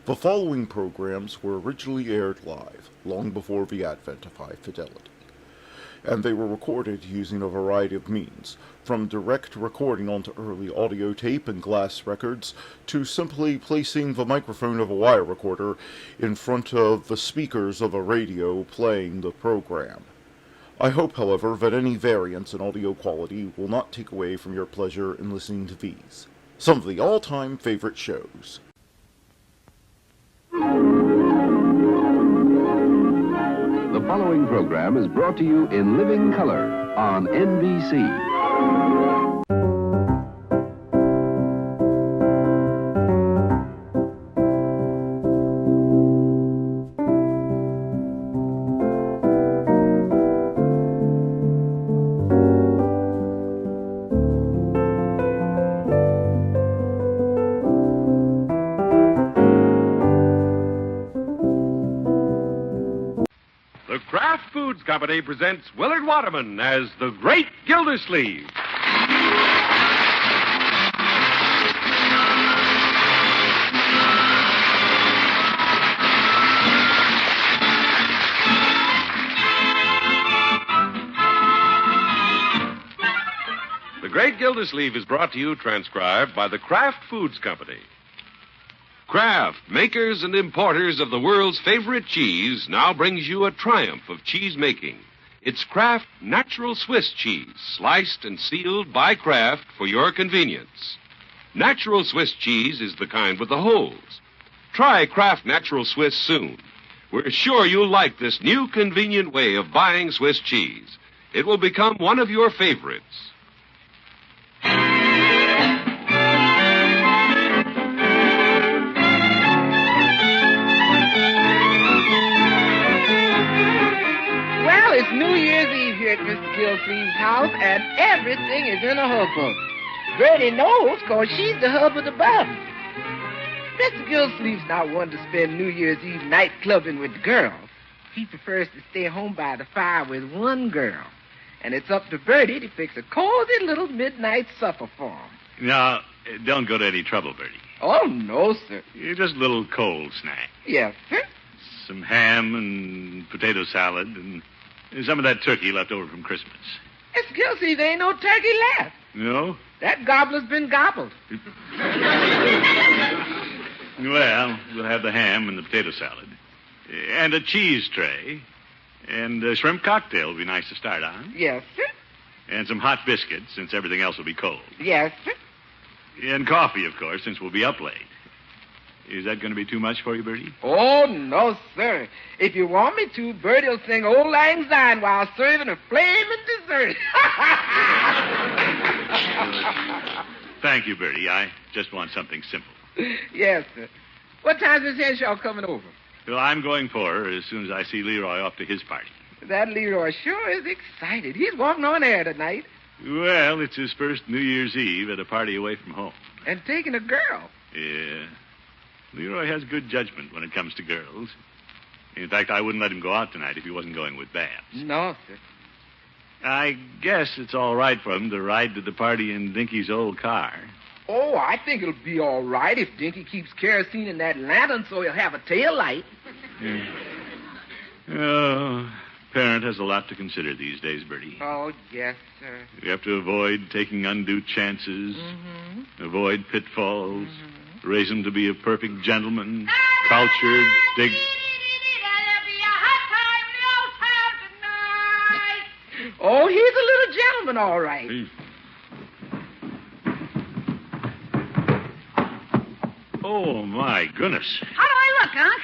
The following programs were originally aired live, long before the advent of high fidelity, and they were recorded using a variety of means, from direct recording onto early audio tape and glass records, to simply placing the microphone of a wire recorder in front of the speakers of a radio playing the program. I hope, however, that any variance in audio quality will not take away from your pleasure in listening to these, some of the all-time favorite shows. The following program is brought to you in living color on NBC. The Kraft Foods Company presents Willard Waterman as the Great Gildersleeve. The Great Gildersleeve is brought to you transcribed by the Kraft Foods Company. Kraft, makers and importers of the world's favorite cheese, now brings you a triumph of cheese making. It's Kraft Natural Swiss cheese, sliced and sealed by Kraft for your convenience. Natural Swiss cheese is the kind with the holes. Try Kraft Natural Swiss soon. We're sure you'll like this new convenient way of buying Swiss cheese. It will become one of your favorites. It's New Year's Eve here at Mr. Gildersleeve's house, and everything is in a hubbub. Bertie knows, because she's the hub of the bum. Mr. Gildersleeve's not one to spend New Year's Eve night clubbing with the girls. He prefers to stay home by the fire with one girl. And it's up to Bertie to fix a cozy little midnight supper for him. Now, don't go to any trouble, Bertie. Oh, no, sir. Just a little cold snack. Yes, sir. Some ham and potato salad and some of that turkey left over from Christmas. Mr. Gildersleeve, there ain't no turkey left. No? That gobbler's been gobbled. Well, we'll have the ham and the potato salad. And a cheese tray. And a shrimp cocktail will be nice to start on. Yes, sir. And some hot biscuits, since everything else will be cold. Yes, sir. And coffee, of course, since we'll be up late. Is that going to be too much for you, Bertie? Oh, no, sir. If you want me to, Bertie'll sing Old Lang Syne while serving a flaming dessert. Thank you, Bertie. I just want something simple. Yes, sir. What time's Miss Henshaw coming over? Well, I'm going for her as soon as I see Leroy off to his party. That Leroy sure is excited. He's walking on air tonight. Well, it's his first New Year's Eve at a party away from home. And taking a girl. Yeah. Leroy has good judgment when it comes to girls. In fact, I wouldn't let him go out tonight if he wasn't going with Babs. No, sir. I guess it's all right for him to ride to the party in Dinky's old car. Oh, I think it'll be all right if Dinky keeps kerosene in that lantern so he'll have a tail light. Yeah. Oh, parent has a lot to consider these days, Bertie. Oh, yes, sir. You have to avoid taking undue chances, avoid pitfalls, raise him to be a perfect gentleman, cultured, dig... Oh, he's a little gentleman, all right. Oh, my goodness. How do I look, Unc?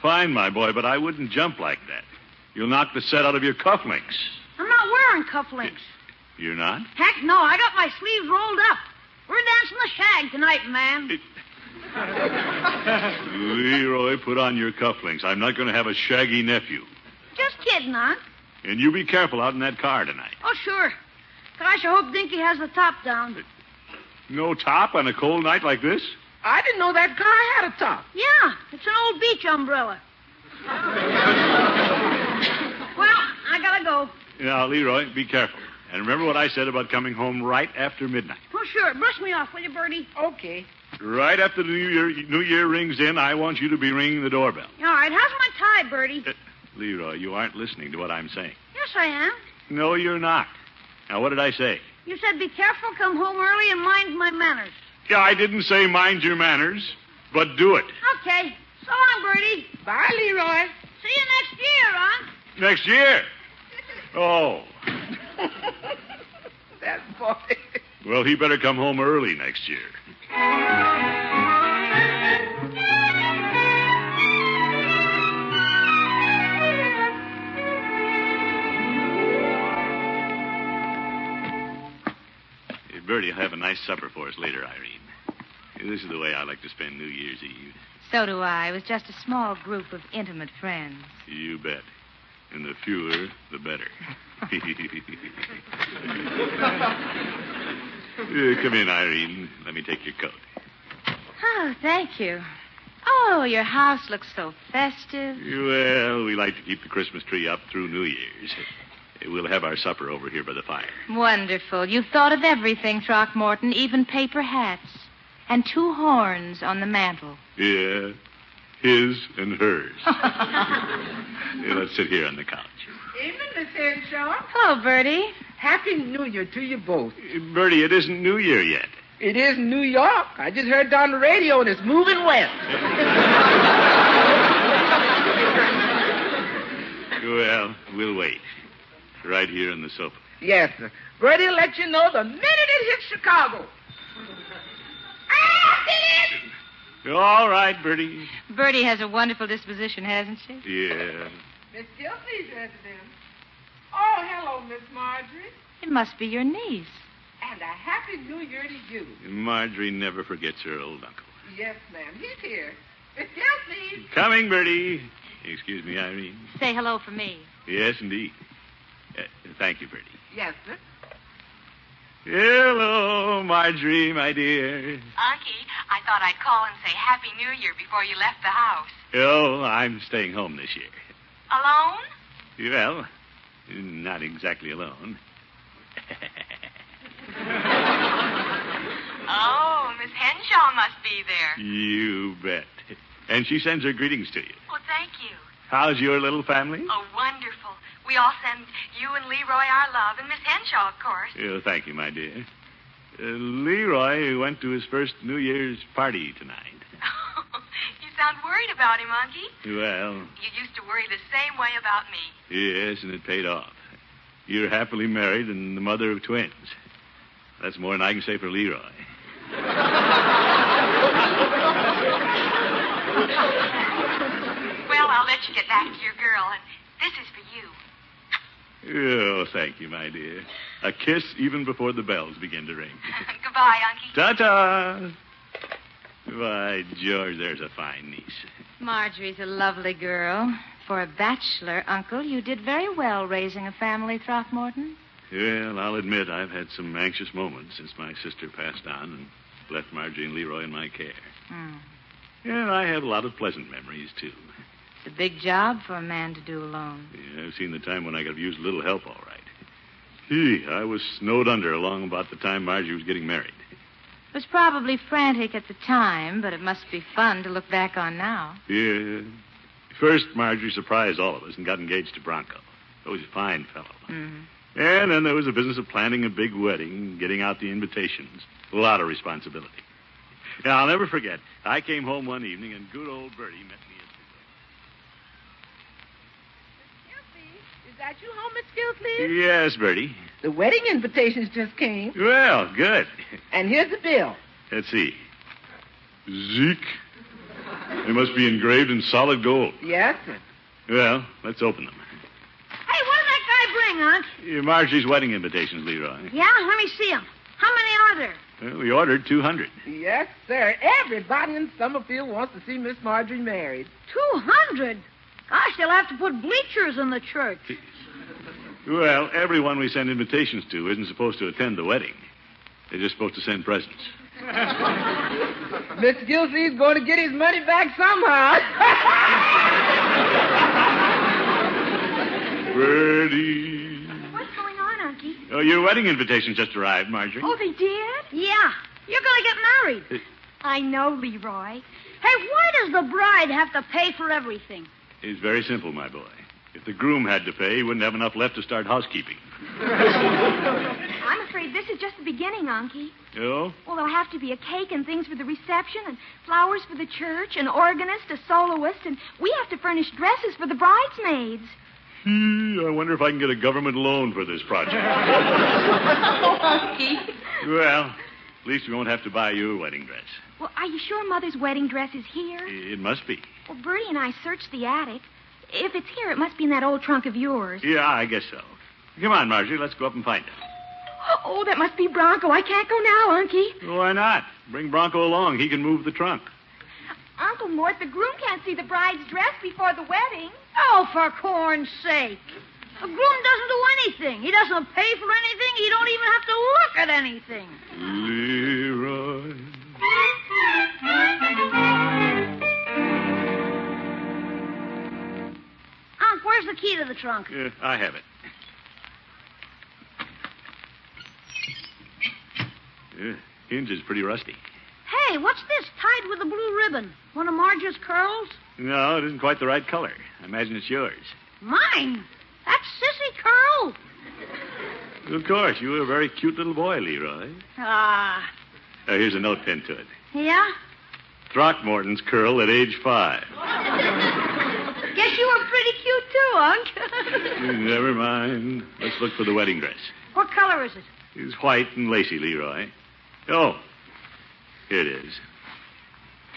Fine, my boy, but I wouldn't jump like that. You'll knock the set out of your cufflinks. I'm not wearing cufflinks. You're not? Heck no, I got my sleeves rolled up. We're dancing the shag tonight, man. Leroy, put on your cufflinks. I'm not going to have a shaggy nephew. Just kidding, Unc. And you be careful out in that car tonight. Oh, sure. Gosh, I hope Dinky has the top down. No top on a cold night like this? I didn't know that car had a top. Yeah, it's an old beach umbrella. Well, I gotta go. Now, Leroy, be careful. And remember what I said about coming home right after midnight. Oh, sure. Brush me off, will you, Bertie? Okay. Right after the New Year rings in, I want you to be ringing the doorbell. All right, how's my tie, Bertie? Leroy, you aren't listening to what I'm saying. Yes, I am. No, you're not. Now, what did I say? You said be careful, come home early, and mind my manners. Yeah, I didn't say mind your manners, but do it. Okay. So long, Bertie. Bye, Leroy. See you next year, huh? Next year. Oh. That boy. Well, he better come home early next year. Hey, Bertie, I'll have a nice supper for us later, Irene. This is the way I like to spend New Year's Eve. So do I. It was just a small group of intimate friends. You bet. And the fewer, the better. Come in, Irene. Let me take your coat. Oh, thank you. Oh, your house looks so festive. Well, we like to keep the Christmas tree up through New Year's. We'll have our supper over here by the fire. Wonderful. You've thought of everything, Throckmorton, even paper hats. And 2 horns on the mantel. Yeah, his and hers. Yeah, let's sit here on the couch. Evening, Miss Henshaw. Hello, Bertie. Happy New Year to you both. Bertie, it isn't New Year yet. It is New York. I just heard it on the radio, and it's moving west. Well, we'll wait. Right here on the sofa. Yes, sir. Bertie will let you know the minute it hits Chicago. All right, Bertie. Bertie has a wonderful disposition, hasn't she? Yeah. Miss Gilsey's resident. Oh, hello, Miss Marjorie. It must be your niece. And a happy New Year to you. Marjorie never forgets her old uncle. Yes, ma'am. He's here. Miss Gilsey. Coming, Bertie. Excuse me, Irene. Say hello for me. Yes, indeed. Thank you, Bertie. Yes, sir. Hello, Marjorie, my dear. Unky, I thought I'd call and say Happy New Year before you left the house. Oh, I'm staying home this year. Alone? Well, not exactly alone. Oh, Miss Henshaw must be there. You bet. And she sends her greetings to you. Well, thank you. How's your little family? Oh, wonderful. We all send you and Leroy our love, and Miss Henshaw, of course. Oh, thank you, my dear. Leroy went to his first New Year's party tonight. You sound worried about him, Unky. Well, You used to worry the same way about me. yes, and it paid off. You're happily married and the mother of twins. That's more than I can say for Leroy. Well, I'll let you get back to your girl, and this is for you. Oh, thank you, my dear. A kiss even before the bells begin to ring. Goodbye, Unky. Ta-ta! Why, George, there's a fine niece. Marjorie's a lovely girl. For a bachelor, Uncle, you did very well raising a family, Throckmorton. Well, I'll admit I've had some anxious moments since my sister passed on and left Marjorie and Leroy in my care. Yeah, I have a lot of pleasant memories, too. It's a big job for a man to do alone. Yeah, I've seen the time when I could have used a little help, all right. Gee, I was snowed under along about the time Marjorie was getting married. It was probably frantic at the time, but it must be fun to look back on now. Yeah. First, Marjorie surprised all of us and got engaged to Bronco. He was a fine fellow. Mm-hmm. And then there was the business of planning a big wedding, getting out the invitations. A lot of responsibility. Yeah, I'll never forget. I came home one evening, and good old Bertie met me at the door. Is that you home, Miss Gilsey? Yes, Bertie. The wedding invitations just came. Well, good. And here's the bill. Let's see. Zeke. They must be engraved in solid gold. Yes, sir. Well, let's open them. Hey, what did that guy bring, Unc? Marjorie's wedding invitations, Leroy. Yeah? Let me see them. How many are there? Well, we ordered 200. Yes, sir. Everybody in Summerfield wants to see Miss Marjorie married. 200? Gosh, they'll have to put bleachers in the church. Well, everyone we send invitations to isn't supposed to attend the wedding. They're just supposed to send presents. Mr. Gilsey's going to get his money back somehow. Bertie. What's going on, Unky? Oh, your wedding invitations just arrived, Marjorie. Oh, they did? Yeah. You're going to get married. I know, Leroy. Hey, why does the bride have to pay for everything? It's very simple, my boy. If the groom had to pay, he wouldn't have enough left to start housekeeping. I'm afraid this is just the beginning, Unky. Oh? Well, there'll have to be a cake and things for the reception, and flowers for the church, an organist, a soloist, and we have to furnish dresses for the bridesmaids. I wonder if I can get a government loan for this project. Oh, Unky. Well, at least we won't have to buy you a wedding dress. Well, are you sure Mother's wedding dress is here? It must be. Well, Bertie and I searched the attic. If it's here, it must be in that old trunk of yours. Yeah, I guess so. Come on, Marjorie, let's go up and find it. Oh, that must be Bronco. I can't go now, Unky. Why not? Bring Bronco along. He can move the trunk. Uncle Mort, the groom can't see the bride's dress before the wedding. Oh, for corn's sake. The groom doesn't do anything. He doesn't pay for anything. He don't even have to look at anything. Leroy. Unc, where's the key to the trunk? I have it. Hinge is pretty rusty. Hey, what's this tied with a blue ribbon? One of Marge's curls? No, it isn't quite the right color. I imagine it's yours. Mine? That's Sissy Curl. Of course, you were a very cute little boy, Leroy. Ah. Here's a note pinned to it. Yeah? Throckmorton's curl at age 5. Guess you were pretty cute too, Unc. Never mind. Let's look for the wedding dress. What color is it? It's white and lacy, Leroy. Oh, here it is.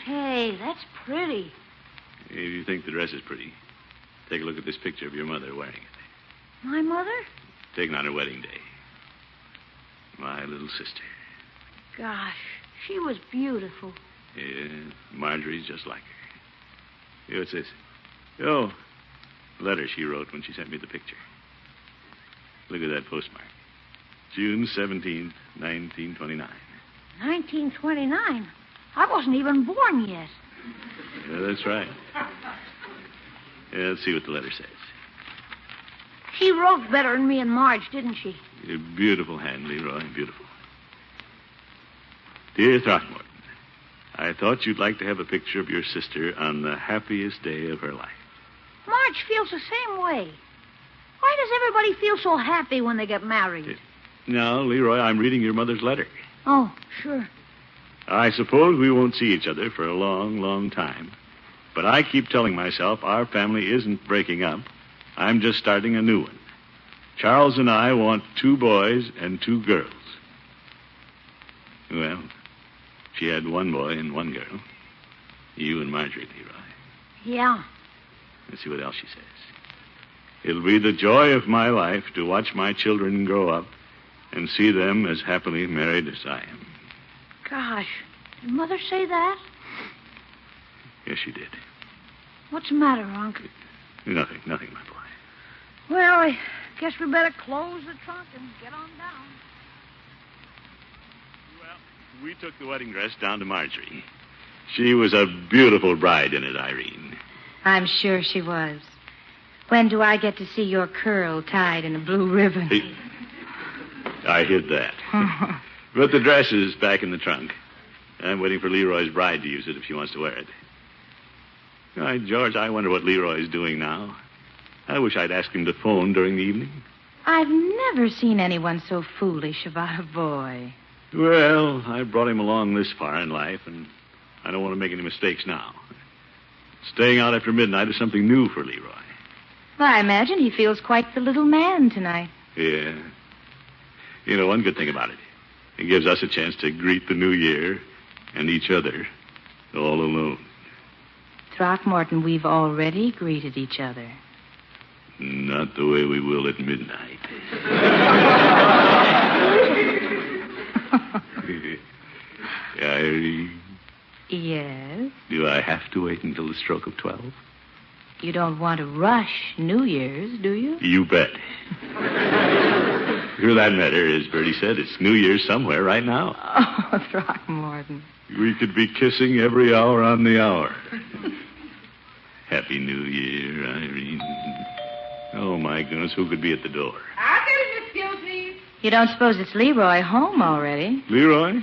Hey, that's pretty. If you think the dress is pretty, take a look at this picture of your mother wearing it. My mother? Taken on her wedding day. My little sister. Gosh, she was beautiful. Yeah, Marjorie's just like her. Here, what's this? Oh, a letter she wrote when she sent me the picture. Look at that postmark. June 17th, 1929. 1929? I wasn't even born yet. Yeah, that's right. Yeah, let's see what the letter says. She wrote better than me and Marge, didn't she? A beautiful hand, Leroy, beautiful. Dear Throckmorton, I thought you'd like to have a picture of your sister on the happiest day of her life. Marge feels the same way. Why does everybody feel so happy when they get married? Now, Leroy, I'm reading your mother's letter. Oh, sure. I suppose we won't see each other for a long, long time. But I keep telling myself our family isn't breaking up. I'm just starting a new one. Charles and I want 2 boys and 2 girls. Well, she had 1 boy and 1 girl. You and Marjorie, Leroy. Yeah. Let's see what else she says. It'll be the joy of my life to watch my children grow up and see them as happily married as I am. Gosh, did Mother say that? Yes, she did. What's the matter, Unc? Nothing, my boy. Well, I guess we better close the trunk and get on down. Well, we took the wedding dress down to Marjorie. She was a beautiful bride in it, Irene. I'm sure she was. When do I get to see your curl tied in a blue ribbon? Hey, I hid that. But the dress is back in the trunk. I'm waiting for Leroy's bride to use it if she wants to wear it. Why, George, I wonder what Leroy's doing now. I wish I'd asked him to phone during the evening. I've never seen anyone so foolish about a boy. Well, I brought him along this far in life, and I don't want to make any mistakes now. Staying out after midnight is something new for Leroy. Well, I imagine he feels quite the little man tonight. Yeah. You know, one good thing about it. It gives us a chance to greet the new year and each other all alone. Throckmorton, we've already greeted each other. Not the way we will at midnight. Irene, Yes? do I have to wait until the stroke of 12? You don't want to rush New Year's, do you? You bet. For that matter, as Bertie said, it's New Year's somewhere right now. Oh, Throckmorton. We could be kissing every hour on the hour. Happy New Year, Irene. Oh, my goodness, who could be at the door? I'll get it, Miss Gilsey. You don't suppose it's Leroy home already? Leroy?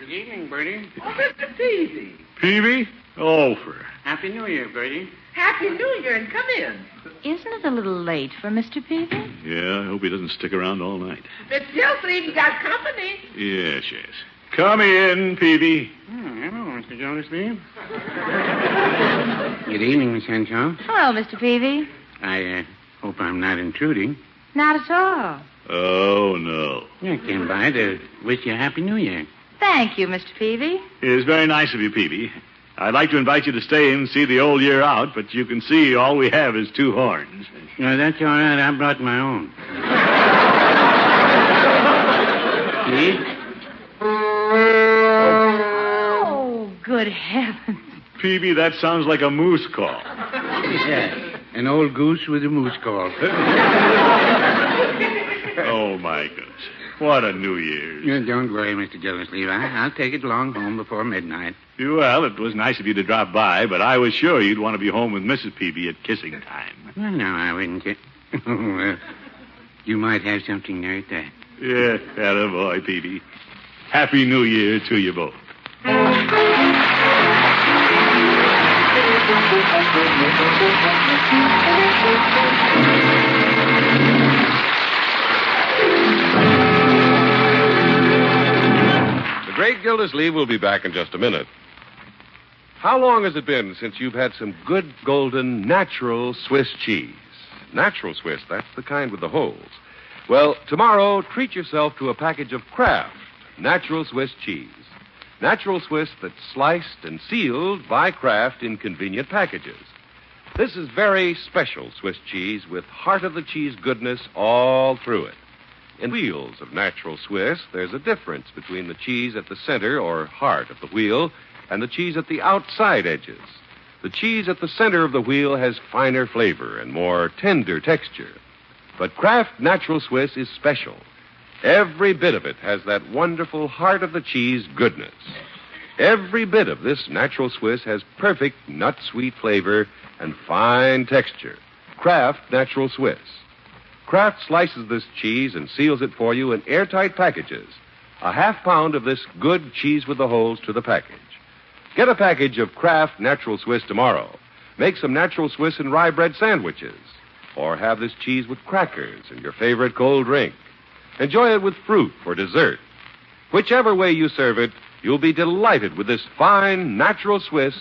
Good evening, Bertie. Oh, Mr. Peavey. Peavey? Oh, for... Happy New Year, Bertie. Happy New Year, and come in. Isn't it a little late for Mr. Peavey? Yeah, I hope he doesn't stick around all night. Miss Gilsleeve, you got company. Yes. Come in, Peavey. Hello, Mr. Gildersleeve. Good evening, Miss Henshaw. Hello, Mr. Peavey. I hope I'm not intruding. Not at all. Oh, no. I came by to wish you a Happy New Year. Thank you, Mr. Peavey. It's very nice of you, Peavey. I'd like to invite you to stay and see the old year out, but you can see all we have is 2 horns. No, that's all right. I brought my own. See? Oh, good heavens. Peavey, that sounds like a moose call. Yeah, an old goose with a moose call. Oh, my goodness. What a New Year's. You don't worry, Mr. Gildersleeve. I'll take it along home before midnight. Well, it was nice of you to drop by, but I was sure you'd want to be home with Mrs. Peavey at kissing time. Well, no, I wouldn't. You might have something there at that. Yeah, attaboy, Peavey. Happy New Year to you both. The Great Gildersleeve will be back in just a minute. How long has it been since you've had some good, golden, natural Swiss cheese? Natural Swiss, that's the kind with the holes. Well, tomorrow, treat yourself to a package of Kraft Natural Swiss cheese. Natural Swiss that's sliced and sealed by Kraft in convenient packages. This is very special Swiss cheese with heart-of-the-cheese goodness all through it. In wheels of Natural Swiss, there's a difference between the cheese at the center or heart of the wheel and the cheese at the outside edges. The cheese at the center of the wheel has finer flavor and more tender texture. But Kraft Natural Swiss is special. Every bit of it has that wonderful heart-of-the-cheese goodness. Every bit of this Natural Swiss has perfect nut-sweet flavor and fine texture. Kraft Natural Swiss. Kraft slices this cheese and seals it for you in airtight packages. A half-pound of this good cheese with the holes to the package. Get a package of Kraft Natural Swiss tomorrow. Make some Natural Swiss and rye bread sandwiches. Or have this cheese with crackers and your favorite cold drink. Enjoy it with fruit for dessert. Whichever way you serve it, you'll be delighted with this fine Natural Swiss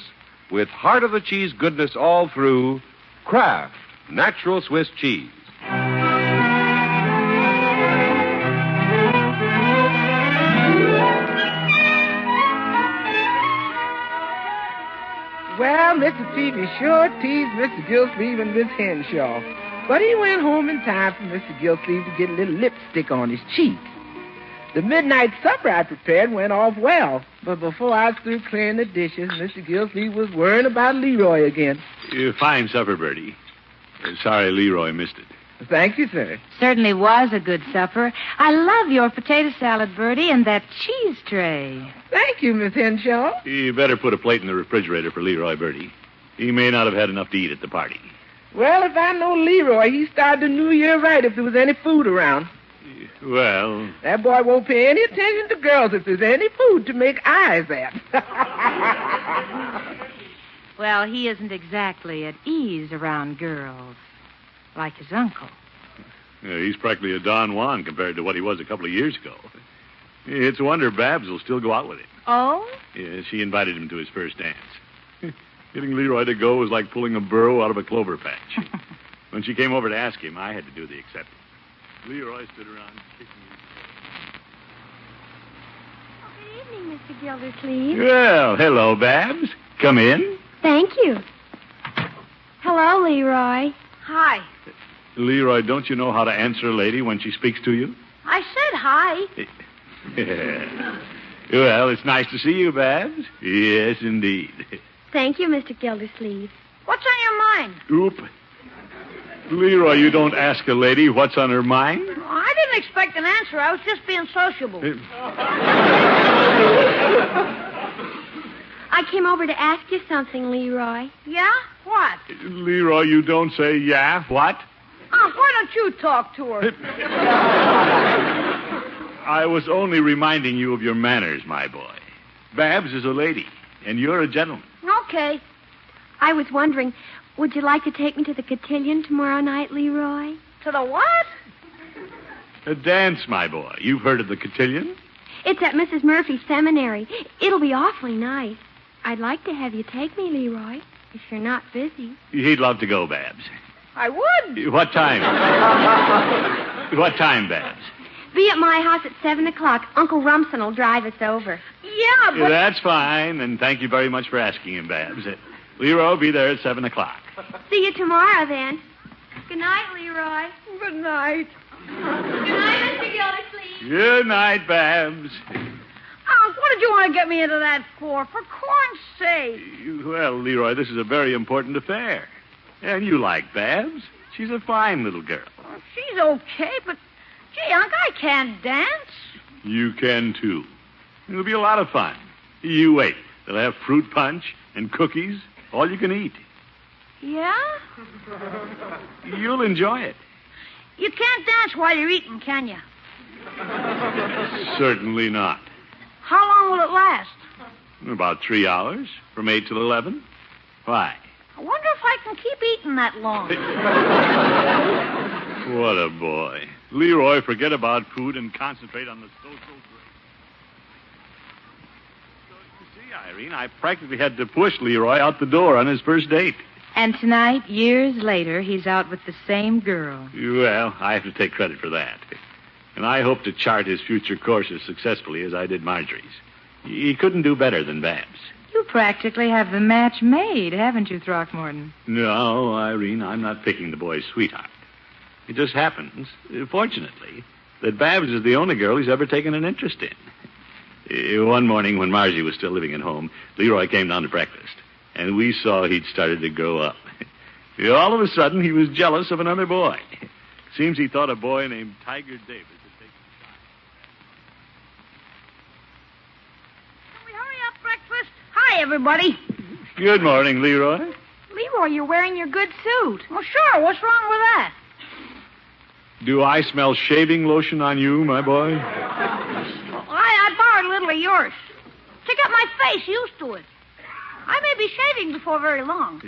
with heart-of-the-cheese goodness all through. Kraft Natural Swiss cheese. Well, Mr. Peavey sure teased Mr. Gilsleeve and Miss Henshaw. But he went home in time for Mr. Gilsleeve to get a little lipstick on his cheek. The midnight supper I prepared went off well, but before I was through clearing the dishes, Mr. Gilsleeve was worrying about Leroy again. Fine supper, Bertie. Sorry Leroy missed it. Thank you, sir. Certainly was a good supper. I love your potato salad, Bertie, and that cheese tray. Thank you, Miss Henshaw. You better put a plate in the refrigerator for Leroy, Bertie. He may not have had enough to eat at the party. Well, if I know Leroy, he started the new year right if there was any food around. Well... That boy won't pay any attention to girls if there's any food to make eyes at. Well, he isn't exactly at ease around girls, like his uncle. Yeah, he's practically a Don Juan compared to what he was a couple of years ago. It's a wonder Babs will still go out with him. Oh? Yeah, she invited him to his first dance. Getting Leroy to go was like pulling a burro out of a clover patch. When she came over to ask him, I had to do the accepting. Leroy stood around kissing his... Good evening, Mr. Gildersleeve. Well, hello, Babs. Come in. Thank you. Hello, Leroy. Hi. Leroy, don't you know how to answer a lady when she speaks to you? I said hi. Well, it's nice to see you, Babs. Yes, indeed. Thank you, Mr. Gildersleeve. What's on your mind? Oop. Leroy, you don't ask a lady what's on her mind? I didn't expect an answer. I was just being sociable. I came over to ask you something, Leroy. Yeah? What? Leroy, you don't say yeah. What? Why don't you talk to her? I was only reminding you of your manners, my boy. Babs is a lady, and you're a gentleman. Okay. I was wondering, would you like to take me to the cotillion tomorrow night, Leroy? To the what? A dance, my boy. You've heard of the cotillion? It's at Mrs. Murphy's seminary. It'll be awfully nice. I'd like to have you take me, Leroy, if you're not busy. He'd love to go, Babs. I would. What time? What time, Babs? Be at my house at 7 o'clock. Uncle Rumson will drive us over. Yeah, but... That's fine, and thank you very much for asking him, Babs. Leroy will be there at 7 o'clock. See you tomorrow, then. Good night, Leroy. Good night. Good night, Mr. Gildersleeve. Good night, Babs. Oh, what did you want to get me into that for? For corn's sake. Well, Leroy, this is a very important affair. And you like Babs. She's a fine little girl. Well, she's okay, but, gee, Unc, I can't dance. You can, too. It'll be a lot of fun. You wait. They'll have fruit punch and cookies, all you can eat. Yeah? You'll enjoy it. You can't dance while you're eating, can you? Certainly not. How long will it last? About 3 hours, from 8 till 11. Why? I wonder if I can keep eating that long. What a boy. Leroy, forget about food and concentrate on the social grace. So, you see, Irene, I practically had to push Leroy out the door on his first date. And tonight, years later, he's out with the same girl. Well, I have to take credit for that. And I hope to chart his future course as successfully as I did Marjorie's. He couldn't do better than Babs. You practically have the match made, haven't you, Throckmorton? No, Irene, I'm not picking the boy's sweetheart. It just happens, fortunately, that Babs is the only girl he's ever taken an interest in. One morning when Margie was still living at home, Leroy came down to breakfast, and we saw he'd started to grow up. All of a sudden, he was jealous of another boy. Seems he thought a boy named Tiger Davis had taken a shine. Can we hurry up breakfast? Hi, everybody. Good morning, Leroy. Leroy, you're wearing your good suit. Well, sure. What's wrong with that? Do I smell shaving lotion on you, my boy? Well, I borrowed a little of yours. To get my face used to it. I may be shaving before very long.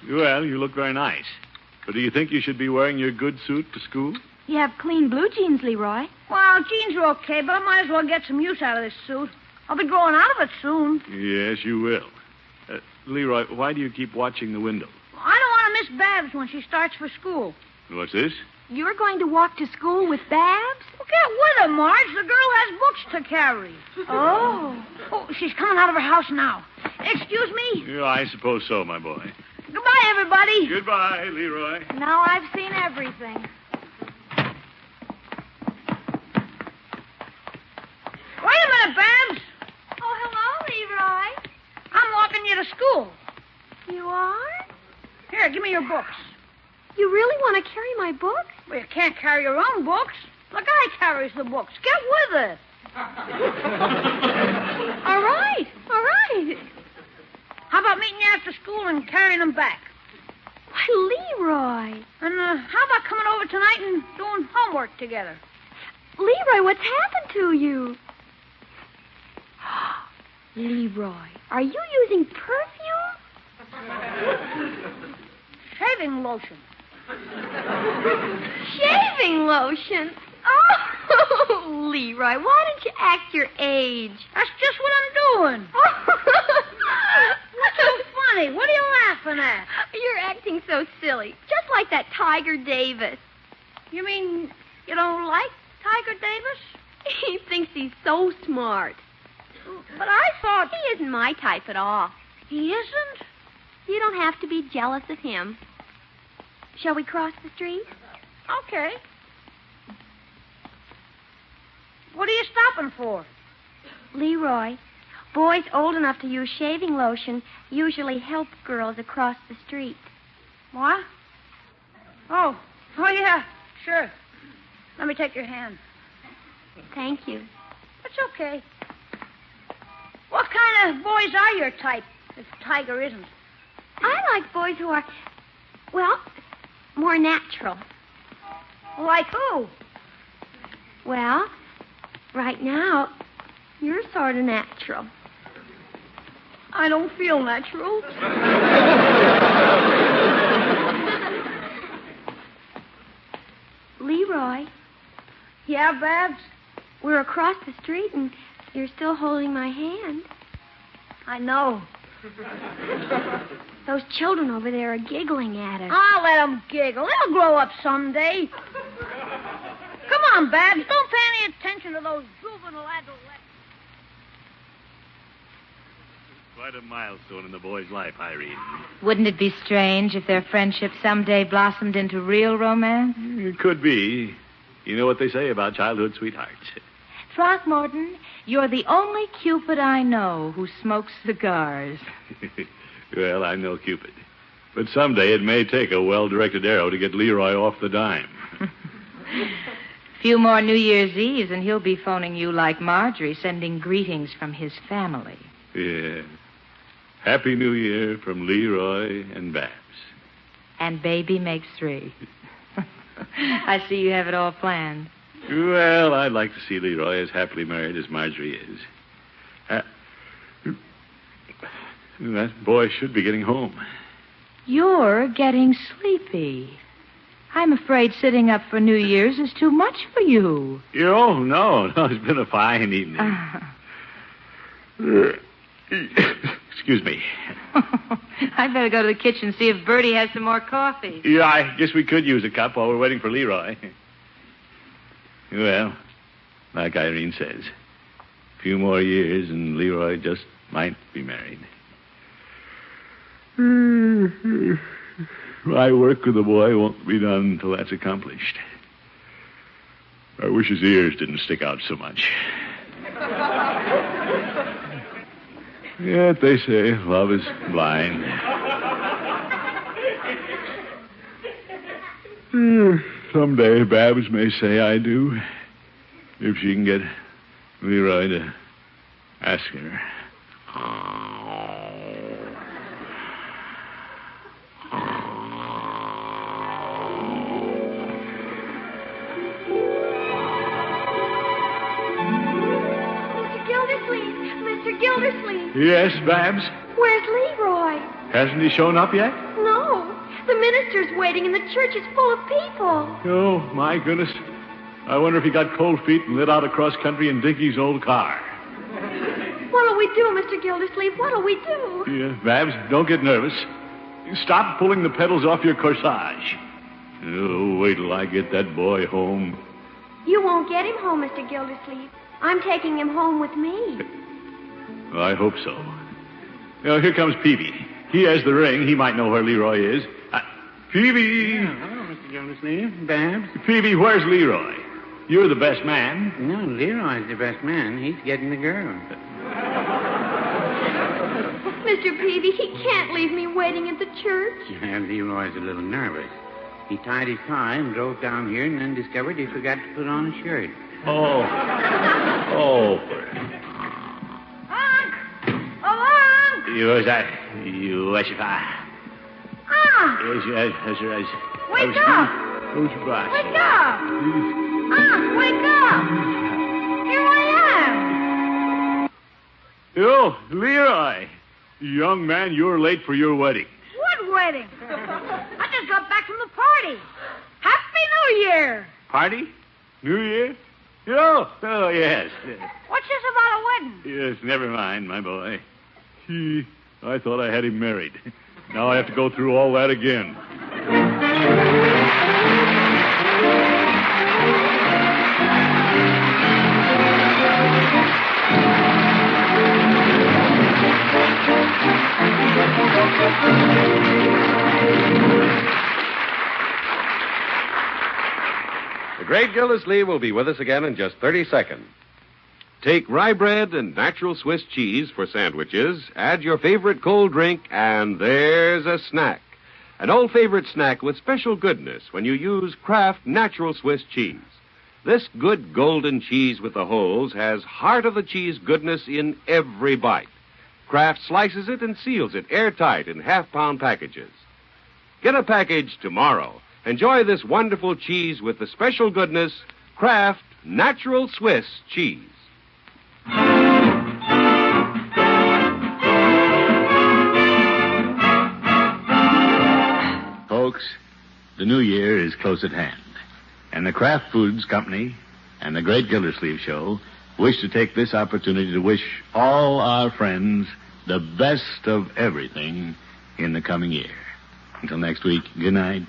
Well, you look very nice. But do you think you should be wearing your good suit to school? You have clean blue jeans, Leroy. Well, jeans are okay, but I might as well get some use out of this suit. I'll be growing out of it soon. Yes, you will. Leroy, why do you keep watching the window? I don't want to miss Babs when she starts for school. What's this? You're going to walk to school with Babs? Well, get with her, Marge. The girl has books to carry. Oh. Oh, she's coming out of her house now. Excuse me? Yeah, I suppose so, my boy. Goodbye, everybody. Goodbye, Leroy. Now I've seen everything. Wait a minute, Babs. Oh, hello, Leroy. I'm walking you to school. You are? Here, give me your books. You really want to carry my book? Well, you can't carry your own books. The guy carries the books. Get with it. All right. How about meeting you after school and carrying them back? Why, Leroy. And how about coming over tonight and doing homework together? Leroy, what's happened to you? Leroy, are you using perfume? Shaving lotion. Shaving lotion? Oh, Leroy, why don't you act your age? That's just what I'm doing. What's so funny? What are you laughing at? You're acting so silly, just like that Tiger Davis. You mean you don't like Tiger Davis? He thinks he's so smart. But I thought... He isn't my type at all. He isn't? You don't have to be jealous of him. Shall we cross the street? Okay. What are you stopping for? Leroy, boys old enough to use shaving lotion usually help girls across the street. What? Oh, yeah, sure. Let me take your hand. Thank you. It's okay. What kind of boys are your type, if Tiger isn't? I like boys who are, well, more natural. Like who? Well, right now, you're sort of natural. I don't feel natural. Leroy, Yeah, Babs? we're across the street and you're still holding my hand. I know. Those children over there are giggling at us. I'll let them giggle. They'll grow up someday. Come on, Babs. Don't pay any attention to those juvenile adolescents. Quite a milestone in the boy's life, Irene. Wouldn't it be strange if their friendship someday blossomed into real romance? It could be. You know what they say about childhood sweethearts. Throckmorton, you're the only Cupid I know who smokes cigars. Well, I know Cupid. But someday it may take a well-directed arrow to get Leroy off the dime. Few more New Year's Eves and he'll be phoning you like Marjorie, sending greetings from his family. Yeah. Happy New Year from Leroy and Babs. And baby makes 3. I see you have it all planned. Well, I'd like to see Leroy as happily married as Marjorie is. That boy should be getting home. You're getting sleepy. I'm afraid sitting up for New Year's is too much for you. Oh, no. It's been a fine evening. Excuse me. I better go to the kitchen and see if Bertie has some more coffee. Yeah, I guess we could use a cup while we're waiting for Leroy. Well, like Irene says, a few more years and Leroy just might be married. My work with the boy won't be done until that's accomplished. I wish his ears didn't stick out so much. Yet they say love is blind. Someday Babs may say I do, if she can get Leroy to ask her. Mr. Gildersleeve. Yes, Babs? Where's Leroy? Hasn't he shown up yet? No. The minister's waiting and the church is full of people. Oh, my goodness. I wonder if he got cold feet and lit out across country in Dickie's old car. What'll we do, Mr. Gildersleeve? What'll we do? Yeah, Babs, don't get nervous. Stop pulling the pedals off your corsage. Oh, wait till I get that boy home. You won't get him home, Mr. Gildersleeve. I'm taking him home with me. I hope so. Now, here comes Peavey. He has the ring. He might know where Leroy is. Peavey! Hello, Mr. Gildersleeve. Babs? Peavey, where's Leroy? You're the best man. No, Leroy's the best man. He's getting the girl. Mr. Peavey, he can't leave me waiting at the church. Leroy's a little nervous. He tied his tie and drove down here and then discovered he forgot to put on a shirt. Oh. Along! You, Wake up! Wake up! Wake up! Here I am! Oh, Leroy. Young man, you're late for your wedding. What wedding? I just got back from the party. Happy New Year! Party? New Year? Oh, yes. What's this about a wedding? Yes, never mind, my boy. I thought I had him married. Now I have to go through all that again. The great Gildersleeve will be with us again in just 30 seconds. Take rye bread and natural Swiss cheese for sandwiches, add your favorite cold drink, and there's a snack. An old favorite snack with special goodness when you use Kraft Natural Swiss cheese. This good golden cheese with the holes has heart of the cheese goodness in every bite. Kraft slices it and seals it airtight in half-pound packages. Get a package tomorrow. Enjoy this wonderful cheese with the special goodness, Kraft Natural Swiss cheese. The new year is close at hand, and the Kraft Foods Company and the Great Gildersleeve Show wish to take this opportunity to wish all our friends the best of everything in the coming year. Until next week, good night.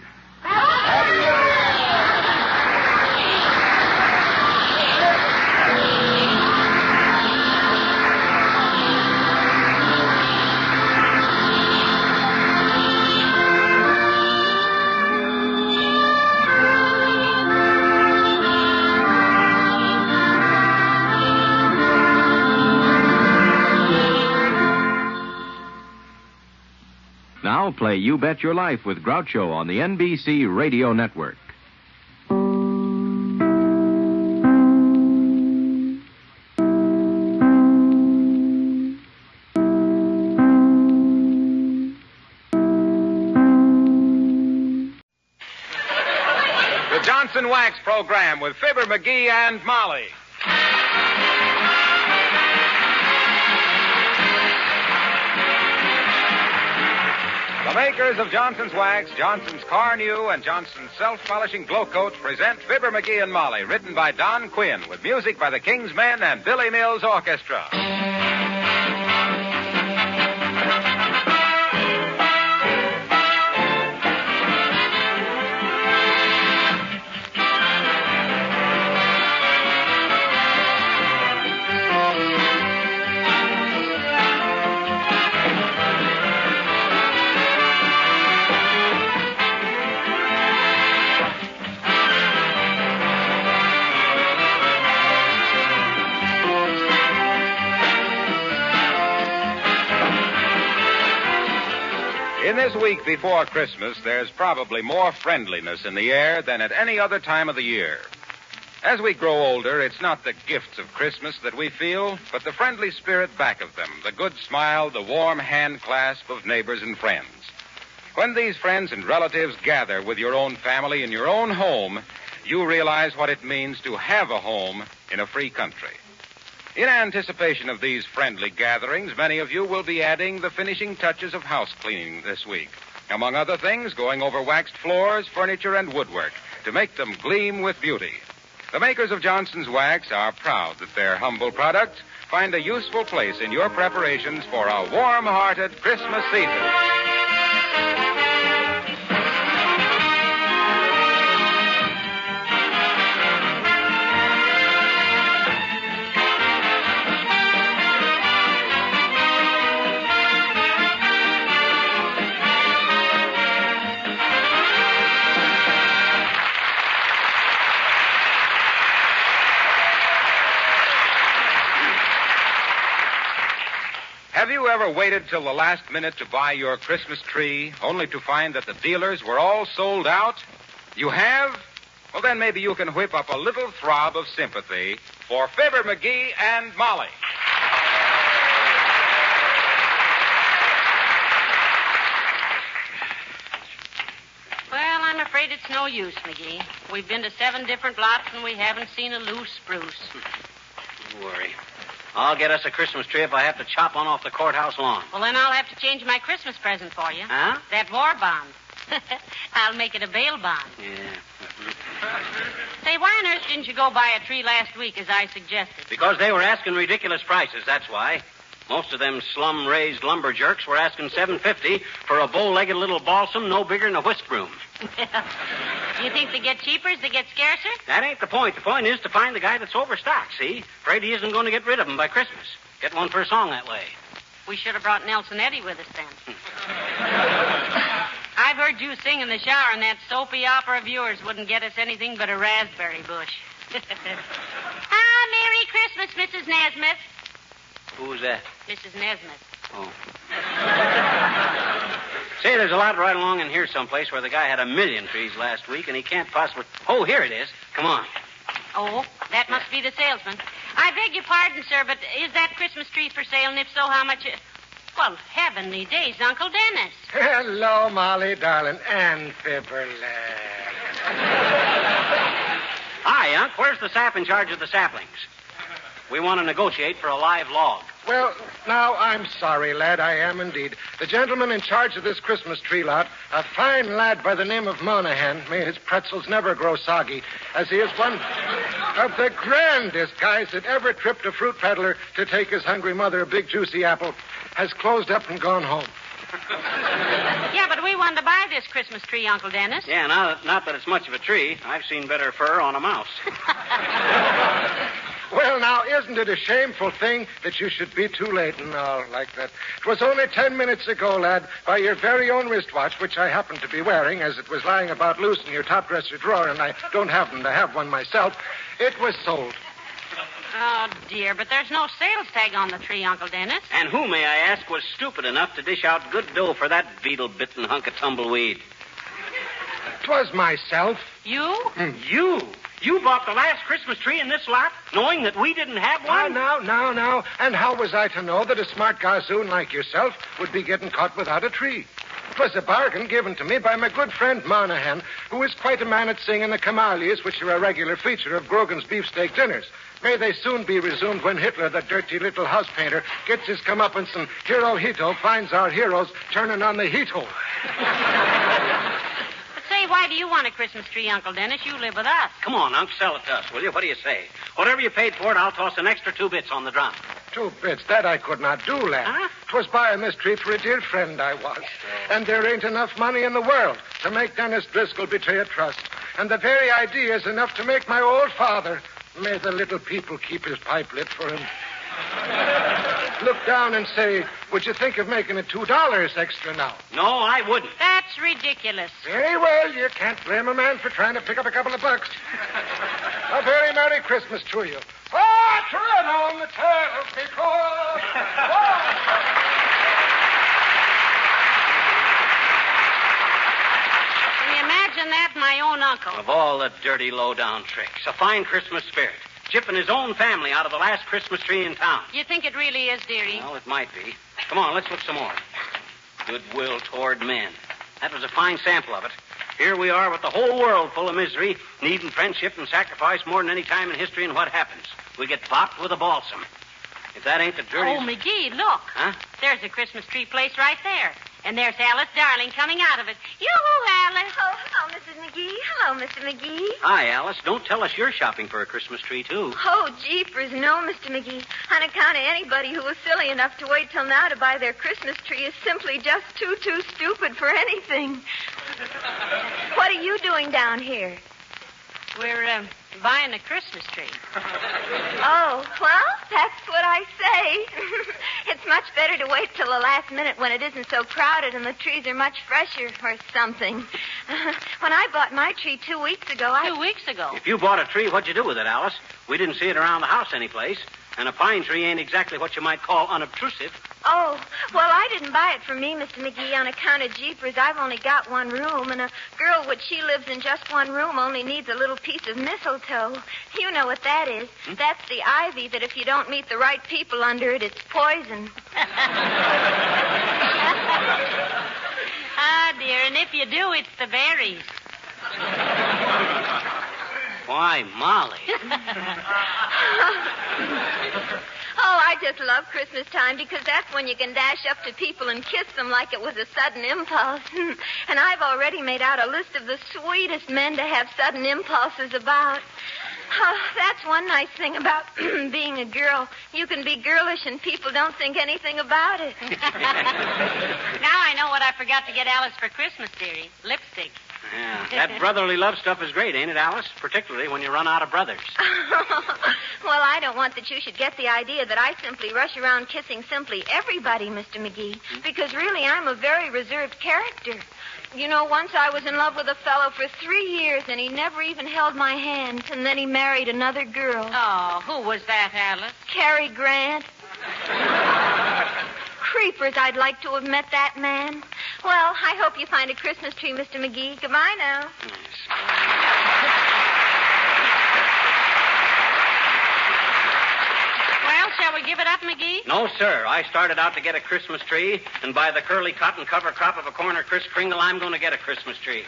Now play You Bet Your Life with Groucho on the NBC Radio Network. The Johnson Wax Program with Fibber McGee and Molly. The makers of Johnson's Wax, Johnson's Car New, and Johnson's Self-Polishing Glow Coat present Fibber McGee and Molly, written by Don Quinn, with music by the King's Men and Billy Mills Orchestra. In this week before Christmas, there's probably more friendliness in the air than at any other time of the year. As we grow older, it's not the gifts of Christmas that we feel, but the friendly spirit back of them, the good smile, the warm hand clasp of neighbors and friends. When these friends and relatives gather with your own family in your own home, you realize what it means to have a home in a free country. In anticipation of these friendly gatherings, many of you will be adding the finishing touches of house cleaning this week. Among other things, going over waxed floors, furniture, and woodwork to make them gleam with beauty. The makers of Johnson's Wax are proud that their humble products find a useful place in your preparations for a warm-hearted Christmas season. Have you ever waited till the last minute to buy your Christmas tree, only to find that the dealers were all sold out? You have? Well, then maybe you can whip up a little throb of sympathy for Fibber McGee and Molly. Well, I'm afraid it's no use, McGee. We've been to 7 different lots and we haven't seen a loose spruce. Don't worry. I'll get us a Christmas tree if I have to chop one off the courthouse lawn. Well, then I'll have to change my Christmas present for you. Huh? That war bond. I'll make it a bail bond. Yeah. Say, why on earth didn't you go buy a tree last week as I suggested? Because they were asking ridiculous prices, that's why. Most of them slum-raised lumber jerks were asking $7.50 for a bow-legged little balsam no bigger than a whisk broom. You think they get cheaper as they get scarcer? That ain't the point. The point is to find the guy that's overstocked, see? Afraid he isn't going to get rid of them by Christmas. Get one for a song that way. We should have brought Nelson Eddy with us then. I've heard you sing in the shower, and that soapy opera of yours wouldn't get us anything but a raspberry bush. Ah, Merry Christmas, Mrs. Nesmith. Who's that? Mrs. Nesmith. Oh. Say, there's a lot right along in here someplace where the guy had 1,000,000 trees last week, and he can't possibly... Oh, here it is. Come on. Oh, that must be the salesman. I beg your pardon, sir, but is that Christmas tree for sale? And if so, how much... Well, heavenly days, Uncle Dennis. Hello, Molly, darling, and Fibber, Hi, Unc. Where's the sap in charge of the saplings? We want to negotiate for a live log. Well, now, I'm sorry, lad. I am indeed. The gentleman in charge of this Christmas tree lot, a fine lad by the name of Monahan, may his pretzels never grow soggy, as he is one of the grandest guys that ever tripped a fruit peddler to take his hungry mother a big juicy apple, has closed up and gone home. Yeah, but we wanted to buy this Christmas tree, Uncle Dennis. Yeah, not that it's much of a tree. I've seen better fur on a mouse. Well, now, isn't it a shameful thing that you should be too late and all like that? It was only 10 minutes ago, lad, by your very own wristwatch, which I happened to be wearing as it was lying about loose in your top dresser drawer, and I don't happen to have one myself, it was sold. Oh, dear, but there's no sales tag on the tree, Uncle Dennis. And who, may I ask, was stupid enough to dish out good dough for that beetle-bitten hunk of tumbleweed? 'Twas myself. You? You? You bought the last Christmas tree in this lot, knowing that we didn't have one? Now. And how was I to know that a smart gossoon like yourself would be getting caught without a tree? It was a bargain given to me by my good friend Monahan, who is quite a man at singing the camalias, which are a regular feature of Grogan's beefsteak dinners. May they soon be resumed when Hitler, the dirty little house painter, gets his comeuppance and Hirohito finds our heroes turning on the heat hole. Say, why do you want a Christmas tree, Uncle Dennis? You live with us. Come on, Unc, sell it to us, will you? What do you say? Whatever you paid for it, I'll toss an extra 2 bits on the drum. 2 bits? That I could not do, lad. Huh? 'Twas buying this tree for a dear friend I was. And there ain't enough money in the world to make Dennis Driscoll betray a trust. And the very idea is enough to make my old father, may the little people keep his pipe lit for him, look down and say, would you think of making it $2 extra now? No, I wouldn't. That's ridiculous. Very well, you can't blame a man for trying to pick up a couple of bucks. A very Merry Christmas to you. Ah, tread on the tail because... Can you imagine that, my own uncle? Of all the dirty, low-down tricks, a fine Christmas spirit. Chipping his own family out of the last Christmas tree in town. You think it really is, dearie? Well, it might be. Come on, let's look some more. Goodwill toward men. That was a fine sample of it. Here we are with the whole world full of misery, needing friendship and sacrifice more than any time in history, and what happens? We get bopped with a balsam. If that ain't the dirtiest... Oh, McGee, look. Huh? There's a Christmas tree place right there. And there's Alice Darling coming out of it. Yoo-hoo, Alice. Oh, hello, Mrs. McGee. Hello, Mr. McGee. Hi, Alice. Don't tell us you're shopping for a Christmas tree, too. Oh, jeepers, no, Mr. McGee. On account of anybody who was silly enough to wait till now to buy their Christmas tree is simply just too stupid for anything. What are you doing down here? We're buying a Christmas tree. Oh, well, that's what I say. It's much better to wait till the last minute when it isn't so crowded and the trees are much fresher or something. When I bought my tree 2 weeks ago, 2 weeks ago? If you bought a tree, what'd you do with it, Alice? We didn't see it around the house anyplace. And a pine tree ain't exactly what you might call unobtrusive. Oh, well, I didn't buy it for me, Mr. McGee, on account of jeepers. I've only got one room, and a girl which she lives in just one room only needs a little piece of mistletoe. You know what that is. That's the ivy that if you don't meet the right people under it, it's poison. Ah, dear, and if you do, it's the berries. Why, Molly. Oh, I just love Christmas time because that's when you can dash up to people and kiss them like it was a sudden impulse. And I've already made out a list of the sweetest men to have sudden impulses about. Oh, that's one nice thing about being a girl. You can be girlish and people don't think anything about it. Now I know what I forgot to get Alice for Christmas, dearie. Lipstick. Yeah, that brotherly love stuff is great, ain't it, Alice? Particularly when you run out of brothers. Well, I don't want that you should get the idea that I simply rush around kissing simply everybody, Mr. McGee, because really I'm a very reserved character. You know, once I was in love with a fellow for 3 years, and he never even held my hand, and then he married another girl. Oh, who was that, Alice? Cary Grant. Creepers, I'd like to have met that man. Well, I hope you find a Christmas tree, Mr. McGee. Goodbye now. Well, shall we give it up, McGee? No, sir. I started out to get a Christmas tree, and by the curly cotton cover crop of a corner Kris Kringle, I'm going to get a Christmas tree.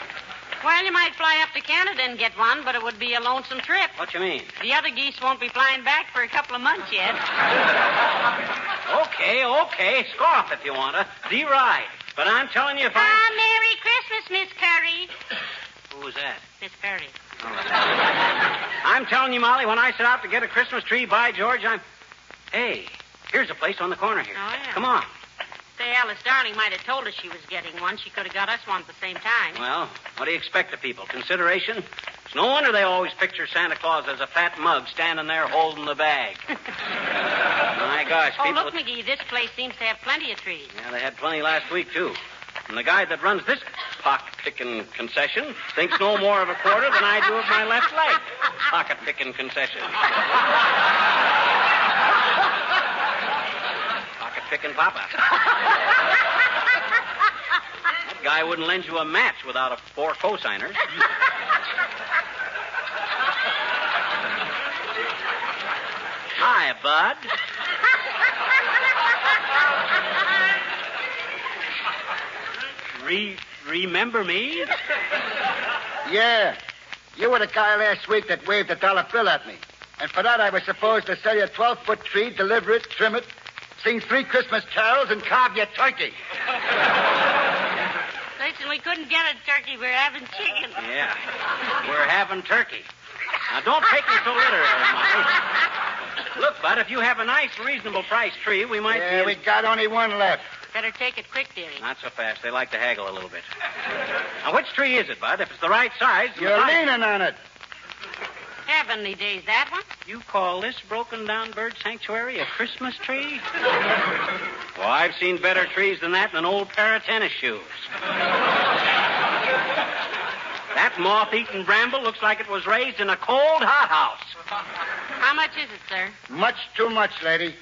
Well, you might fly up to Canada and get one, but it would be a lonesome trip. What you mean? The other geese won't be flying back for a couple of months yet. Okay. Scoff if you want to. Deride. But I'm telling you, if Merry Christmas, Miss Curry. Who was that? Miss Curry. I'm telling you, Molly, when I set out to get a Christmas tree, by George, Hey, here's a place on the corner here. Oh, yeah. Come on. Say, Alice Darling might have told us she was getting one. She could have got us one at the same time. Well, what do you expect of people? Consideration? It's no wonder they always picture Santa Claus as a fat mug standing there holding the bag. My gosh, Oh, people... look, McGee, this place seems to have plenty of trees. Yeah, they had plenty last week, too. And the guy that runs this pocket-picking concession thinks no more of a quarter than I do of my left leg. Pocket-picking concession. Pocket-picking papa. That guy wouldn't lend you a match without 4 cosigners. Hi, bud. Remember me? Yeah. You were the guy last week that waved a $1 bill at me. And for that, I was supposed to sell you a 12-foot tree, deliver it, trim it, sing 3 Christmas carols, and carve you a turkey. Listen, we couldn't get a turkey. We're having chicken. Yeah. We're having turkey. Now, don't take me so literally, Molly. Look, Bud, if you have a nice, reasonable price tree, we might Yeah, we got only one left. Better take it quick, dearie. Not so fast. They like to haggle a little bit. Now, which tree is it, Bud? If it's the right size... You're leaning on it. Heavenly days, that one? You call this broken-down bird sanctuary a Christmas tree? Well, I've seen better trees than that in an old pair of tennis shoes. That moth-eaten bramble looks like it was raised in a cold hothouse. How much is it, sir? Much too much, lady.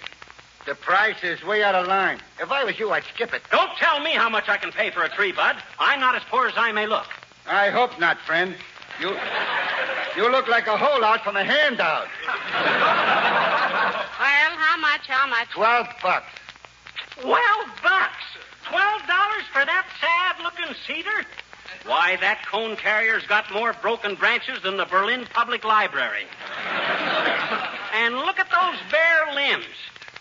The price is way out of line. If I was you, I'd skip it. Don't tell me how much I can pay for a tree, Bud. I'm not as poor as I may look. I hope not, friend. You look like a holdout from a handout. Well, how much? $12. $12? $12 for that sad-looking cedar? Why, that cone carrier's got more broken branches than the Berlin Public Library. And look at those bare limbs.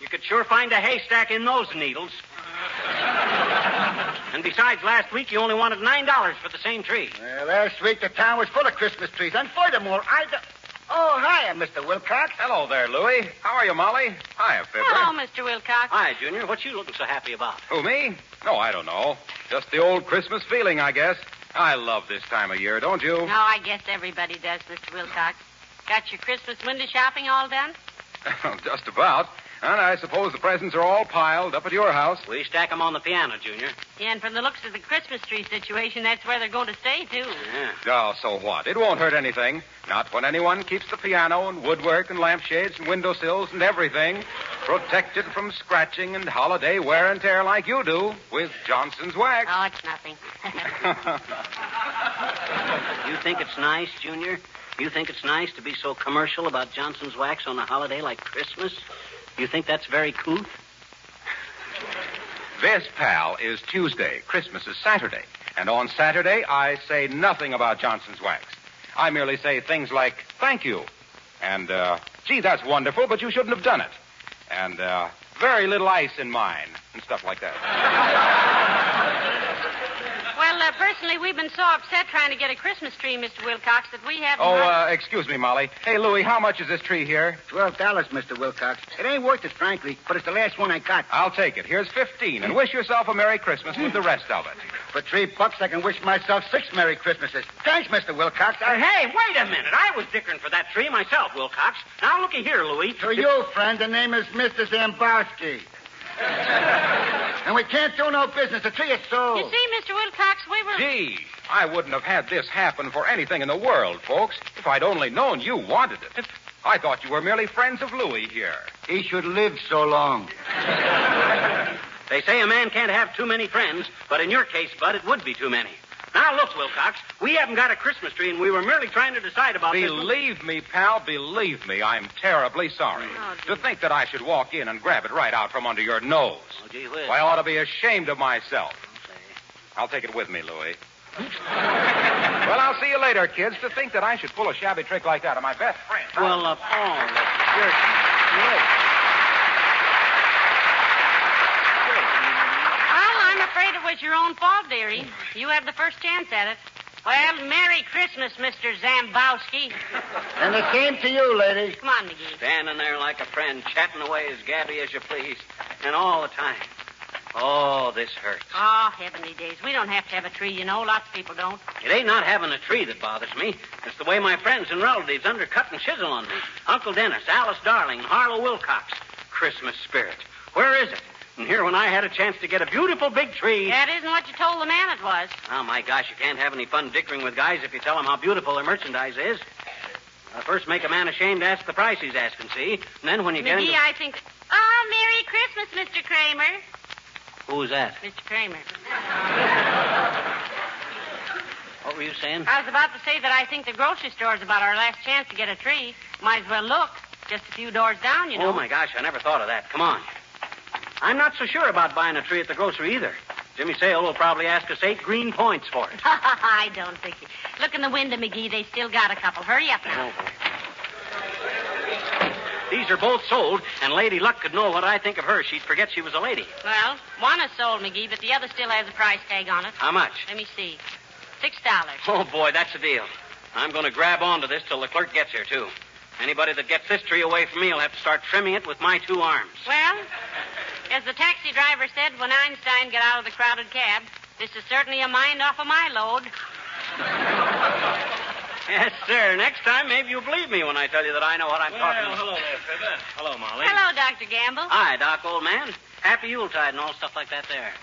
You could sure find a haystack in those needles. And besides, last week you only wanted $9 for the same tree. Well, last week the town was full of Christmas trees. And furthermore, Oh, hiya, Mr. Wilcox. Hello there, Louie. How are you, Molly? Hiya, Fibber. Hello, Mr. Wilcox. Hi, Junior. What you looking so happy about? Who, me? Oh, I don't know. Just the old Christmas feeling, I guess. I love this time of year, don't you? No, I guess everybody does, Mr. Wilcox. Got your Christmas window shopping all done? Just about. And I suppose the presents are all piled up at your house. We stack them on the piano, Junior. Yeah, and from the looks of the Christmas tree situation, that's where they're going to stay, too. Yeah. Oh, so what? It won't hurt anything. Not when anyone keeps the piano and woodwork and lampshades and windowsills and everything protected from scratching and holiday wear and tear like you do with Johnson's wax. Oh, it's nothing. You think it's nice, Junior? You think it's nice to be so commercial about Johnson's wax on a holiday like Christmas? You think that's very couth? This, pal, is Tuesday. Christmas is Saturday. And on Saturday, I say nothing about Johnson's wax. I merely say things like, thank you. And, gee, that's wonderful, but you shouldn't have done it. And, very little ice in mine. And stuff like that. Well, personally, we've been so upset trying to get a Christmas tree, Mr. Wilcox, that we haven't... Excuse me, Molly. Hey, Louie, how much is this tree here? $12, Mr. Wilcox. It ain't worth it, frankly, but it's the last one I got. I'll take it. Here's 15, and wish yourself a Merry Christmas with the rest of it. For $3, I can wish myself 6 Merry Christmases. Thanks, Mr. Wilcox. Hey, wait a minute. I was dickering for that tree myself, Wilcox. Now, looky here, Louie. To you, friend, the name is Mr. Zambowski. And we can't do no business. The tree is sold. You see, Mr. Wilcox, we were... Gee, I wouldn't have had this happen for anything in the world, folks, if I'd only known you wanted it. I thought you were merely friends of Louie here. He should live so long. They say a man can't have too many friends, but in your case, Bud, it would be too many. Now, look, Wilcox, we haven't got a Christmas tree, and we were merely trying to decide about this. Believe me, pal, believe me, I'm terribly sorry. To think that I should walk in and grab it right out from under your nose. Oh, gee whiz. I ought to be ashamed of myself. I'll take it with me, Louie. Well, I'll see you later, kids. To think that I should pull a shabby trick like that on my best friend. Well, your own fault, dearie. You had the first chance at it. Well, Merry Christmas, Mr. Zambowski. And the same to you, lady. Come on, McGee. Standing there like a friend, chatting away as gabby as you please. And all the time. Oh, this hurts. Oh, heavenly days. We don't have to have a tree, you know. Lots of people don't. It ain't not having a tree that bothers me. It's the way my friends and relatives undercut and chisel on me. Uncle Dennis, Alice Darling, and Harlow Wilcox. Christmas spirit. Where is it? And here when I had a chance to get a beautiful big tree. That isn't what you told the man it was. Oh, my gosh, you can't have any fun dickering with guys if you tell them how beautiful their merchandise is. First make a man ashamed to ask the price he's asking, see? And then when you get McGee, into... I think... Oh, Merry Christmas, Mr. Kramer. Who's that? Mr. Kramer. What were you saying? I was about to say that I think the grocery store's about our last chance to get a tree. Might as well look. Just a few doors down, you know. Oh, my gosh, I never thought of that. Come on. I'm not so sure about buying a tree at the grocery either. Jimmy Sale will probably ask us 8 green points for it. I don't think it. Look in the window, McGee. They still got a couple. Hurry up now. These are both sold, and Lady Luck could know what I think of her. She'd forget she was a lady. Well, one is sold, McGee, but the other still has a price tag on it. How much? Let me see. $6. Oh, boy, that's a deal. I'm going to grab onto this till the clerk gets here, too. Anybody that gets this tree away from me will have to start trimming it with my 2 arms. Well, as the taxi driver said when Einstein got out of the crowded cab, this is certainly a mind off of my load. Yes, sir. Next time, maybe you'll believe me when I tell you that I know what I'm talking about. Hello there, Fibber. Hello, Molly. Hello, Dr. Gamble. Hi, Doc, old man. Happy Yuletide and all stuff like that there.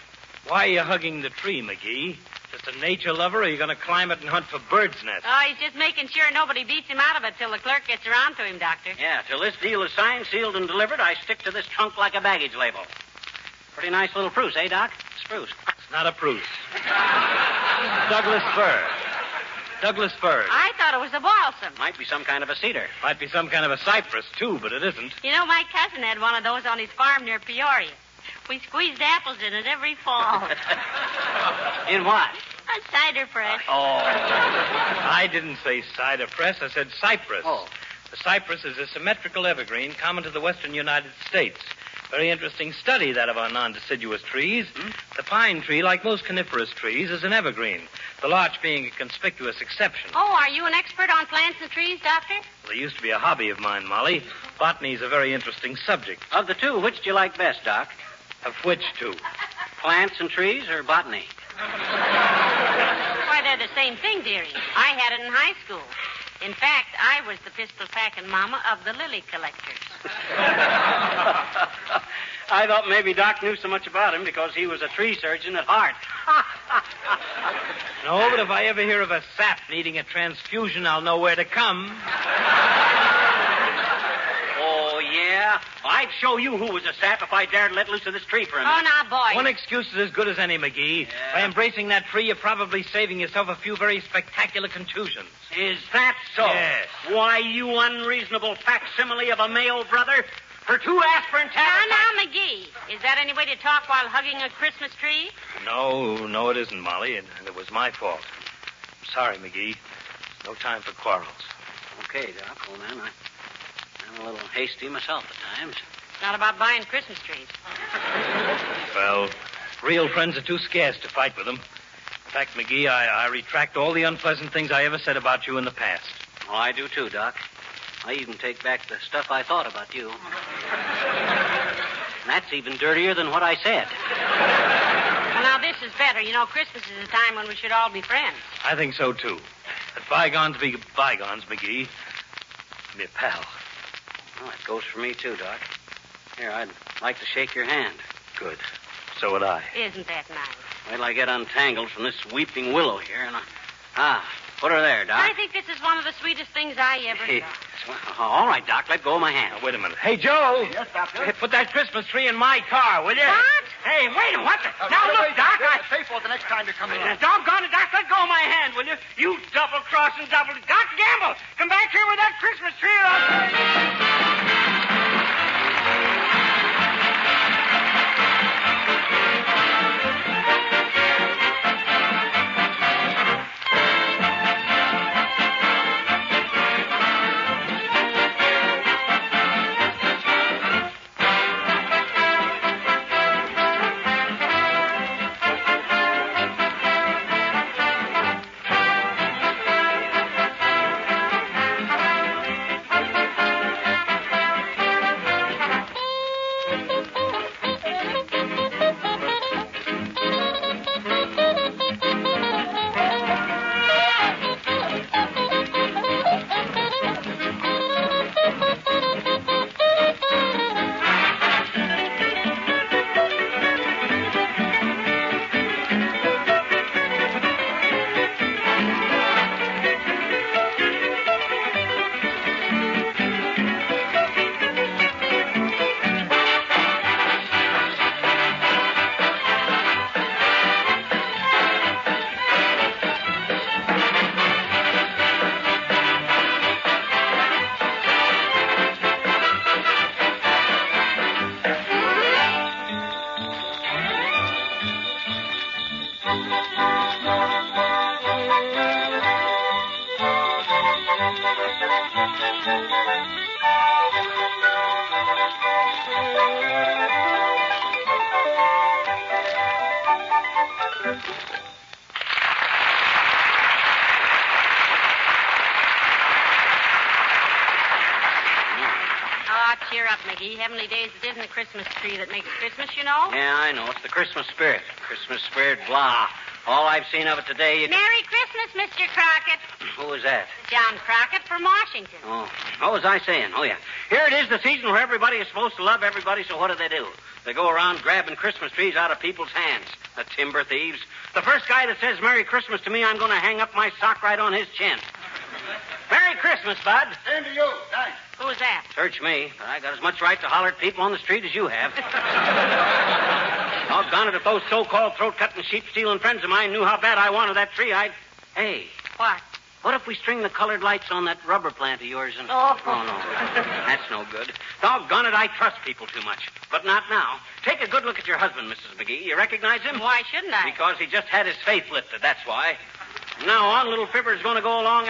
Why are you hugging the tree, McGee? Just a nature lover, or are you going to climb it and hunt for birds' nests? Oh, he's just making sure nobody beats him out of it till the clerk gets around to him, Doctor. Yeah, till this deal is signed, sealed, and delivered, I stick to this trunk like a baggage label. Pretty nice little spruce, eh, Doc? Spruce. It's not a spruce. Douglas fir. Douglas fir. I thought it was a balsam. Might be some kind of a cedar. Might be some kind of a cypress, too, but it isn't. You know, my cousin had one of those on his farm near Peoria. We squeezed apples in it every fall. In what? A cider press. Oh. I didn't say cider press. I said cypress. Oh. The cypress is a symmetrical evergreen common to the western United States. Very interesting study, that of our non-deciduous trees. The pine tree, like most coniferous trees, is an evergreen, the larch being a conspicuous exception. Oh, are you an expert on plants and trees, Doctor? Well, they used to be a hobby of mine, Molly. Botany's a very interesting subject. Of the two, which do you like best, Doc? Of which two? Plants and trees or botany? Why, they're the same thing, dearie. I had it in high school. In fact, I was the pistol-packing mama of the lily collectors. I thought maybe Doc knew so much about him because he was a tree surgeon at heart. No, but if I ever hear of a sap needing a transfusion, I'll know where to come. Oh, yeah? I'd show you who was a sap if I dared let loose of this tree for a minute. Oh, now, boy. One excuse is as good as any, McGee. Yeah. By embracing that tree, you're probably saving yourself a few very spectacular contusions. Is that so? Yes. Why, you unreasonable facsimile of a male brother. For 2 aspirin tablets... Now, McGee, is that any way to talk while hugging a Christmas tree? No, it isn't, Molly. And it was my fault. I'm sorry, McGee. No time for quarrels. Okay, Doc, old man. I'm a little hasty myself at times. It's not about buying Christmas trees. Well, real friends are too scarce to fight with them. In fact, McGee, I retract all the unpleasant things I ever said about you in the past. Oh, I do too, Doc. I even take back the stuff I thought about you. That's even dirtier than what I said. Well, now, this is better. You know, Christmas is a time when we should all be friends. I think so, too. Let bygones be bygones, McGee. Be a pal. Well, that goes for me, too, Doc. Here, I'd like to shake your hand. Good. So would I. Isn't that nice? Wait till I get untangled from this weeping willow here, and put her there, Doc. I think this is one of the sweetest things I ever Hey, saw. all right, Doc, let go of my hand. Now, wait a minute. Hey, Joe. Yes, Doctor? Hey, put that Christmas tree in my car, will you? What? Hey, wait a minute. What the... Now, look, Doc, Pay for it the next time you come in. Doggone it, Doc, let go of my hand, will you? You double-crossing double... Doc Gamble, come back here with that Christmas tree or I'll... Oh, cheer up, McGee. Heavenly Days, it isn't the Christmas tree that makes Christmas, you know. Yeah, I know. It's the Christmas spirit. Christmas spirit, blah. All I've seen of it today... Merry Christmas, Mr. Crockett. Who was that? John Crockett from Washington. Oh, what was I saying? Oh, yeah. Here it is, the season where everybody is supposed to love everybody, so what do? They go around grabbing Christmas trees out of people's hands. The timber thieves. The first guy that says Merry Christmas to me, I'm going to hang up my sock right on his chin. Merry Christmas, Bud. Same to you. Thanks. Who was that? Search me, but I got as much right to holler at people on the street as you have. Doggone it, if those so-called throat-cutting, sheep-stealing friends of mine knew how bad I wanted that tree, I'd... Hey. What? What if we string the colored lights on that rubber plant of yours and... Oh, no. That's no good. Doggone it, I trust people too much. But not now. Take a good look at your husband, Mrs. McGee. You recognize him? Why shouldn't I? Because he just had his faith lifted, that's why. From now on, little Fibber's going to go along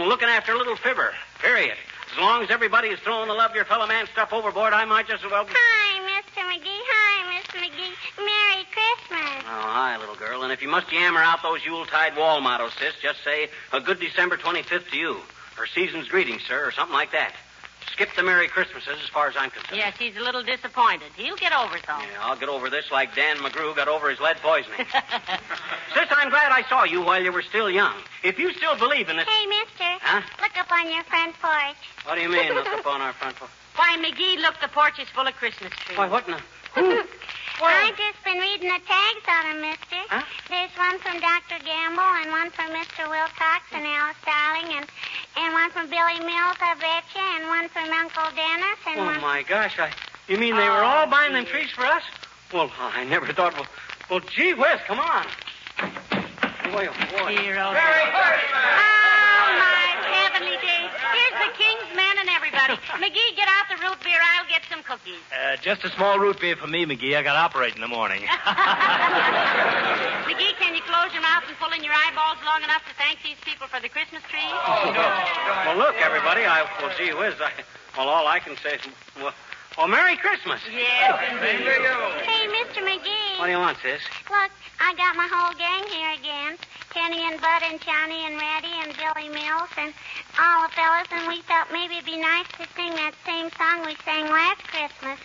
looking after little Fibber. Period. As long as everybody is throwing the love your fellow man stuff overboard, I might just as well... Hi, Mr. McGee. Hi, Miss McGee. Merry Christmas. Oh, hi, little girl. And if you must yammer out those Yuletide wall mottos, sis, just say, a good December 25th to you. Or season's greetings, sir, or something like that. Skip the Merry Christmases as far as I'm concerned. Yes, he's a little disappointed. He'll get over it, though. Yeah, I'll get over this like Dan McGrew got over his lead poisoning. Sis, I'm glad I saw you while you were still young. If you still believe in this... Hey, mister. Huh? Look up on your front porch. What do you mean, look up on our front porch? Why, McGee, look, the porch is full of Christmas trees. Why, what in the... I've just been reading the tags on them, mister. Huh? There's one from Dr. Gamble and one from Mr. Wilcox and Alice Starling and one from Billy Mills, I betcha, and one from Uncle Dennis and one... Oh, my gosh, you mean they were all buying them trees for us? Well, I never thought... Well, gee whiz, come on. Boy, oh, boy. Hero. Merry Oh, my heavenly days. Here's the King's men and everybody. McGee, get out the root beer. I'll get some cookies. Just a small root beer for me, McGee. I got to operate in the morning. McGee, can you close your mouth and pull in your eyeballs long enough to thank these people for the Christmas tree? Well, look, everybody, gee whiz, all I can say is, well, Merry Christmas. Yes, indeed. Hey, Mr. McGee. What do you want, sis? Look, I got my whole gang here again. Kenny and Bud and Johnny and Reddy and Billy Mills and all the fellas, and we thought maybe it'd be nice to sing that same song we sang last Christmas.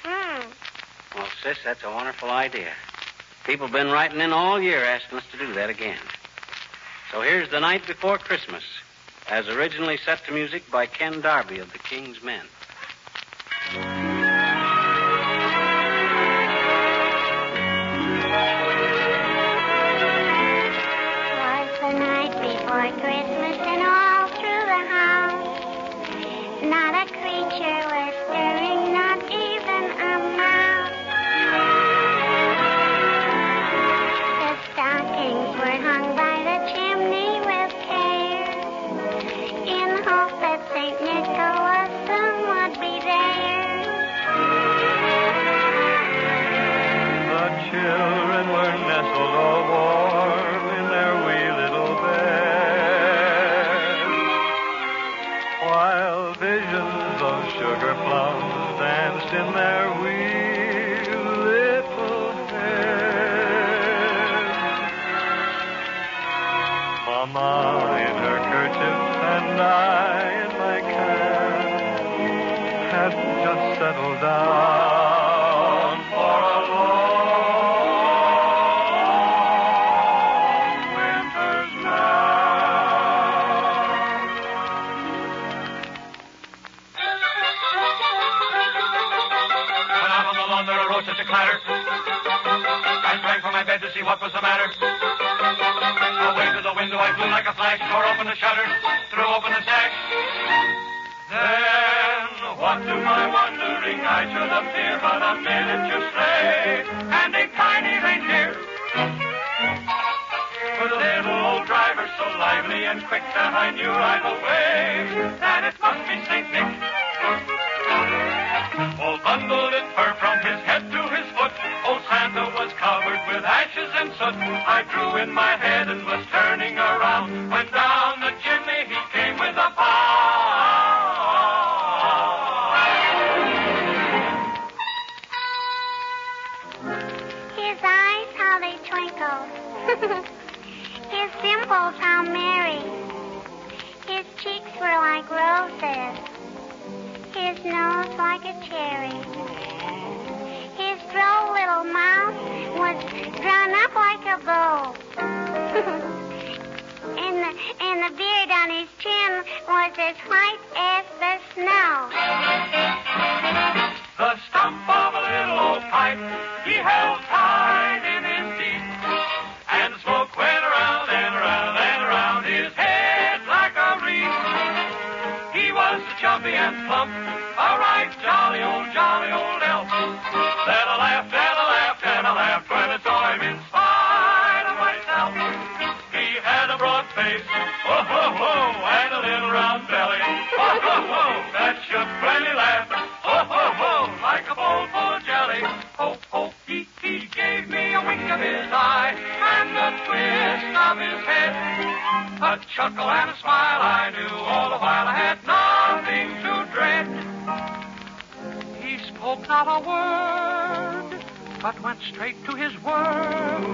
Well, sis, that's a wonderful idea. People have been writing in all year asking us to do that again. So here's The Night Before Christmas, as originally set to music by Ken Darby of the King's Men. Before Christmas and all through the house, not a creature was stirring, not even a mouse. The stockings were hung by the chimney with care, in hope that St. Nicholas soon would be there. The children were nestled all warm in their wee little beds, while visions of sugar plums danced in their wee little heads. Mama in her kerchief and I in my cap had just settled down for a long winter's nap. When out on the lawn there arose such a clatter, I sprang from my bed to see what was the matter. Away to the window I flew like a flash, tore open the shutters, threw open the sash. Then, what to my wondering I should appear but a miniature sleigh and a tiny reindeer. With a little old driver so lively and quick that I knew right away that it must be St. Nick. All bundled in fur from his head to his foot, old Santa was covered with ashes and soot. I drew in my head and was turning around when down the chimney he came with a pie. rolls, how merry. His cheeks were like roses, his nose like a cherry. His droll little mouth was drawn up like a bow. and the beard on his chin was as white as the snow. The stump of a little old pipe he held tight in his teeth, and the smoke went around and around and around his head like a wreath. He was so chubby and plump, a right jolly old elf. Then I laughed and I laughed and I laughed when I saw him in spite of myself. He had a broad face, oh ho ho, and a little round belly, oh ho ho, that shook when he laughed, oh ho ho, like a bowl full of jelly. Ho ho, he gave me a wink of his eye and a twist of his head, a chuckle and a smile. I knew all the while I had nothing to dread. He spoke not a word, but went straight to his work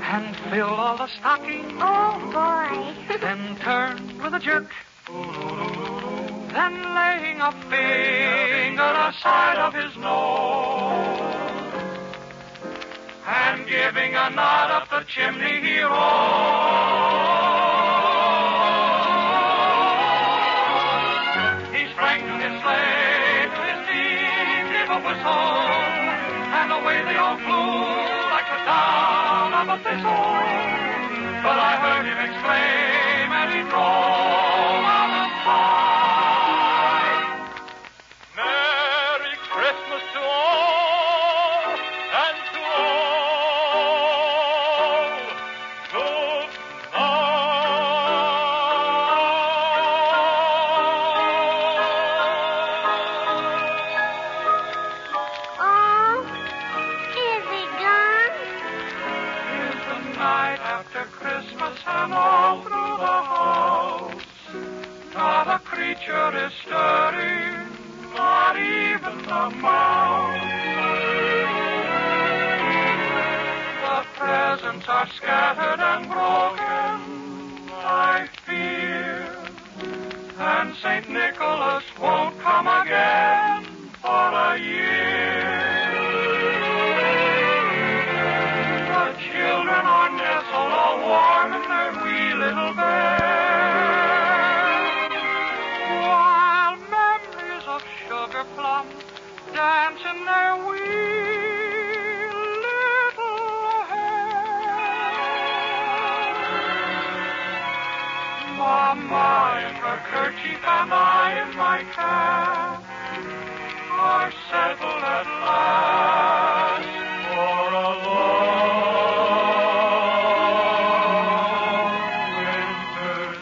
and filled all the stockings. Oh, boy. Then turned with a jerk, then laying a finger aside of his nose and giving a nod up the chimney he rolled. He sprang to his sleigh, to his team gave a whistle, and away they all flew like the down of a thistle. But I heard him exclaim as he drove out of sight, Merry Christmas to all, and to all, good Oh, is he gone? Is the night after Christmas, and all through the house not a creature is stirring, not even a mouse. The presents are scattered and broken, I fear, and St. Nicholas won't come again for a year. The children are nestled all warm in their wee little beds, while memories of sugar plums dance in their wee little heads. Mama in her kerchief and I in my cap are settled at last for a long winter's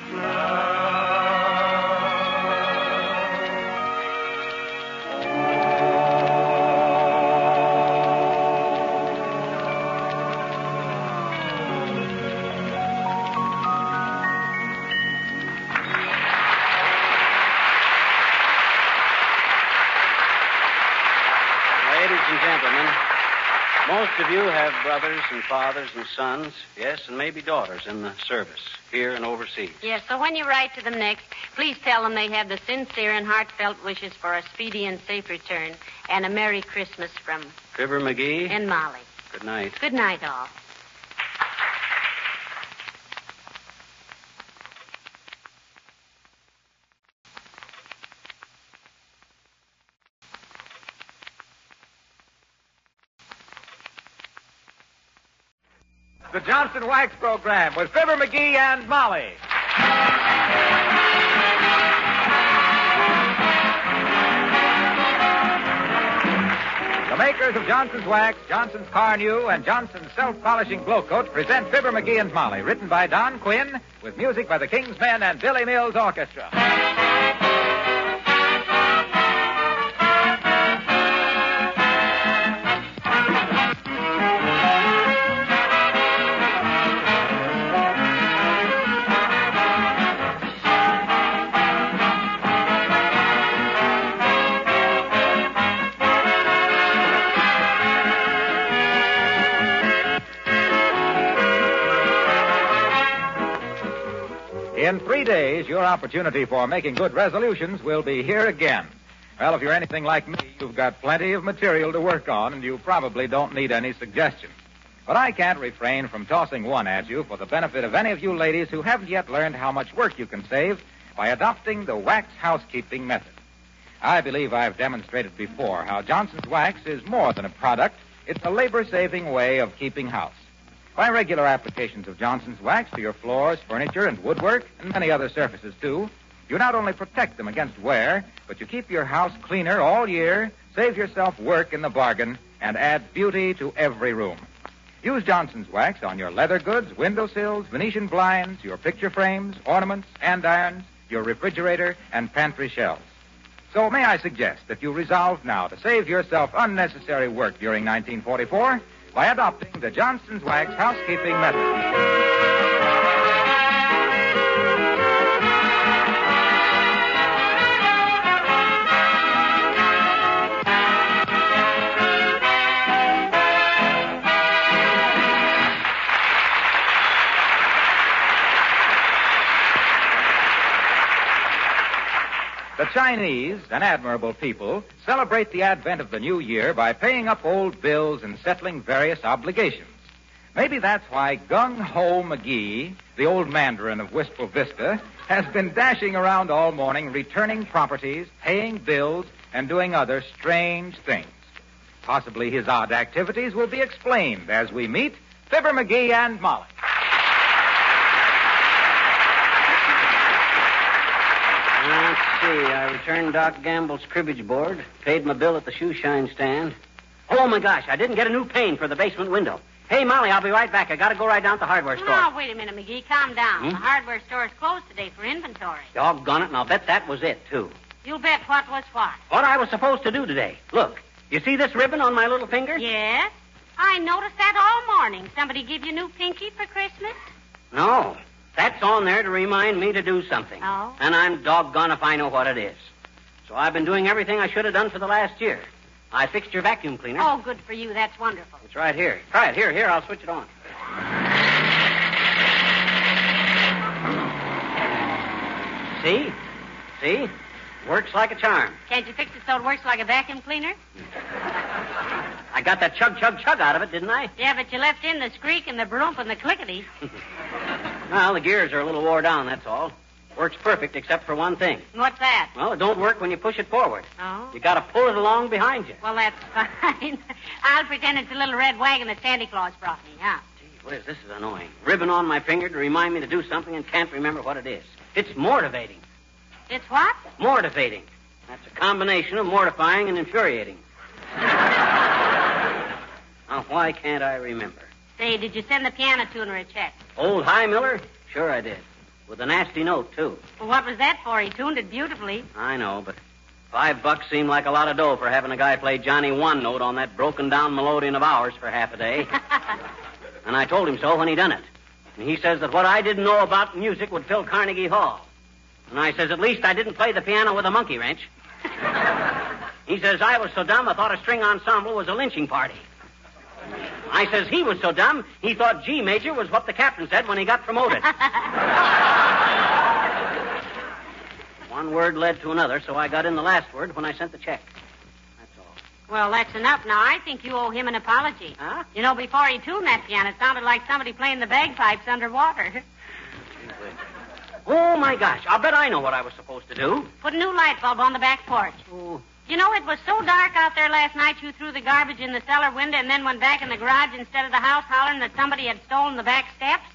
Ladies and gentlemen, most of you have brothers and fathers and sons, yes, and maybe daughters in the service, here and overseas. Yes, so when you write to them next, please tell them they have the sincere and heartfelt wishes for a speedy and safe return and a Merry Christmas from Fibber McGee. and Molly. Good night. Good night, all. The Johnson Wax Program with Fibber McGee and Molly. The makers of Johnson's Wax, Johnson's Car New, and Johnson's Self-Polishing Glow Coat present Fibber McGee and Molly, written by Don Quinn, with music by the King's Men and Billy Mills Orchestra. In 3 days, your opportunity for making good resolutions will be here again. Well, if you're anything like me, you've got plenty of material to work on, and you probably don't need any suggestions. But I can't refrain from tossing one at you for the benefit of any of you ladies who haven't yet learned how much work you can save by adopting the wax housekeeping method. I believe I've demonstrated before how Johnson's Wax is more than a product. It's a labor-saving way of keeping house. By regular applications of Johnson's Wax to your floors, furniture, and woodwork, and many other surfaces, too, you not only protect them against wear, but you keep your house cleaner all year, save yourself work in the bargain, and add beauty to every room. Use Johnson's Wax on your leather goods, windowsills, Venetian blinds, your picture frames, ornaments, andirons, your refrigerator, and pantry shelves. So may I suggest that you resolve now to save yourself unnecessary work during 1944 by adopting the Johnson's Wax housekeeping method. The Chinese, an admirable people, celebrate the advent of the new year by paying up old bills and settling various obligations. Maybe that's why Gung Ho McGee, the old mandarin of Wistful Vista, has been dashing around all morning returning properties, paying bills, and doing other strange things. Possibly his odd activities will be explained as we meet Fibber McGee and Molly. Let's see. I returned Doc Gamble's cribbage board, paid my bill at the shoe shine stand. Oh, my gosh, I didn't get a new pane for the basement window. Hey, Molly, I'll be right back. I got to go right down to the hardware store. Now, wait a minute, McGee. Calm down. The hardware store is closed today for inventory. Doggone it, and I'll bet that was it, too. You'll bet what was what? What I was supposed to do today. Look, you see this ribbon on my little finger? Yes. I noticed that all morning. Somebody give you a new pinky for Christmas? No. That's on there to remind me to do something. Oh? And I'm doggone if I know what it is. So I've been doing everything I should have done for the last year. I fixed your vacuum cleaner. Oh, good for you. That's wonderful. It's right here. Try it. Here, I'll switch it on. See? Works like a charm. Can't you fix it so it works like a vacuum cleaner? I got that chug out of it, didn't I? Yeah, but you left in the squeak and the broomp and the clickety. Well, the gears are a little wore down, that's all. Works perfect except for one thing. What's that? Well, it don't work when you push it forward. Oh? You got to pull it along behind you. Well, that's fine. I'll pretend it's a little red wagon that Santa Claus brought me, yeah. Gee whiz, this is annoying. Ribbon on my finger to remind me to do something and can't remember what it is. It's mortivating. It's what? Mortivating. That's a combination of mortifying and infuriating. Now, why can't I remember? Say, did you send the piano tuner a check? Old High Miller? Sure I did. With a nasty note, too. Well, what was that for? He tuned it beautifully. I know, but $5 seemed like a lot of dough for having a guy play Johnny One Note on that broken-down melodeon of ours for half a day. And I told him so when he done it. And he says that what I didn't know about music would fill Carnegie Hall. And I says, at least I didn't play the piano with a monkey wrench. He says, I was so dumb I thought a string ensemble was a lynching party. I says he was so dumb, he thought G major was what the captain said when he got promoted. One word led to another, so I got in the last word when I sent the check. That's all. Well, that's enough. Now, I think you owe him an apology. Huh? You know, before he tuned that piano, it sounded like somebody playing the bagpipes underwater. Oh, my gosh. I'll bet I know what I was supposed to do. Put a new light bulb on the back porch. Oh. You know, it was so dark out there last night you threw the garbage in the cellar window and then went back in the garage instead of the house hollering that somebody had stolen the back steps?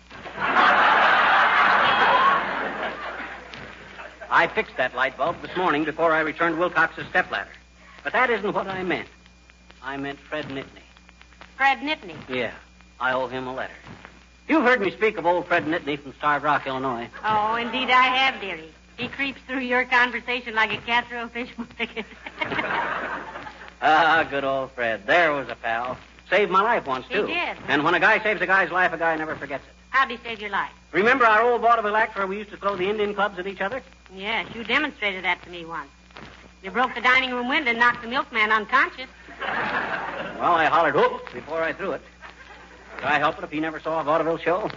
I fixed that light bulb this morning before I returned Wilcox's stepladder. But that isn't what I meant. I meant Fred Nitney. Fred Nitney? Yeah. I owe him a letter. You've heard me speak of old Fred Nitney from Starved Rock, Illinois. Oh, indeed I have, dearie. He creeps through your conversation like a cat through a fish ticket. Ah, good old Fred. There was a pal. Saved my life once, too. He did. And when a guy saves a guy's life, a guy never forgets it. How'd he save your life? Remember our old vaudeville act where we used to throw the Indian clubs at each other? Yes, you demonstrated that to me once. You broke the dining room window and knocked the milkman unconscious. Well, I hollered, whoop, before I threw it. Could I help it if he never saw a vaudeville show?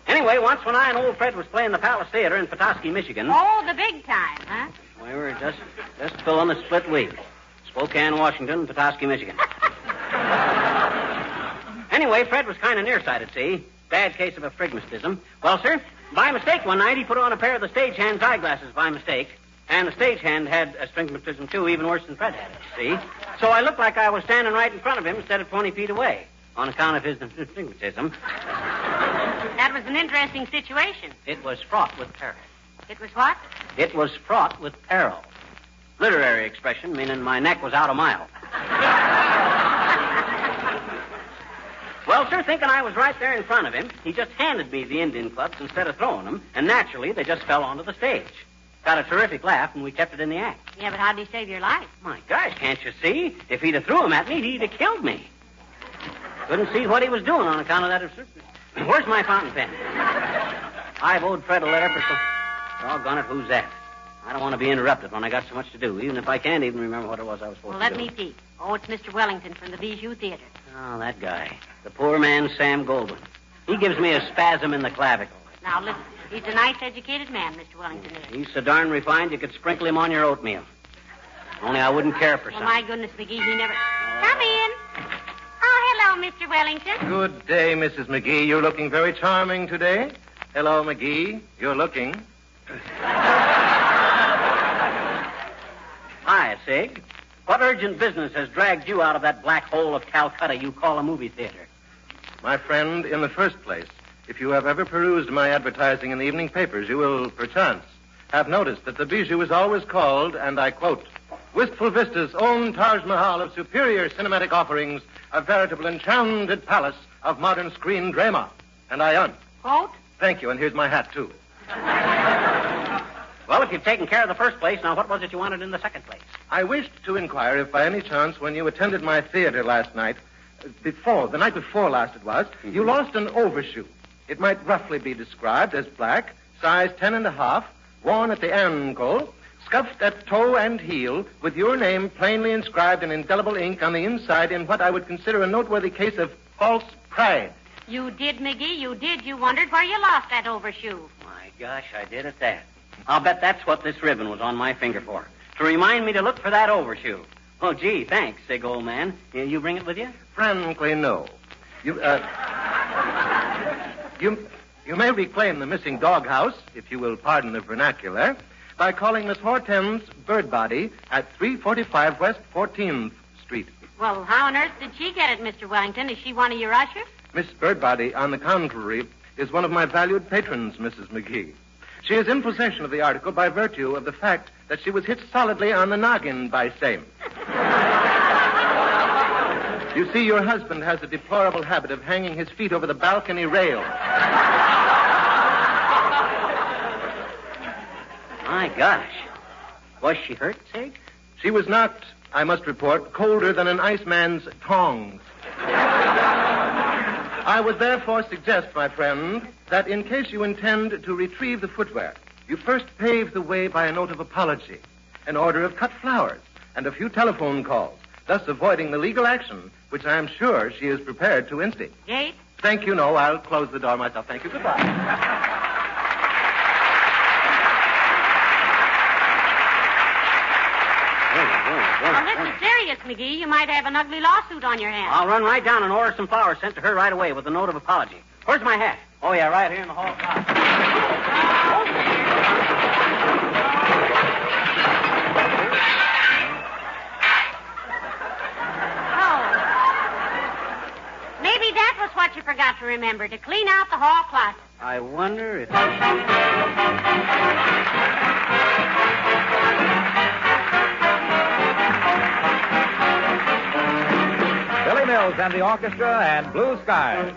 Anyway, once when I and old Fred was playing the Palace Theater in Petoskey, Michigan. Oh, the big time, huh? We were just filling a split week. Spokane, Washington, Petoskey, Michigan. Anyway, Fred was kind of nearsighted, see? Bad case of astigmatism. Well, sir, by mistake one night he put on a pair of the stagehand's eyeglasses by mistake. And the stagehand had astigmatism, too, even worse than Fred had it, see? So I looked like I was standing right in front of him instead of 20 feet away on account of his astigmatism. That was an interesting situation. It was fraught with peril. It was what? It was fraught with peril. Literary expression, meaning my neck was out a mile. Well, sir, thinking I was right there in front of him, he just handed me the Indian clubs instead of throwing them, and naturally they just fell onto the stage. Got a terrific laugh, and we kept it in the act. Yeah, but how did he save your life? My gosh, can't you see? If he'd have threw them at me, he'd have killed me. Couldn't see what he was doing on account of that. Where's my fountain pen? I've owed Fred a letter for some... Doggone it, who's that? I don't want to be interrupted when I got so much to do, even if I can't even remember what it was I was supposed Well, to do. let me see. Oh, it's Mr. Wellington from the Bijou Theater. Oh, that guy. The poor man, Sam Goldwyn. He gives me a spasm in the clavicle. Now, listen. He's a nice, educated man, Mr. Wellington is. He's so darn refined you could sprinkle him on your oatmeal. Only I wouldn't care for Well, some. my goodness, McGee, he never... Come in. Oh, hello, Mr. Wellington. Good day, Mrs. McGee. You're looking very charming today. Hello, McGee. You're looking. Hi, Sig. What urgent business has dragged you out of that black hole of Calcutta you call a movie theater? My friend, in the first place, if you have ever perused my advertising in the evening papers, you will, perchance, have noticed that the Bijou is always called, and I quote, Wistful Vista's own Taj Mahal of superior cinematic offerings, a veritable enchanted palace of modern screen drama. And I Quote? Thank you, and here's my hat, too. Well, if you've taken care of the first place, now what was it you wanted in the second place? I wished to inquire if by any chance when you attended my theater last night, the night before last it was, you lost an overshoe. It might roughly be described as black, size 10.5, worn at the ankle, scuffed at toe and heel, with your name plainly inscribed in indelible ink on the inside in what I would consider a noteworthy case of false pride. You did, McGee, you did. You wondered where you lost that overshoe. My gosh, I did at that. I'll bet that's what this ribbon was on my finger for. To remind me to look for that overshoe. Oh, gee, thanks, Sig, old man. You bring it with you? Frankly, no. You may reclaim the missing doghouse, if you will pardon the vernacular, by calling Miss Hortense Birdbody at 345 West 14th Street. Well, how on earth did she get it, Mr. Wellington? Is she one of your ushers? Miss Birdbody, on the contrary, is one of my valued patrons, Mrs. McGee. She is in possession of the article by virtue of the fact that she was hit solidly on the noggin by same. You see, your husband has a deplorable habit of hanging his feet over the balcony rail. My gosh. Was she hurt, Sig? She was knocked, I must report, colder than an iceman's tongs. I would therefore suggest, my friend, that in case you intend to retrieve the footwear, you first pave the way by a note of apology, an order of cut flowers, and a few telephone calls, thus avoiding the legal action, which I am sure she is prepared to instigate. Gate? Thank you, no, I'll close the door myself. Thank you, goodbye. Well, this is serious, McGee. You might have an ugly lawsuit on your hands. I'll run right down and order some flowers sent to her right away with a note of apology. Where's my hat? Oh, yeah, right here in the hall closet. Oh. Maybe that was what you forgot to remember, to clean out the hall closet. I wonder if... Billy Mills and the orchestra and Blue Skies.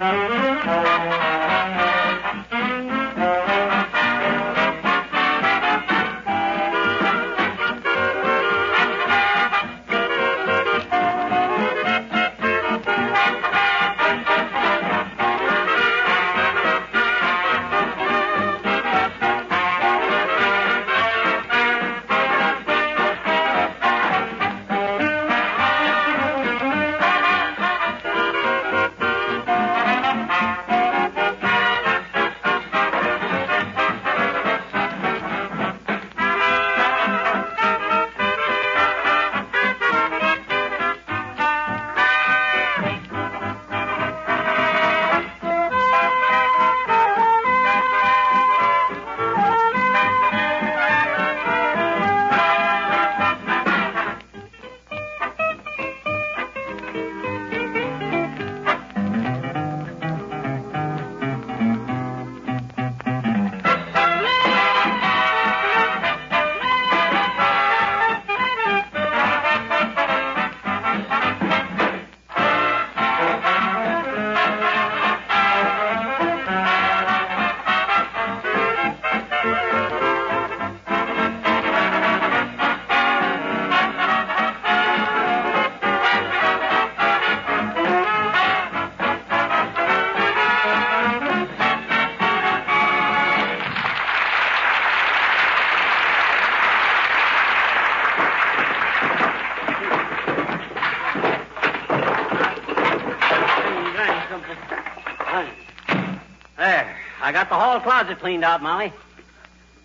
the hall closet cleaned out, Molly.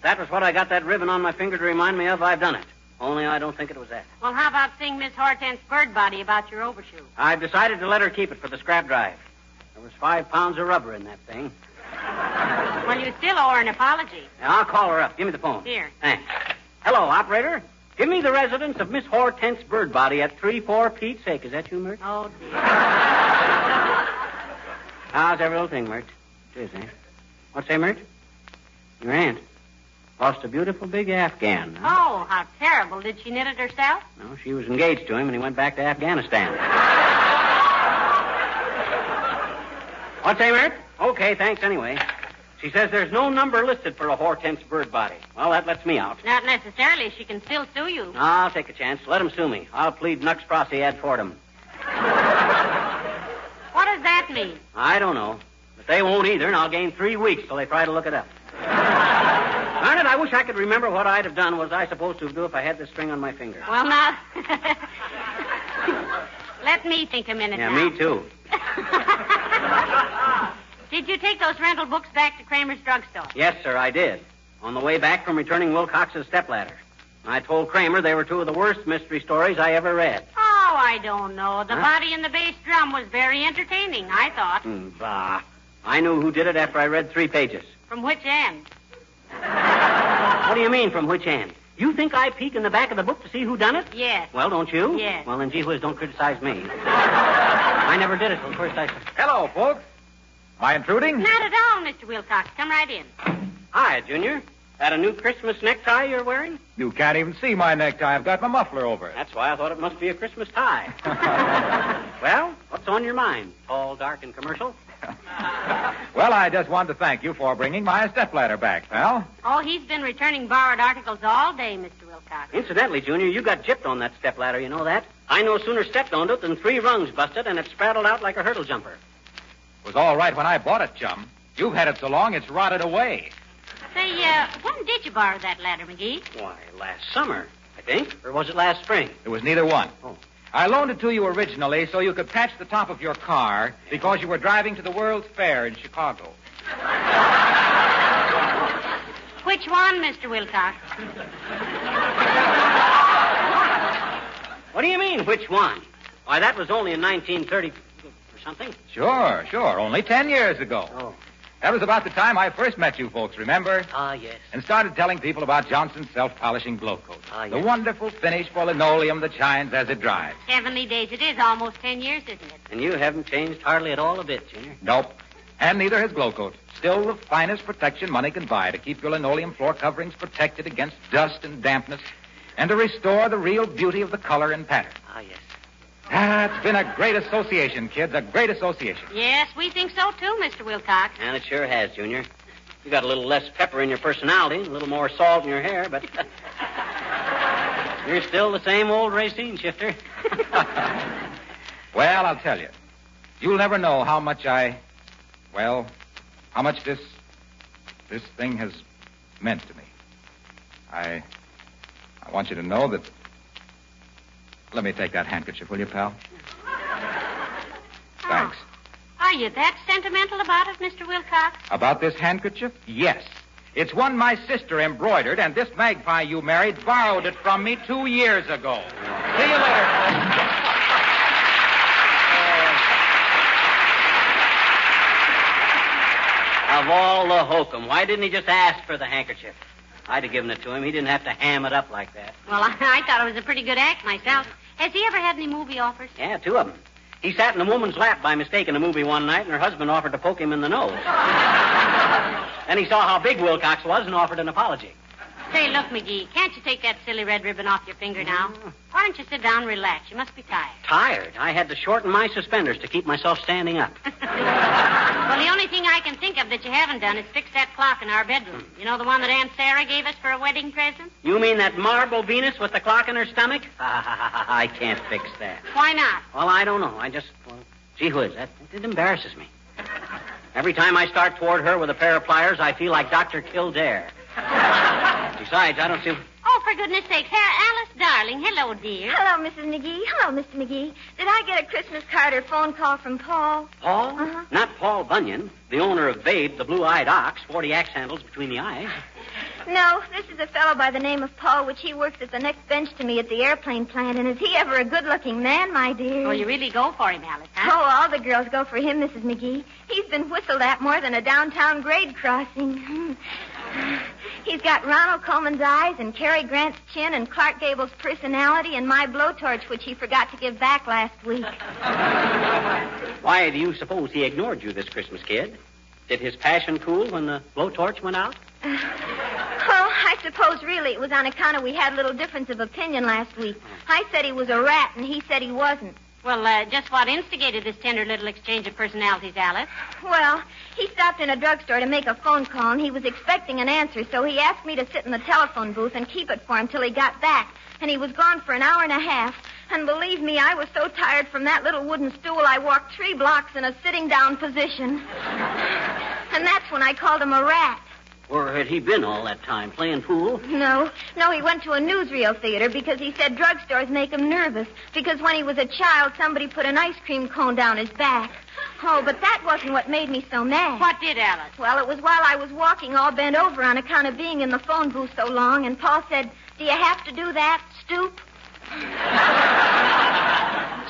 That was what I got that ribbon on my finger to remind me of. I've done it. Only I don't think it was that. Well, how about seeing Miss Hortense Birdbody about your overshoe? I've decided to let her keep it for the scrap drive. There was 5 pounds of rubber in that thing. Well, you still owe her an apology. Now, I'll call her up. Give me the phone. Here. Thanks. Hello, operator. Give me the residence of Miss Hortense Birdbody at 3-4 Pete's Sake. Is that you, Mert? Oh, dear. How's every little thing, Mert? It is, eh? What's that, Mert? Your aunt. Lost a beautiful big Afghan. Huh? Oh, how terrible. Did she knit it herself? No, she was engaged to him, and he went back to Afghanistan. What's that, Mert? Okay, thanks anyway. She says there's no number listed for a Hortense Birdbody. Well, that lets me out. Not necessarily. She can still sue you. I'll take a chance. Let him sue me. I'll plead nux prosi ad fortem. What does that mean? I don't know. But they won't either, and I'll gain 3 weeks till they try to look it up. Darn it, I wish I could remember what I'd have done. Was I supposed to do if I had this string on my finger? Well, now... Let me think a minute Yeah, now. me too. Did you take those rental books back to Kramer's drugstore? Yes, sir, I did. On the way back from returning Wilcox's stepladder. I told Kramer they were 2 of the worst mystery stories I ever read. Oh, I don't know. The body and the bass drum was very entertaining, I thought. Bah. I knew who did it after I read 3 pages. From which end? What do you mean, from which end? You think I peek in the back of the book to see who done it? Yes. Well, don't you? Yes. Well, then, gee whiz, don't criticize me. I never did it till first I... Hello, folks. Am I intruding? Not at all, Mr. Wilcox. Come right in. Hi, Junior. That a new Christmas necktie you're wearing? You can't even see my necktie. I've got my muffler over it. That's why I thought it must be a Christmas tie. Well, what's on your mind? Tall, dark, and commercial? Well, I just wanted to thank you for bringing my stepladder back, pal. Oh, he's been returning borrowed articles all day, Mr. Wilcox. Incidentally, Junior, you got gypped on that stepladder, you know that? I no sooner stepped on it than 3 rungs busted, and it spraddled out like a hurdle jumper. It was all right when I bought it, chum. You've had it so long, it's rotted away. Say, when did you borrow that ladder, McGee? Why, last summer, I think. Or was it last spring? It was neither one. Oh. I loaned it to you originally so you could patch the top of your car because you were driving to the World's Fair in Chicago. Which one, Mr. Wilcox? What do you mean, which one? Why, that was only in 1930 or something. Sure. Only 10 years ago. Oh. That was about the time I first met you folks, remember? Ah, yes. And started telling people about Johnson's self-polishing glow coat. Ah, yes. The wonderful finish for linoleum that shines as it dries. Heavenly days. It is almost 10 years, isn't it? And you haven't changed hardly at all a bit, Junior. Nope. And neither has glow coat. Still the finest protection money can buy to keep your linoleum floor coverings protected against dust and dampness and to restore the real beauty of the color and pattern. Ah, yes. It's been a great association, kids, a great association. Yes, we think so, too, Mr. Wilcox. And it sure has, Junior. You got a little less pepper in your personality, a little more salt in your hair, but you're still the same old Racine shifter. Well, I'll tell you. You'll never know how much how much this thing has meant to me. I want you to know that... Let me take that handkerchief, will you, pal? Thanks. Are you that sentimental about it, Mr. Wilcox? About this handkerchief? Yes. It's one my sister embroidered, and this magpie you married borrowed it from me 2 years ago. See you later, folks. Of all the hokum, why didn't he just ask for the handkerchief? I'd have given it to him. He didn't have to ham it up like that. Well, I thought it was a pretty good act myself. Has he ever had any movie offers? Yeah, 2 of them. He sat in a woman's lap by mistake in a movie one night, and her husband offered to poke him in the nose. Then he saw how big Wilcox was and offered an apology. Say, look, McGee, can't you take that silly red ribbon off your finger now? Why don't you sit down and relax? You must be tired. Tired? I had to shorten my suspenders to keep myself standing up. Well, the only thing I can think of that you haven't done is fix that clock in our bedroom. You know, the one that Aunt Sarah gave us for a wedding present? You mean that marble Venus with the clock in her stomach? I can't fix that. Why not? Well, I don't know. Gee whiz, it embarrasses me. Every time I start toward her with a pair of pliers, I feel like Dr. Kildare. Besides, I don't see... Oh, for goodness sake. Alice, darling. Hello, dear. Hello, Mrs. McGee. Hello, Mr. McGee. Did I get a Christmas card or phone call from Paul? Paul? Uh-huh. Not Paul Bunyan, the owner of Babe, the blue-eyed ox, 40 axe handles between the eyes. No, this is a fellow by the name of Paul, which he works at the next bench to me at the airplane plant. And is he ever a good-looking man, my dear? Oh, you really go for him, Alice, huh? Oh, all the girls go for him, Mrs. McGee. He's been whistled at more than a downtown grade crossing. He's got Ronald Coleman's eyes and Cary Grant's chin and Clark Gable's personality and my blowtorch, which he forgot to give back last week. Why do you suppose he ignored you this Christmas, kid? Did his passion cool when the blowtorch went out? Well, I suppose really it was on account of we had a little difference of opinion last week. I said he was a rat, and he said he wasn't. Well, just what instigated this tender little exchange of personalities, Alice? Well, he stopped in a drugstore to make a phone call, and he was expecting an answer, so he asked me to sit in the telephone booth and keep it for him till he got back. And he was gone for an hour and a half. And believe me, I was so tired from that little wooden stool, I walked 3 blocks in a sitting-down position. And that's when I called him a rat. Where had he been all that time, playing pool? No, he went to a newsreel theater because he said drugstores make him nervous. Because when he was a child, somebody put an ice cream cone down his back. Oh, but that wasn't what made me so mad. What did, Alice? Well, it was while I was walking all bent over on account of being in the phone booth so long, and Paul said, "Do you have to do that, stoop?"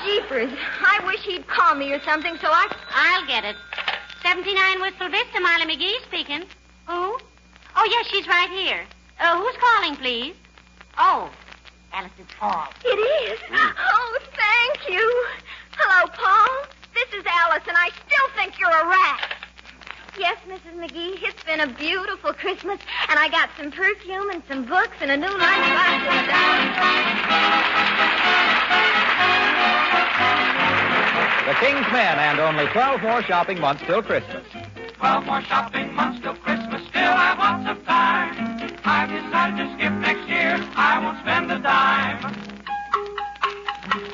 Jeepers, I wish he'd call me or something so I'll get it. 79 Wistful Vista, Miley McGee speaking. Who? Oh, yes, she's right here. Who's calling, please? Oh, Alice, it's Paul. It is? Oh, thank you. Hello, Paul. This is Alice, and I still think you're a rat. Yes, Mrs. McGee, it's been a beautiful Christmas, and I got some perfume and some books and a new lunchbox. The King's Men and only 12 more shopping months till Christmas. 12 more shopping months till Christmas, still have lots of time. I've decided to skip next year, I won't spend a dime.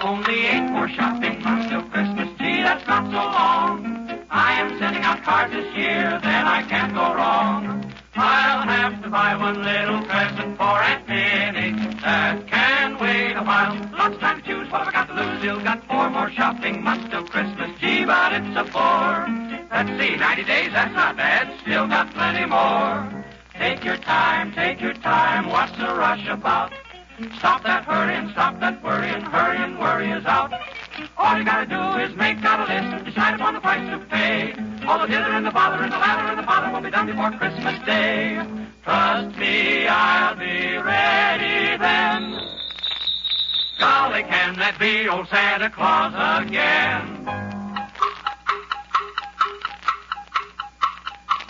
Only 8 more shopping months till Christmas, gee, that's not so long. I am sending out cards this year, then I can't go wrong. I'll have to buy one little present for Aunt Minnie that can wait a while. Lots of time to choose, what have I got to lose? Still got 4 more shopping months till Christmas, gee, but it's a 4. Let's see, 90 days, that's not bad. Still got plenty more. Take your time, what's the rush about? Stop that hurrying, stop that worrying, hurry and worry is out. All you gotta do is make out a list, decide upon the price to pay. All the dither and the bother and the lather and the bother will be done before Christmas Day. Trust me, I'll be ready then. Golly, can that be old Santa Claus again?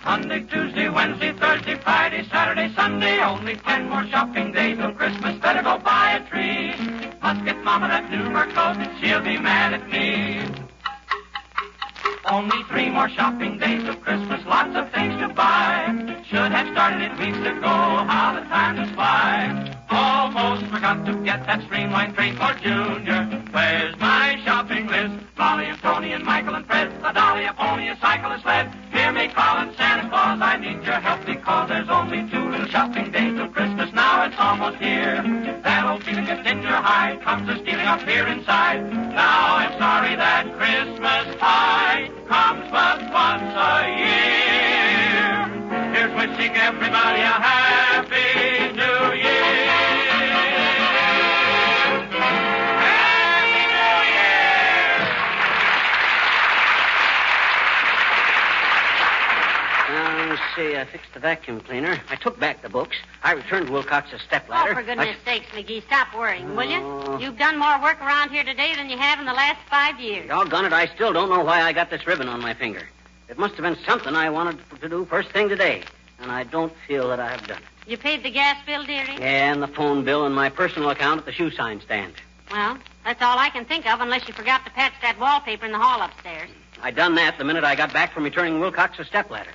Monday, Tuesday, Wednesday, Thursday, Friday, Saturday, Sunday. Only 10 more shopping days till Christmas. Better go buy a tree. Must get Mama that new fur coat. She'll be mad at me. Only 3 more shopping days till Christmas. Lots of things to buy. Should have started it weeks ago. How the time does fly. Almost forgot to get that streamlined train for Junior. Where's my shopping list? Molly and Tony and Michael and Fred. A dolly, a pony, a cycle, a sled. Hear me calling Santa Claus. I need your help because there's only 2 little shopping days till Christmas. Now it's almost here. That old feeling just in your hide comes a stealing up here inside. Now I'm sorry that Christmas tide comes but once a year. Here's wishing everybody a happy New Year. Let's see, I fixed the vacuum cleaner. I took back the books. I returned Wilcox's stepladder. Oh, for goodness sakes, McGee, stop worrying, will you? You've done more work around here today than you have in the last 5 years. Doggone it, I still don't know why I got this ribbon on my finger. It must have been something I wanted to do first thing today, and I don't feel that I have done it. You paid the gas bill, dearie? Yeah, and the phone bill and my personal account at the shoe sign stand. Well, that's all I can think of unless you forgot to patch that wallpaper in the hall upstairs. I done that the minute I got back from returning Wilcox's stepladder.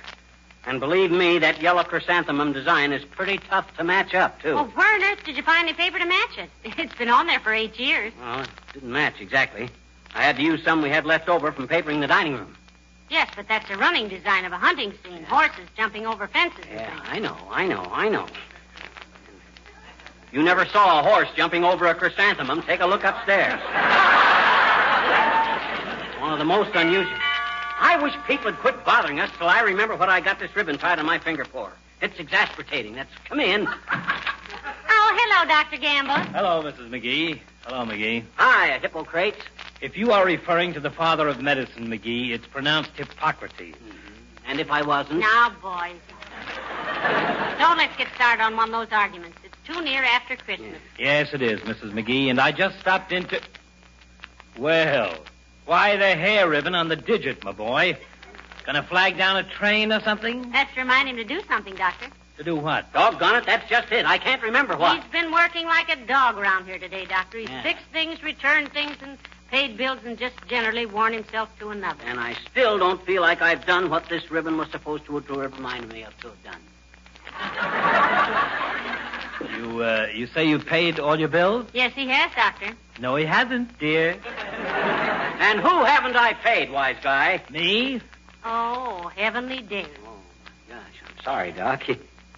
And believe me, that yellow chrysanthemum design is pretty tough to match up, too. Well, where on earth did you find any paper to match it? It's been on there for 8 years. Well, it didn't match exactly. I had to use some we had left over from papering the dining room. Yes, but that's a running design of a hunting scene. Horses jumping over fences. Yeah, I know. You never saw a horse jumping over a chrysanthemum. Take a look upstairs. One of the most unusual. I wish people would quit bothering us till I remember what I got this ribbon tied on my finger for. It's exasperating. Come in. Oh, hello, Dr. Gamble. Hello, Mrs. McGee. Hello, McGee. Hi, Hippocrates. If you are referring to the father of medicine, McGee, it's pronounced Hippocrates. And if I wasn't? Now, boys. Don't let's get started on one of those arguments. It's too near after Christmas. Yes, it is, Mrs. McGee, and I just stopped into... Well, why the hair ribbon on the digit, my boy? Gonna flag down a train or something? That's to remind him to do something, Doctor. To do what? Doggone it, that's just it. I can't remember what. He's been working like a dog around here today, Doctor. He's Yeah. fixed things, returned things, and paid bills and just generally worn himself to another. And I still don't feel like I've done what this ribbon was supposed to remind me of to have done. You say you paid all your bills? Yes, he has, Doctor. No, he hasn't, dear. And who haven't I paid, wise guy? Me? Oh, heavenly day. Gosh, I'm sorry, Doc.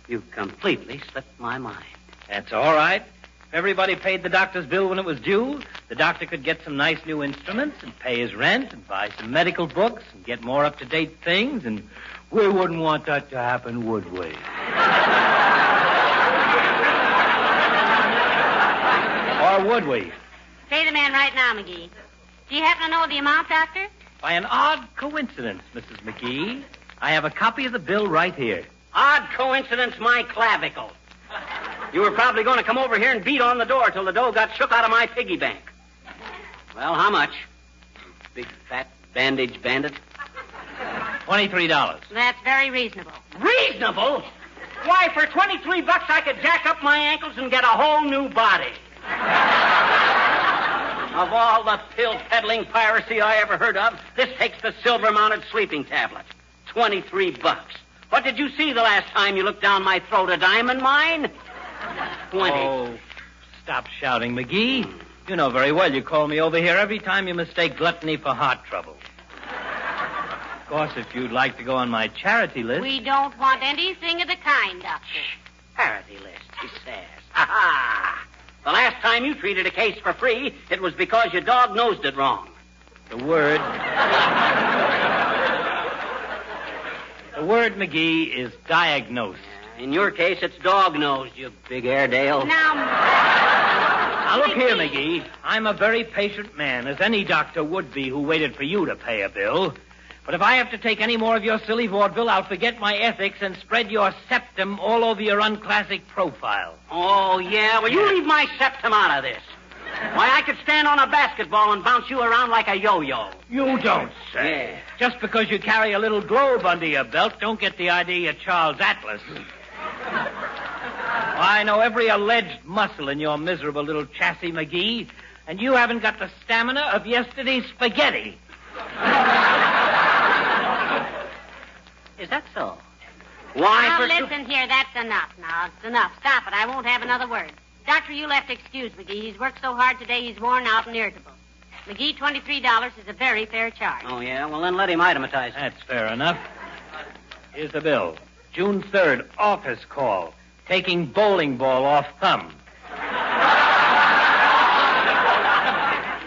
You completely slipped my mind. That's all right. If everybody paid the doctor's bill when it was due, the doctor could get some nice new instruments and pay his rent and buy some medical books and get more up-to-date things, and we wouldn't want that to happen, would we? Or would we? Pay the man right now, McGee. Do you happen to know the amount, Doctor? By an odd coincidence, Mrs. McGee, I have a copy of the bill right here. Odd coincidence, my clavicle. You were probably going to come over here and beat on the door till the dough got shook out of my piggy bank. Well, how much? Big, fat, bandage bandit. $23. That's very reasonable. Reasonable? Why, for $23 I could jack up my ankles and get a whole new body. Of all the pill-peddling piracy I ever heard of, this takes the silver-mounted sleeping tablet. $23. What did you see the last time you looked down my throat? A diamond mine? 20. Oh, stop shouting, McGee. You know very well you call me over here every time you mistake gluttony for heart trouble. Of course, if you'd like to go on my charity list... We don't want anything of the kind, Doctor. Charity list, he says. Ha-ha! The last time you treated a case for free, it was because your dog-nosed it wrong. The word, McGee, is diagnosed. In your case, it's dog-nosed, you big Airedale. Now, look here, McGee. I'm a very patient man, as any doctor would be who waited for you to pay a bill. But if I have to take any more of your silly vaudeville, I'll forget my ethics and spread your septum all over your unclassic profile. Oh, yeah? Well, you leave my septum out of this. Why, I could stand on a basketball and bounce you around like a yo-yo. You don't say. Yeah. Just because you carry a little globe under your belt, don't get the idea you're Charles Atlas. I know every alleged muscle in your miserable little chassis, McGee, and you haven't got the stamina of yesterday's spaghetti. Is that so? Why, now, for... listen here, that's enough. Now, it's enough. Stop it. I won't have another word. Doctor, you'll have to excuse McGee. He's worked so hard today, he's worn out and irritable. McGee, $23 is a very fair charge. Oh, yeah? Well, then let him itemize it. That's fair enough. Here's the bill. June 3rd, office call. Taking bowling ball off thumb.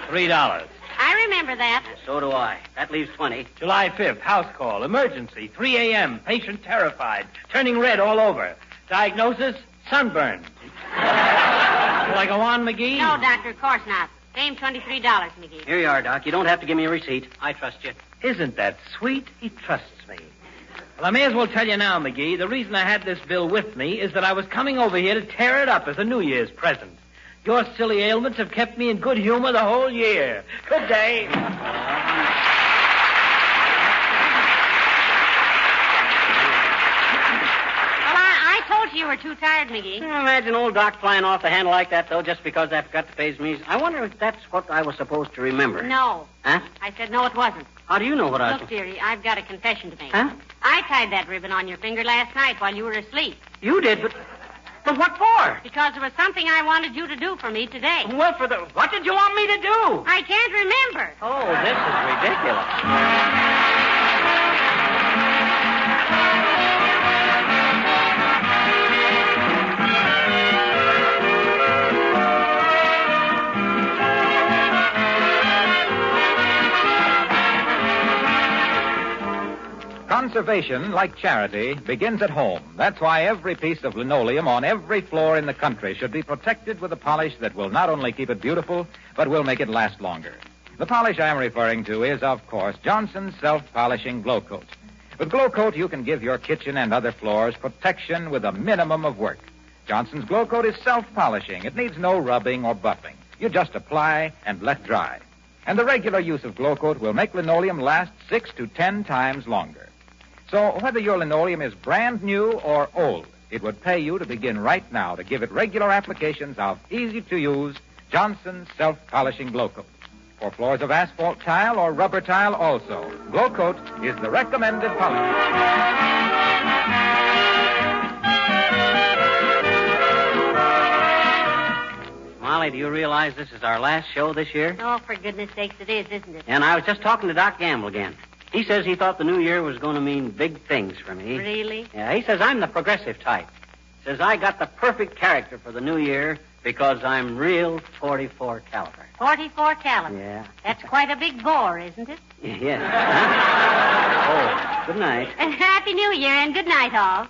$3. I remember that. So do I. That leaves 20. July 5th, house call. Emergency. 3 a.m. Patient terrified. Turning red all over. Diagnosis, sunburn. Will I go on, McGee? No, Doctor, of course not. Same $23, McGee. Here you are, Doc. You don't have to give me a receipt. I trust you. Isn't that sweet? He trusts me. Well, I may as well tell you now, McGee, the reason I had this bill with me is that I was coming over here to tear it up as a New Year's present. Your silly ailments have kept me in good humor the whole year. Good day. I told you were too tired, McGee. Imagine old Doc flying off the handle like that, though, just because I forgot to pay his means. I wonder if that's what I was supposed to remember. No. Huh? I said no, it wasn't. How do you know what I was... Look, dearie, I've got a confession to make. Huh? I tied that ribbon on your finger last night while you were asleep. You did, but what for? Because there was something I wanted you to do for me today. Well, what did you want me to do? I can't remember. Oh, this is ridiculous. Conservation, like charity, begins at home. That's why every piece of linoleum on every floor in the country should be protected with a polish that will not only keep it beautiful, but will make it last longer. The polish I'm referring to is, of course, Johnson's Self-Polishing Glow Coat. With Glow Coat, you can give your kitchen and other floors protection with a minimum of work. Johnson's Glow Coat is self-polishing. It needs no rubbing or buffing. You just apply and let dry. And the regular use of Glow Coat will make linoleum last 6 to 10 times longer. So whether your linoleum is brand new or old, it would pay you to begin right now to give it regular applications of easy-to-use Johnson's Self-Polishing Glow Coat. For floors of asphalt tile or rubber tile also, Glow Coat is the recommended polish. Molly, do you realize this is our last show this year? Oh, for goodness sakes, it is, isn't it? And I was just talking to Doc Gamble again. He says he thought the new year was going to mean big things for me. Really? Yeah, he says I'm the progressive type. Says I got the perfect character for the new year because I'm real 44 caliber. 44 caliber? Yeah. That's quite a big bore, isn't it? Yeah. Huh? Oh, good night. Happy New Year and good night, all.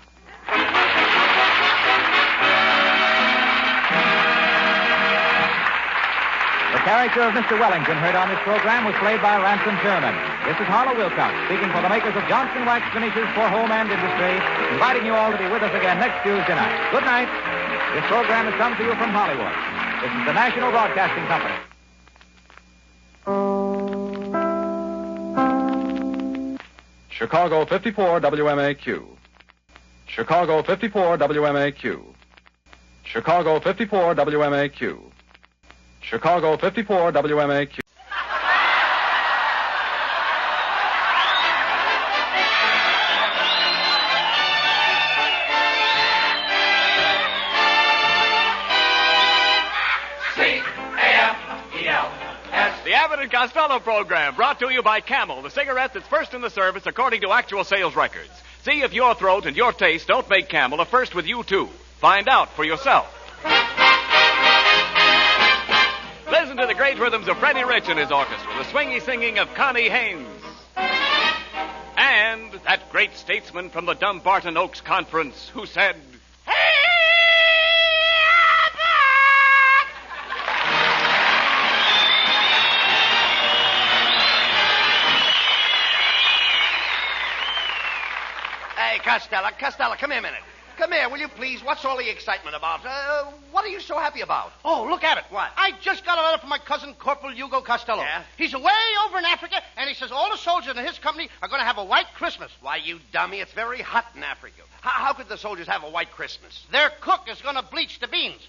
The character of Mr. Wellington heard on this program was played by Ransom Sherman. This is Harlow Wilcox, speaking for the makers of Johnson Wax Finishes for Home and Industry, inviting you all to be with us again next Tuesday night. Good night. This program has come to you from Hollywood. This is the National Broadcasting Company. Chicago 54 WMAQ. Chicago 54 WMAQ. Chicago 54 WMAQ. Chicago 54 WMAQ. The Abbott and Costello program, brought to you by Camel, the cigarette that's first in the service according to actual sales records. See if your throat and your taste don't make Camel a first with you, too. Find out for yourself. Listen to the great rhythms of Freddie Rich and his orchestra, the swingy singing of Connie Haynes. And that great statesman from the Dumbarton Oaks Conference who said, Hey, Costello, come here a minute. Come here, will you please? What's all the excitement about? What are you so happy about? Oh, look at it. What? I just got a letter from my cousin, Corporal Hugo Costello. Yeah? He's away over in Africa, and he says all the soldiers in his company are going to have a white Christmas. Why, you dummy, it's very hot in Africa. How could the soldiers have a white Christmas? Their cook is going to bleach the beans.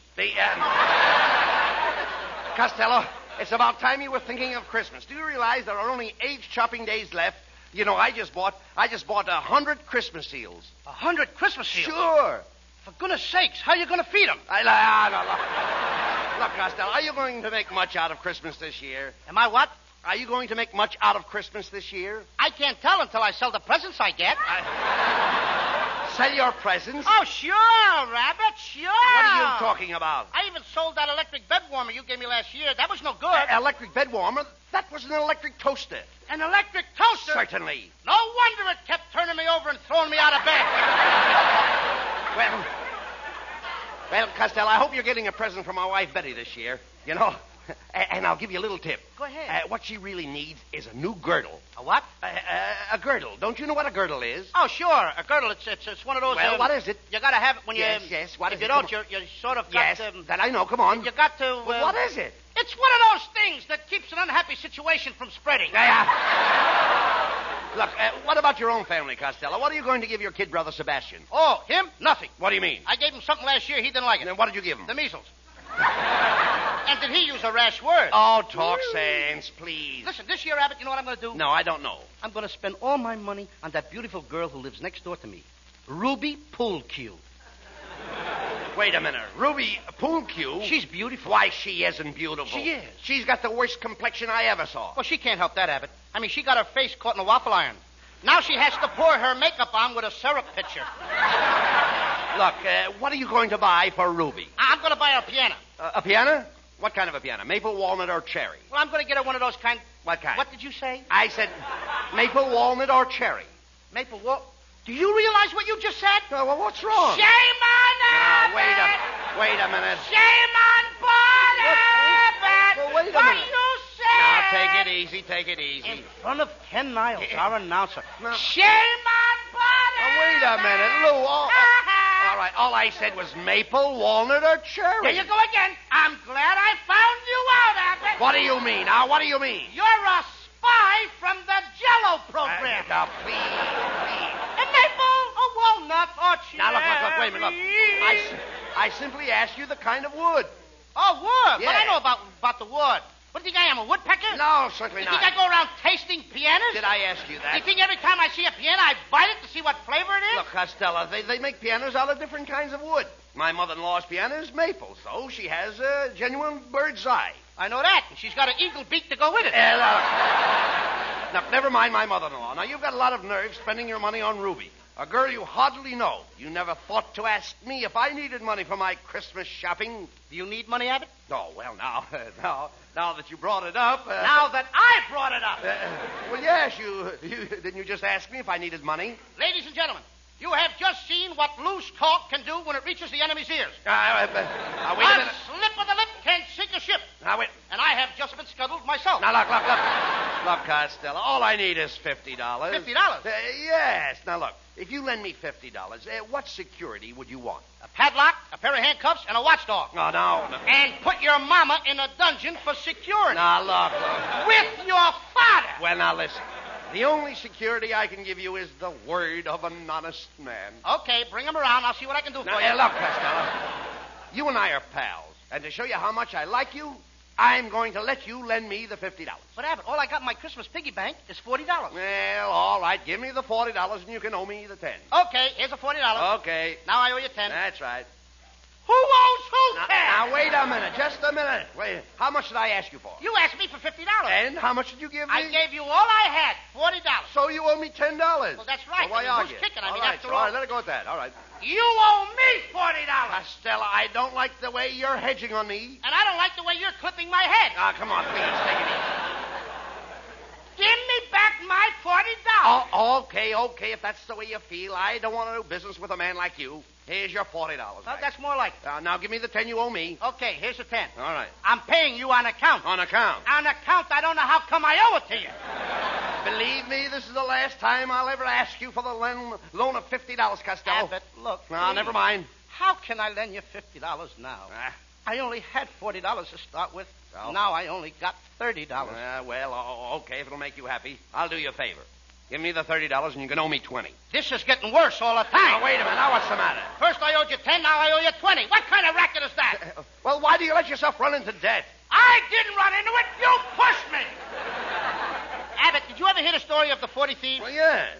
Costello, it's about time you were thinking of Christmas. Do you realize there are only 8 shopping days left? You know, I just bought 100 Christmas seals. 100 Christmas seals? Sure. For goodness sakes, how are you going to feed them? Look, Costello, are you going to make much out of Christmas this year? Am I what? Are you going to make much out of Christmas this year? I can't tell until I sell the presents I get. Sell your presents? Oh, sure, Rabbit, sure. What are you talking about? I even sold that electric bed warmer you gave me last year. That was no good. Electric bed warmer? That was an electric toaster. An electric toaster? Certainly. No wonder it kept turning me over and throwing me out of bed. Well, Costello, I hope you're getting a present from my wife, Betty, this year. You know, and I'll give you a little tip. Go ahead. What she really needs is a new girdle. A what? A girdle. Don't you know what a girdle is? Oh, sure. A girdle. It's one of those... Well, what is it? You got to have it when you... Yes. What is it? If you don't, you're sort of got... Yes, that I know. Come on. You got to... But what is it? It's one of those things that keeps an unhappy situation from spreading. Look, what about your own family, Costello? What are you going to give your kid brother Sebastian? Oh, him? Nothing. What do you mean? I gave him something last year. He didn't like it. Then what did you give him? The measles. And did he use a rash word? Oh, talk sense, please. Listen, this year, Abbott, you know what I'm going to do? No, I don't know. I'm going to spend all my money on that beautiful girl who lives next door to me. Ruby Poolcue. Wait a minute. Ruby Poolcue? She's beautiful. Why, she isn't beautiful. She is. She's got the worst complexion I ever saw. Well, she can't help that, Abbott. I mean, she got her face caught in a waffle iron. Now she has to pour her makeup on with a syrup pitcher. Look, what are you going to buy for Ruby? I'm going to buy her a piano. A piano? What kind of a piano? Maple, walnut, or cherry? Well, I'm going to get her one of those kind... What kind? What did you say? I said maple, walnut, or cherry. Maple Walk. Do you realize what you just said? Well, what's wrong? Shame on Now, Abbott! wait a minute. Shame on Bud Abbott! Well, wait a What minute. you said? Now, take it easy. In front of Ken Niles, our announcer. Shame on Bud Now, wait a minute, Lou. All right, all I said was maple, walnut, or cherry. There you go again. I'm glad I found you out, Abbott. What do you mean? Now, what do you mean? You're a spy from the Jello program. Now, please. A maple, a walnut, or cherry. Now, look, wait a minute, look. I simply asked you the kind of wood. Oh, wood. Yeah. Well, I know about the wood. What do you think I am, a woodpecker? No, certainly You not. think I go around tasting pianos? Did I ask you that? You think every time I see a piano, I bite it to see what flavor it is? Look, Costello, they make pianos out of different kinds of wood. My mother-in-law's piano is maple, so she has a genuine bird's eye. I know that. And she's got an eagle beak to go with it. Look, never mind my mother-in-law. Now, you've got a lot of nerve spending your money on Ruby, a girl you hardly know. You never thought to ask me if I needed money for my Christmas shopping. Do you need money, Abbott? Oh, well, now that you brought it up. Now that I brought it up. Well, yes, you didn't you just ask me if I needed money? Ladies and gentlemen, you have just seen what loose talk can do when it reaches the enemy's ears. Wait a minute. Slip of the lip can sink a ship. Now, wait. And I have just been scuttled myself. Now, look. Look, Costello, all I need is $50. $50? Yes. Now, look, if you lend me $50, what security would you want? A padlock, a pair of handcuffs, and a watchdog. Oh, no. And put your mama in a dungeon for security. Now, look. With your father. Well, now, listen. The only security I can give you is the word of an honest man. Okay, bring him around. I'll see what I can do for you. Look, Costello, you and I are pals. And to show you how much I like you, I'm going to let you lend me the $50. But, Abbott, all I got in my Christmas piggy bank is $40. Well, all right. Give me the $40 and you can owe me the $10. Okay, here's a $40. Okay. Now I owe you $10. That's right. Who owes who $10? Now, wait a minute. Just a minute. Wait. How much did I ask you for? You asked me for $50. And how much did you give me? I gave you all I had, $40. So you owe me $10. Well, that's right. Well, why I mean, argue? who's kicking? I All mean, right, after so, all. all right, let it go at that. All right. You owe me $40. Costello, I don't like the way you're hedging on me. And I don't like the way you're clipping my head. Ah, come on, please, take it easy. Give me back my $40. Oh, okay, if that's the way you feel. I don't want to do business with a man like you. Here's your $40. Well, that's more like it. Now give me the $10 you owe me. Okay, here's the 10. All right. I'm paying you on account. On account? On account, I don't know how come I owe it to you. Believe me, this is the last time I'll ever ask you for the loan of $50, Costello. Abbott, look. No, never mind. How can I lend you $50 now? I only had $40 to start with. So? Now I only got $30. Okay, if it'll make you happy. I'll do you a favor. Give me the $30 and you can owe me $20. This is getting worse all the time. Now, wait a minute. Now, what's the matter? First I owed you 10, now I owe you 20. What kind of racket is that? Well, why do you let yourself run into debt? I didn't run into it. You pushed me. Abbott, did you ever hear the story of the 40 thieves? Well, yes.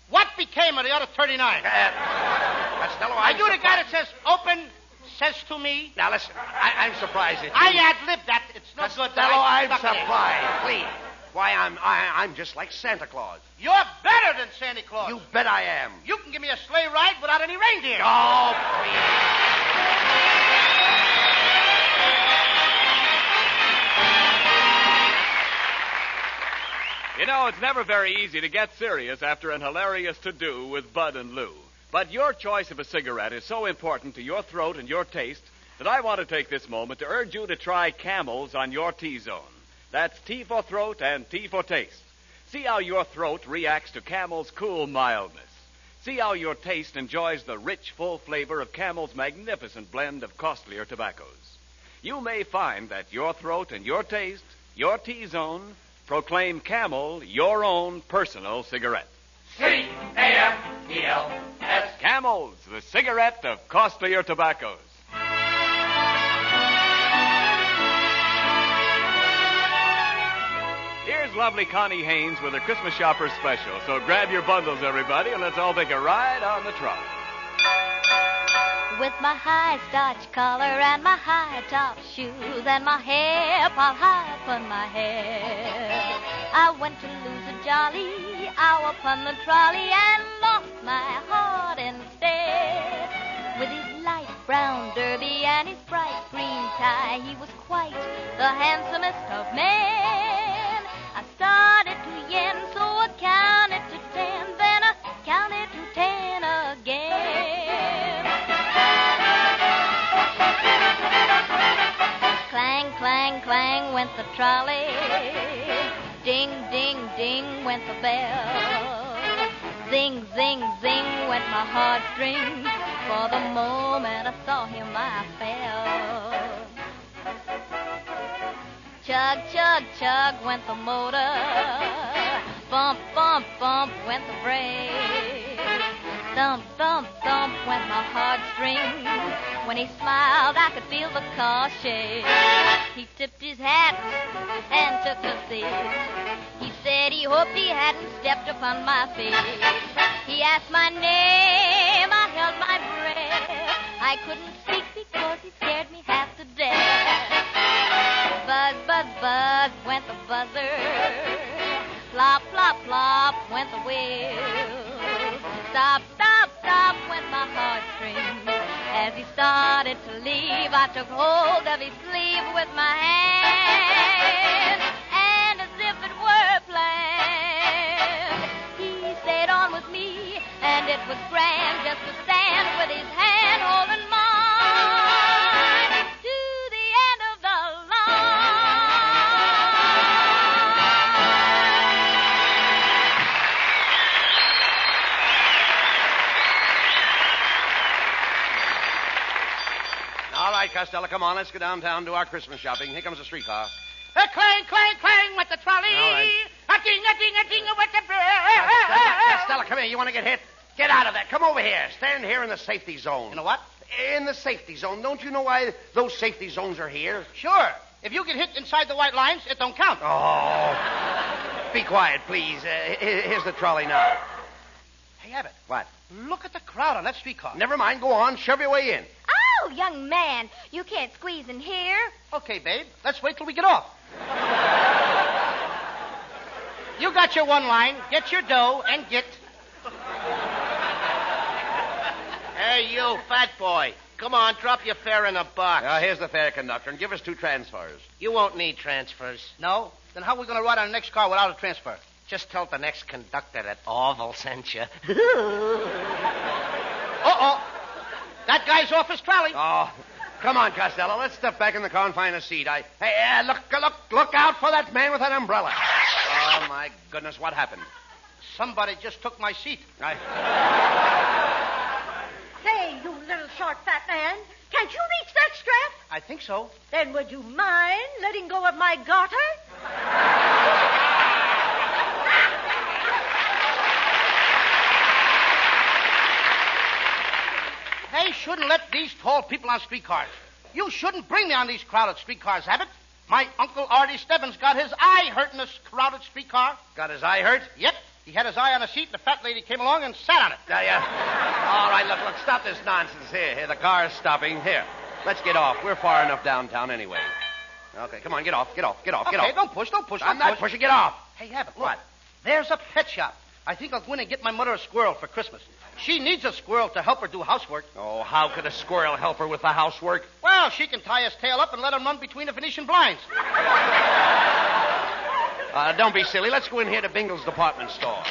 What became of the other 39? Costello, Are you the guy that says, open, says to me? Now, listen, I'm surprised at you. I ad-libbed that. It's no good. Costello, I'm surprised. Please. Why, I'm just like Santa Claus. You're better than Santa Claus. You bet I am. You can give me a sleigh ride without any reindeer. Oh, please. You know, it's never very easy to get serious after an hilarious to-do with Bud and Lou. But your choice of a cigarette is so important to your throat and your taste that I want to take this moment to urge you to try Camels on your T-zone. That's T for throat and T for taste. See how your throat reacts to Camel's cool mildness. See how your taste enjoys the rich, full flavor of Camel's magnificent blend of costlier tobaccos. You may find that your throat and your taste, your T-zone, proclaim Camel your own personal cigarette. C-A-M-E-L-S. Camels, the cigarette of costlier tobaccos. Here's lovely Connie Haynes with her Christmas Shopper Special. So grab your bundles, everybody, and let's all take a ride on the trot. With my high starch collar and my high top shoes and my hair piled high upon my head, I went to lose a jolly hour upon the trolley and lost my heart instead. With his light brown derby and his bright green tie, he was quite the handsomest of men. I started to yen, so I counted to 10, then I Clang, clang went the trolley. Ding, ding, ding went the bell. Zing, zing, zing went my heartstrings. For the moment I saw him, I fell. Chug, chug, chug went the motor. Bump, bump, bump went the brake. Thump, thump, thump went my heartstrings. When he smiled, I could feel the car shake. He tipped his hat and took a seat. He said he hoped he hadn't stepped upon my feet. He asked my name, I held my breath. I couldn't speak because he scared me half to death. Buzz, buzz, buzz went the buzzer. Plop, plop, plop went the wheel. Stop, stop, stop went my heartstrings. As he started to leave, I took hold of his sleeve with my hand. And as if it were planned, he stayed on with me. And it was grand just to stand with his hand holding mine to the end of the line. All right, Costello, come on. Let's go downtown and do our Christmas shopping. Here comes the streetcar. Clang, clang, clang with the trolley. All right. A ding, with the Costello, come here. You want to get hit? Get out of there. Come over here. Stand here in the safety zone. You know what? In the safety zone. Don't you know why those safety zones are here? Sure. If you get hit inside the white lines, it don't count. Oh. Be quiet, please. Here's the trolley now. Hey, Abbott. What? Look at the crowd on that streetcar. Never mind. Go on. Shove your way in. Oh, young man, you can't squeeze in here. Okay, babe. Let's wait till we get off. You got your one line. Get your dough and get... Hey, you, fat boy. Come on, drop your fare in a box. Here's the fare conductor, and give us 2 transfers. You won't need transfers. No? Then how are we going to ride on the next car without a transfer? Just tell the next conductor that Orville sent you. Uh-oh. That guy's off his trolley. Oh, come on, Costello. Let's step back in the car and find a seat. Hey, look out for that man with that umbrella. Oh, my goodness, what happened? Somebody just took my seat. Say, you little short fat man, can't you reach that strap? I think so. Then would you mind letting go of my garter? They shouldn't let these tall people on streetcars. You shouldn't bring me on these crowded streetcars, Abbott. My Uncle Artie Stebbins got his eye hurt in this crowded streetcar. Got his eye hurt? Yep. He had his eye on a seat, and the fat lady came along and sat on it. All right, look, stop this nonsense. Here, the car's stopping. Here, let's get off. We're far enough downtown anyway. Okay, come on, get off. Okay, off. don't push. I'm not pushing. Get off. Hey, Abbott, look. What? There's a pet shop. I think I'll go in and get my mother a squirrel for Christmas. She needs a squirrel to help her do housework. Oh, how could a squirrel help her with the housework? Well, she can tie his tail up and let him run between the Venetian blinds. Don't be silly. Let's go in here to Bingle's department store.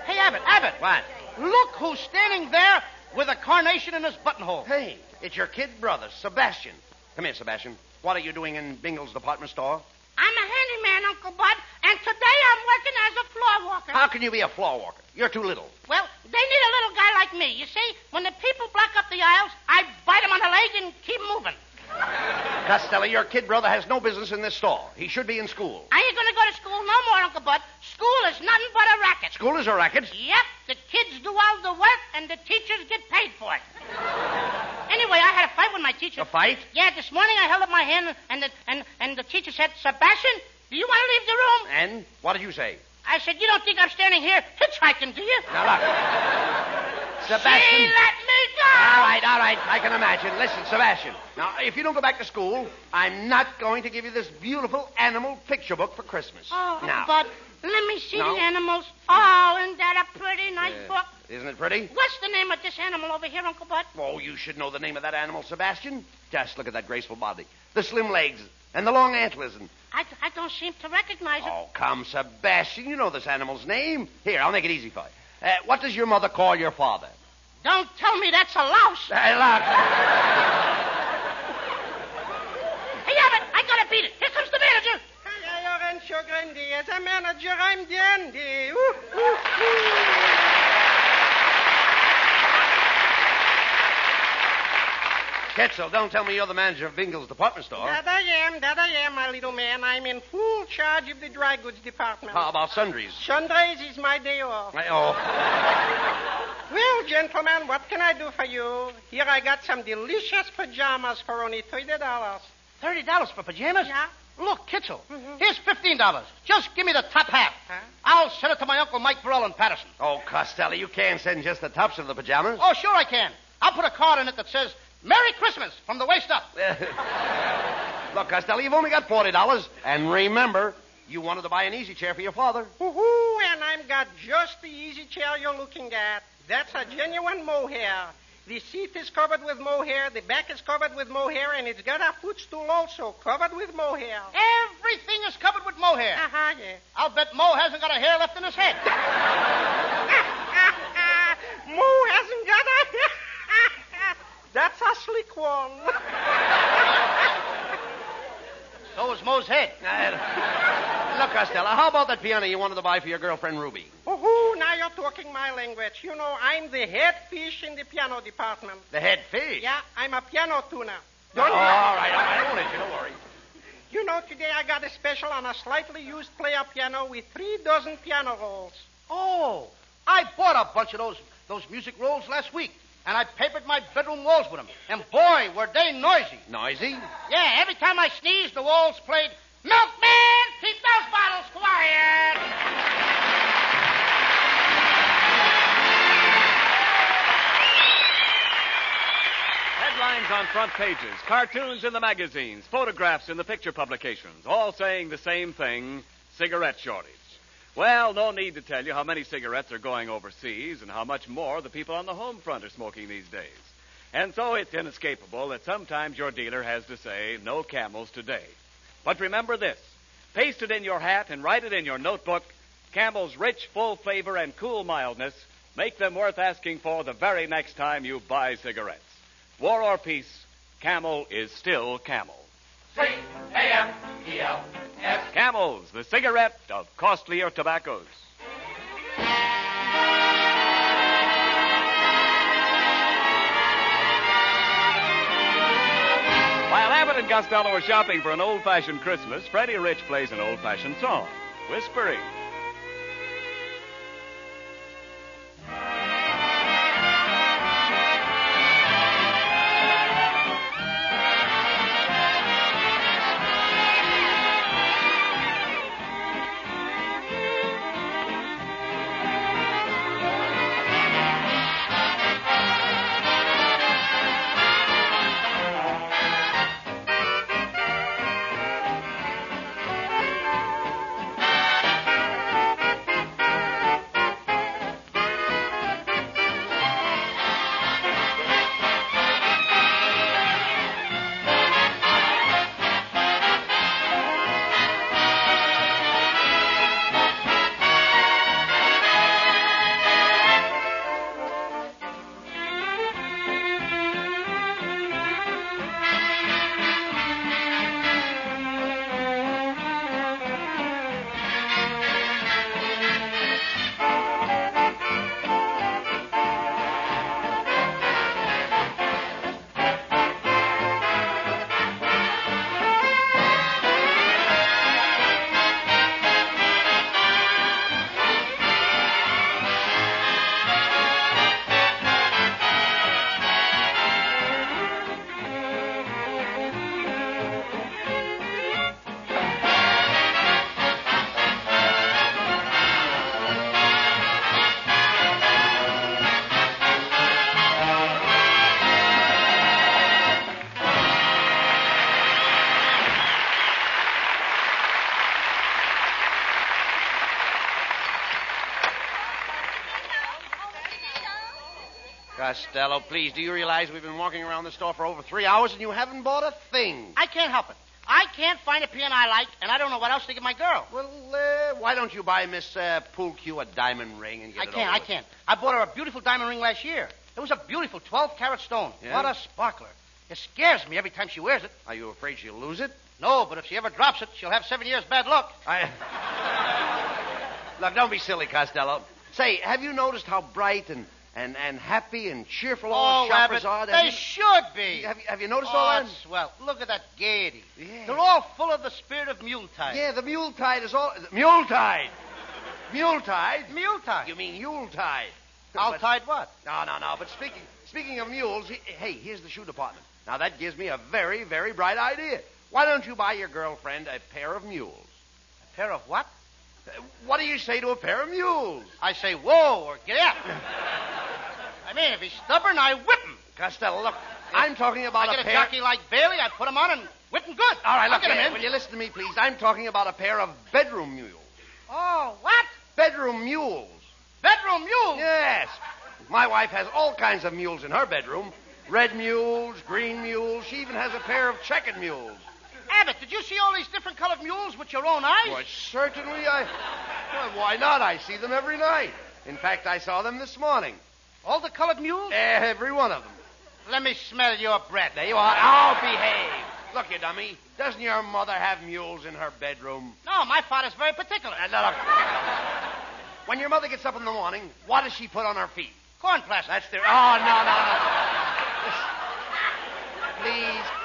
Hey, Abbott. What? Look who's standing there with a carnation in his buttonhole. Hey, it's your kid brother, Sebastian. Come here, Sebastian. What are you doing in Bingle's department store? I'm a handyman, Uncle Bud, and today I'm working as a floor walker. How can you be a floor walker? You're too little. Well, they need a little guy like me. You see, when the people block up the aisles, I bite them on the leg and keep moving. Costello, your kid brother has no business in this store. He should be in school. I ain't going to go to school no more, Uncle Bud. School is nothing but a racket. School is a racket? Yep. The kids do all the work, and the teachers get paid for it. Anyway, I had a fight with my teacher. A fight? Yeah, this morning I held up my hand, and the teacher said, Sebastian, do you want to leave the room? And what did you say? I said, you don't think I'm standing here hitchhiking, do you? Now, look. Sebastian. She let me go. All right. I can imagine. Listen, Sebastian. Now, if you don't go back to school, I'm not going to give you this beautiful animal picture book for Christmas. Oh, now. But let me see No. the animals. Oh, isn't that a pretty nice book? Isn't it pretty? What's the name of this animal over here, Uncle Bud? Oh, you should know the name of that animal, Sebastian. Just look at that graceful body, the slim legs, and the long antlers. And I don't seem to recognize it. oh, come, Sebastian. You know this animal's name. Here, I'll make it easy for you. What does your mother call your father? Don't tell me that's a louse. Look. Pancho Grande. As a manager, I'm dandy. Ooh, ooh, ooh. Ketzel, don't tell me you're the manager of Bingle's department store. That I am, my little man. I'm in full charge of the dry goods department. How about sundries? Sundays is my day off. Well, gentlemen, what can I do for you? Here I got some delicious pajamas for only $30. $30 for pajamas? Yeah. Look, Kitzel, here's $15. Just give me the top half. Huh? I'll send it to my Uncle Mike Burrell in Patterson. Oh, Costello, you can't send just the tops of the pajamas. Oh, sure I can. I'll put a card in it that says, Merry Christmas from the waist up. Look, Costello, you've only got $40. And remember, you wanted to buy an easy chair for your father. Woo-hoo, and I've got just the easy chair you're looking at. That's a genuine mohair. The seat is covered with mohair, the back is covered with mohair, and it's got a footstool also covered with mohair. Everything is covered with mohair. Uh-huh, yeah. I'll bet Mo hasn't got a hair left in his head. Mo hasn't got a hair. That's a slick one. So is Mo's head. Look, Costello, how about that piano you wanted to buy for your girlfriend, Ruby? Oh, now you're talking my language. You know, I'm the head fish in the piano department. The head fish? Yeah, I'm a piano tuner. All right. I won't let you, don't worry. You know, today I got a special on a slightly used player piano with 3 dozen piano rolls. Oh, I bought a bunch of those music rolls last week. And I papered my bedroom walls with them. And boy, were they noisy. Noisy? Yeah, every time I sneezed, the walls played, Milkman, keep those bottles quiet. Headlines on front pages, cartoons in the magazines, photographs in the picture publications, all saying the same thing, cigarette shortage. Well, no need to tell you how many cigarettes are going overseas and how much more the people on the home front are smoking these days. And so it's inescapable that sometimes your dealer has to say, no Camels today. But remember this, paste it in your hat and write it in your notebook, Camel's rich, full flavor and cool mildness make them worth asking for the very next time you buy cigarettes. War or peace, Camel is still Camel. C-A-M-E-L. Camels, the cigarette of costlier tobaccos. While Abbott and Costello are shopping for an old-fashioned Christmas, Freddie Rich plays an old-fashioned song, Whispering. Costello, please, do you realize we've been walking around the store for over 3 hours and you haven't bought a thing? I can't help it. I can't find a piano I like, and I don't know what else to give my girl. Well, why don't you buy Miss Poolcue a diamond ring and get it over I with? can't. I bought her a beautiful diamond ring last year. It was a beautiful 12-carat stone. Yeah? What a sparkler. It scares me every time she wears it. Are you afraid she'll lose it? No, but if she ever drops it, she'll have 7 years bad luck. Look, don't be silly, Costello. Say, have you noticed how bright and happy and cheerful all the shoppers Abbott, are? they should be. Have you noticed all that? That's swell. Look at that gaiety. Yeah. They're all full of the spirit of Yuletide. Yeah, the Yuletide is all... Yuletide! Yuletide? Yuletide. You mean Yuletide. I'll tide what? No. But speaking of mules, hey, here's the shoe department. Now, that gives me a very, very bright idea. Why don't you buy your girlfriend a pair of mules? A pair of what? What do you say to a pair of mules? I say, whoa, or get out. I mean, if he's stubborn, I whip him. Costello, look, I'm talking about I get a pair... jockey like Bailey, I put him on and whip him good. All right, look, I'll get him in. will you listen to me, please? I'm talking about a pair of bedroom mules. Oh, what? Bedroom mules. Bedroom mules? Yes. My wife has all kinds of mules in her bedroom. Red mules, green mules. She even has a pair of checkered mules. Abbott, did you see all these different colored mules with your own eyes? Why, certainly Well, why not? I see them every night. In fact, I saw them this morning. All the colored mules? Every one of them. Let me smell your breath. There you are. Oh, behave. Look, you dummy. Doesn't your mother have mules in her bedroom? No, my father's very particular. Look. When your mother gets up in the morning, what does she put on her feet? Corn plaster. That's the... Oh, no.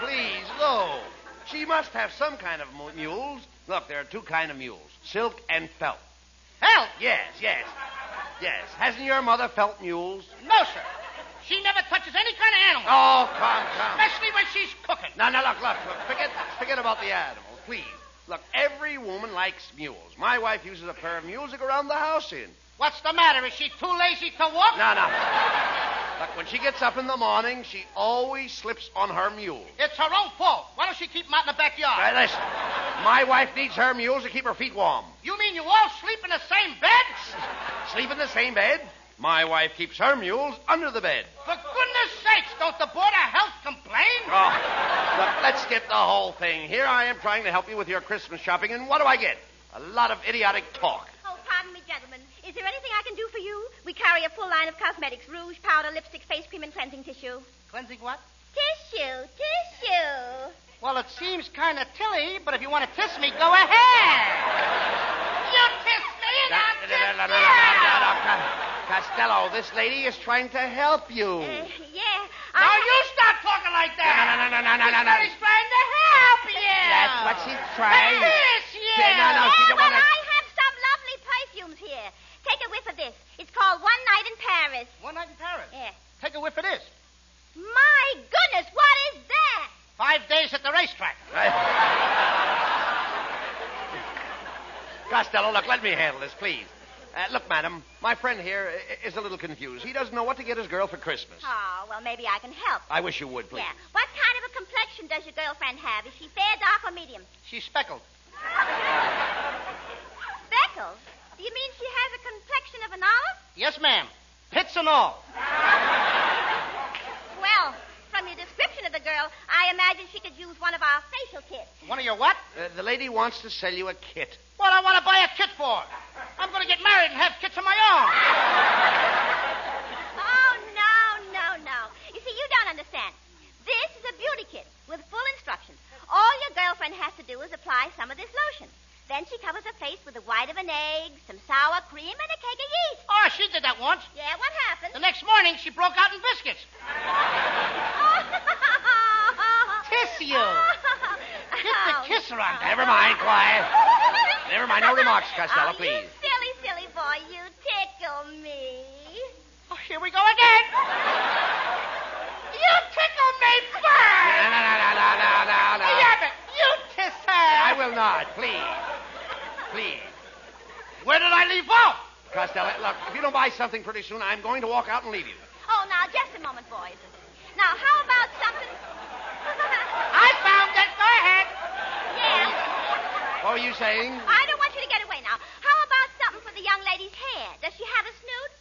Please, no. She must have some kind of mules. Look, there are two kinds of mules, silk and felt. Felt? Yes. Hasn't your mother felt mules? No, sir. She never touches any kind of animal. Oh, come. Especially when she's cooking. No, look. Forget about the animals, please. Look, every woman likes mules. My wife uses a pair of mules to go around the house in. What's the matter? Is she too lazy to walk? No. Look, when she gets up in the morning, she always slips on her mule. It's her own fault. Why don't she keep them out in the backyard? Right, listen. My wife needs her mules to keep her feet warm. You mean you all sleep in the same bed? Sleep in the same bed? My wife keeps her mules under the bed. For goodness sakes, don't the Board of Health complain? Oh, look, let's skip the whole thing. Here I am trying to help you with your Christmas shopping, and what do I get? A lot of idiotic talk. Oh, pardon me, gentlemen. Is there anything I can do for you? We carry a full line of cosmetics, rouge, powder, lipstick, face cream, and cleansing tissue. Cleansing what? Tissue. Well, it seems kind of tilly, but if you want to kiss me, go ahead. You kiss me and I'll kiss you. Costello, this lady is trying to help you. Yeah. Now you stop talking like that. No. She's trying to help you. That's what she's trying. Kiss you. No, she don't want to... I have some lovely perfumes here. Take a whiff of this. It's called One Night in Paris. One Night in Paris? Yeah. Take a whiff of this. My goodness, what is that? 5 days at the racetrack. Costello, look, let me handle this, please. Look, madam, my friend here is a little confused. He doesn't know what to get his girl for Christmas. Oh, well, maybe I can help. I wish you would, please. Yeah. What kind of a complexion does your girlfriend have? Is she fair, dark, or medium? She's speckled. Speckled? Do you mean she has a complexion of an olive? Yes, ma'am. Pits and all. Well, from your description of the girl, I imagine she could use one of our facial kits. One of your what? The lady wants to sell you a kit. What I want to buy a kit for? I'm going to get married and have kits of my own. Oh, no. You see, you don't understand. This is a beauty kit with full instructions. All your girlfriend has to do is apply some of this lotion. Then she covers her face with the white of an egg, some sour cream, and a keg of yeast. Oh, she did that once. Yeah, what happened? The next morning, she broke out in biscuits. Kiss you. Get the kisser on that. Never mind, quiet. Never mind, no remarks, Costello, please. You silly boy, you tickle me. Oh, here we go again. You tickle me first. No. Yabbit, you kiss her. I will not, please. Where did I leave off? Costello, look, if you don't buy something pretty soon, I'm going to walk out and leave you. Oh, now, just a moment, boys. Now, how about something... I found it. Go ahead. Yeah. What were you saying? I don't want you to get away now. How about something for the young lady's hair? Does she have a snoot?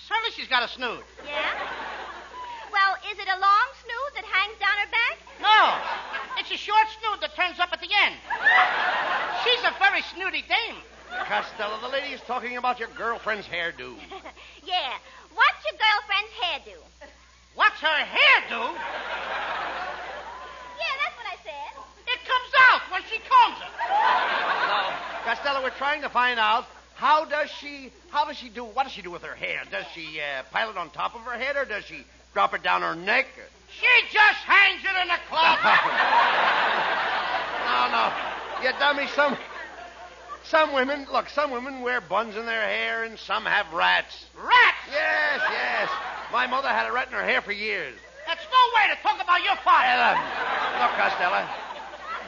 Certainly she's got a snoot. Yeah? Well, is it a long snoot that hangs down her back? No. It's a short snoot that turns up at the end. She's a very snooty dame. Costello, the lady is talking about your girlfriend's hairdo. Yeah. What's your girlfriend's hairdo? What's her hairdo? Yeah, that's what I said. It comes out when she combs it. No, Costello, we're trying to find out what does she do with her hair? Does she pile it on top of her head, or does she drop it down her neck? She just hangs it in the closet. No, you dummy. Some women wear buns in their hair, and some have rats. Rats? Yes. My mother had a rat in her hair for years. That's no way to talk about your father. Look, Costello,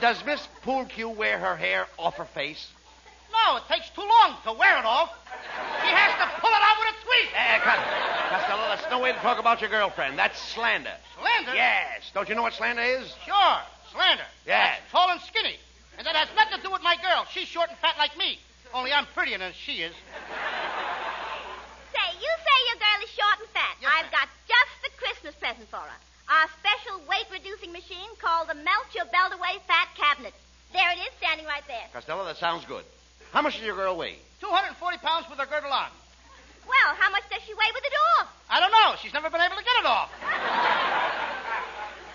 does Miss Poolcue wear her hair off her face? No, it takes too long to wear it off. She has to pull it out with a tweeze. Costello, that's no way to talk about your girlfriend. That's slander. Slander? Yes. Don't you know what slander is? Sure, slander. Yes. That's tall and skinny. And that has nothing to do with my girl. She's short and fat like me. Only I'm prettier than she is. Say, you say your girl is short and fat. Yes, I've got just the Christmas present for her. Our special weight-reducing machine called the Melt Your Belt Away Fat Cabinet. There it is, standing right there. Costello, that sounds good. How much does your girl weigh? 240 pounds with her girdle on. Well, how much does she weigh with it off? I don't know. She's never been able to get it off.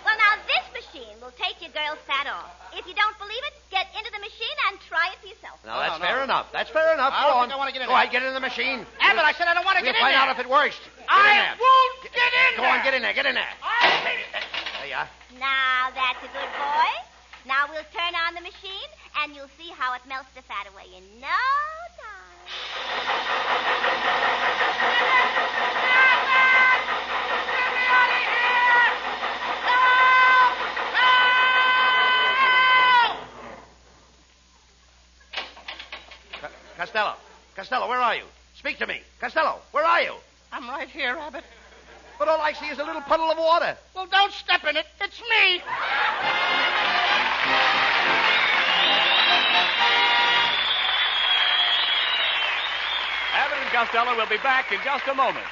Well, now, this machine will take your girl's fat off. If you don't believe it, get into the machine and try it for yourself. Now, that's fair enough. That's fair enough. I don't think I want to get in Go there. ahead, get in the machine. Abbott, I said I don't want to get in We'll there. find out if it works. I won't get in Go there. on, get in there. Get in there. There you are. Now, that's a good boy. Now we'll turn on the machine, and you'll see how it melts the fat away in no time. Costello, where are you? Speak to me. Costello, where are you? I'm right here, Abbott. But all I see is a little puddle of water. Well, don't step in it. It's me. Abbott and Costello will be back in just a moment.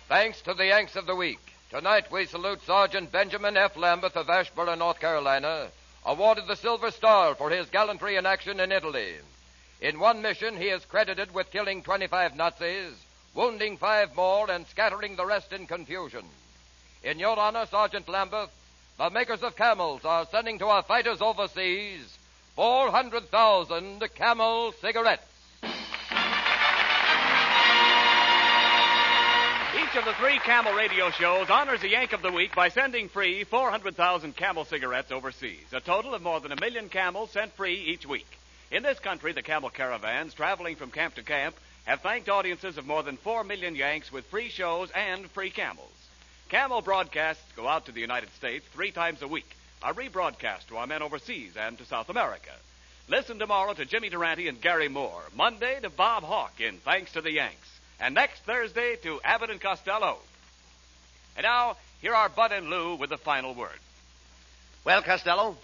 Thanks to the Yanks of the Week. Tonight we salute Sergeant Benjamin F. Lambeth of Asheboro, North Carolina, awarded the Silver Star for his gallantry in action in Italy. In one mission, he is credited with killing 25 Nazis, wounding 5 more, and scattering the rest in confusion. In your honor, Sergeant Lambeth, the makers of Camels are sending to our fighters overseas 400,000 Camel cigarettes. Each of the 3 Camel radio shows honors a Yank of the Week by sending free 400,000 Camel cigarettes overseas. A total of more than 1 million Camels sent free each week. In this country, the Camel caravans traveling from camp to camp have thanked audiences of more than 4 million Yanks with free shows and free Camels. Camel broadcasts go out to the United States 3 times a week, are rebroadcast to our men overseas and to South America. Listen tomorrow to Jimmy Durante and Gary Moore, Monday to Bob Hawke in Thanks to the Yanks, and next Thursday to Abbott and Costello. And now, here are Bud and Lou with the final word. Well, Costello,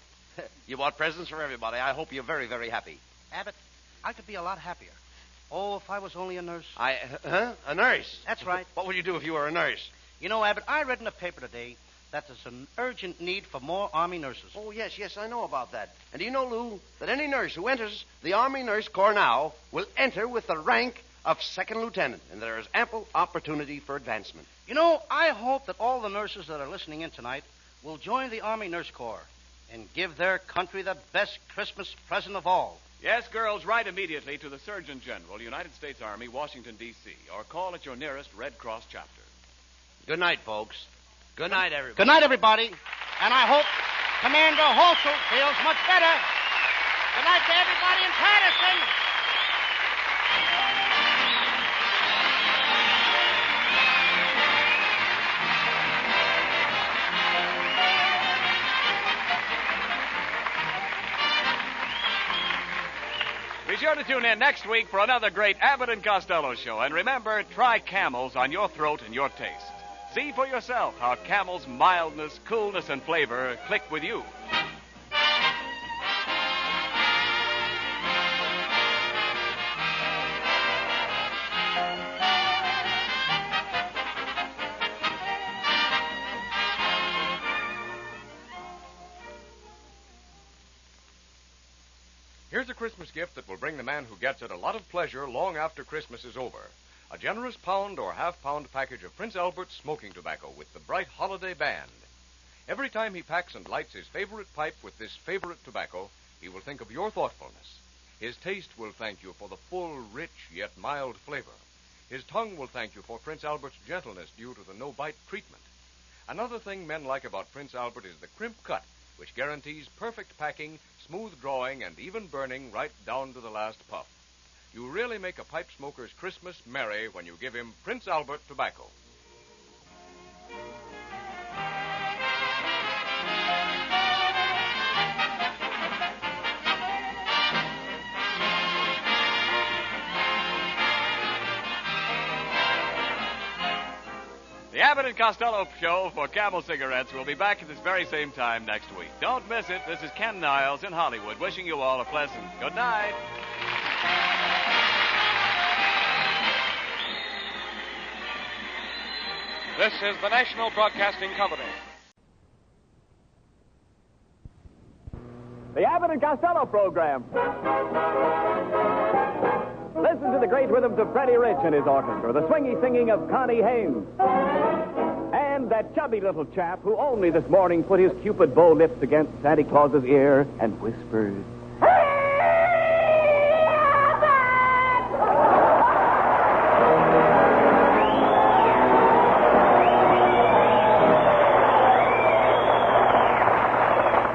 you bought presents for everybody. I hope you're very, very happy. Abbott, I could be a lot happier. Oh, if I was only a nurse. A nurse? That's right. What would you do if you were a nurse? You know, Abbott, I read in the paper today that there's an urgent need for more Army nurses. Oh, yes, I know about that. And do you know, Lou, that any nurse who enters the Army Nurse Corps now will enter with the rank of second lieutenant, and there is ample opportunity for advancement. You know, I hope that all the nurses that are listening in tonight will join the Army Nurse Corps and give their country the best Christmas present of all. Yes, girls, write immediately to the Surgeon General, United States Army, Washington, D.C., or call at your nearest Red Cross chapter. Good night, folks. Good night, everybody. Good night, everybody. And I hope Commander Holsel feels much better. Good night to everybody in Patterson. Be sure to tune in next week for another great Abbott and Costello show. And remember, try Camels on your throat and your taste. See for yourself how Camel's mildness, coolness, and flavor click with you. Here's a Christmas gift that will bring the man who gets it a lot of pleasure long after Christmas is over. A generous pound or half-pound package of Prince Albert's smoking tobacco with the bright holiday band. Every time he packs and lights his favorite pipe with this favorite tobacco, he will think of your thoughtfulness. His taste will thank you for the full, rich, yet mild flavor. His tongue will thank you for Prince Albert's gentleness due to the no-bite treatment. Another thing men like about Prince Albert is the crimp cut, which guarantees perfect packing, smooth drawing, and even burning right down to the last puff. You really make a pipe smoker's Christmas merry when you give him Prince Albert tobacco. The Abbott and Costello Show for Camel Cigarettes will be back at this very same time next week. Don't miss it. This is Ken Niles in Hollywood, wishing you all a pleasant good night. This is the National Broadcasting Company. The Abbott and Costello program. Listen to the great rhythms of Freddie Rich and his orchestra, the swingy singing of Connie Haynes, and that chubby little chap who only this morning put his Cupid bow lips against Santa Claus's ear and whispered,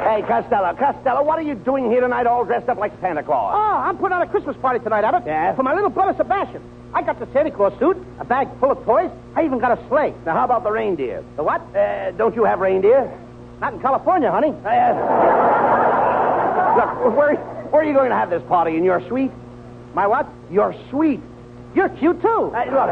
Hey, Costello, what are you doing here tonight all dressed up like Santa Claus? Oh, I'm putting on a Christmas party tonight, Abbott. Yeah? For my little brother Sebastian. I got the Santa Claus suit, a bag full of toys. I even got a sleigh. Now, how about the reindeer? The what? Don't you have reindeer? Not in California, honey. Look, where are you going to have this party? In your suite? My what? Your suite. You're cute, too. Look,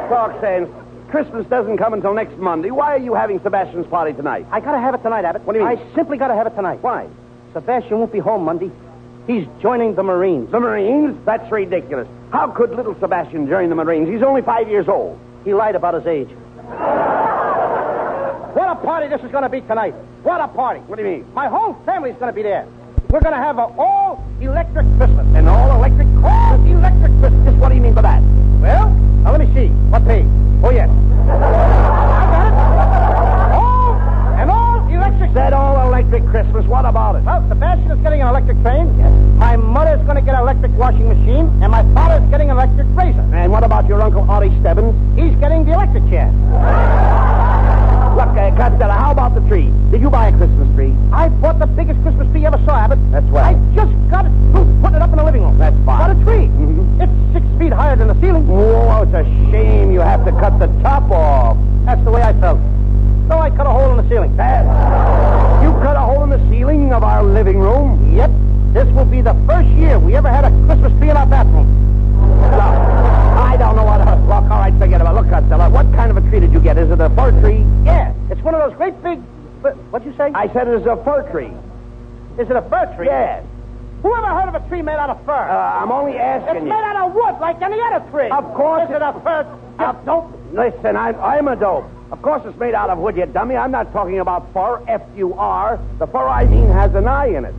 talk sense. Christmas doesn't come until next Monday. Why are you having Sebastian's party tonight? I gotta have it tonight, Abbott. What do you mean? I simply gotta have it tonight. Why? Sebastian won't be home Monday. He's joining the Marines. The Marines? That's ridiculous. How could little Sebastian join the Marines? He's only 5 years old. He lied about his age. What a party this is gonna be tonight. What a party. What do you mean? My whole family's gonna be there. We're gonna have an all-electric Christmas. An all-electric? All-electric Christmas. What do you mean by that? Well, now let me see. What page? Oh, yes. I got it. An all-electric... Said all-electric Christmas. What about it? Well, Sebastian is getting an electric train. Yes. My mother's going to get an electric washing machine. And my father's getting an electric razor. And what about your Uncle Artie Stebbins? He's getting the electric chair. Look, Costello, how about the tree? Did you buy a Christmas tree? I bought the biggest Christmas tree you ever saw, Abbott. That's well. I just got it putting it up in the living room. That's fine. What a tree. Mm-hmm. It's 6 feet higher than the ceiling. Oh, it's a shame you have to cut the top off. That's the way I felt. So I cut a hole in the ceiling. You cut a hole in the ceiling of our living room? Yep. This will be the first year we ever had a Christmas tree in our bathroom. Look, I don't know what to... Look, all right, forget about it. Look, Costello, what kind of a tree did you get? Is it a fir tree? Yeah. It's one of those great big... What'd you say? I said it's a fir tree. Is it a fir tree? Yes. Who ever heard of a tree made out of fir? I'm only asking It's you. made out of wood, like any other tree. Of course. Is it a fir? Don't listen. I'm a dope. Of course it's made out of wood, you dummy. I'm not talking about fur, F-U-R. The fur I mean has an eye in it.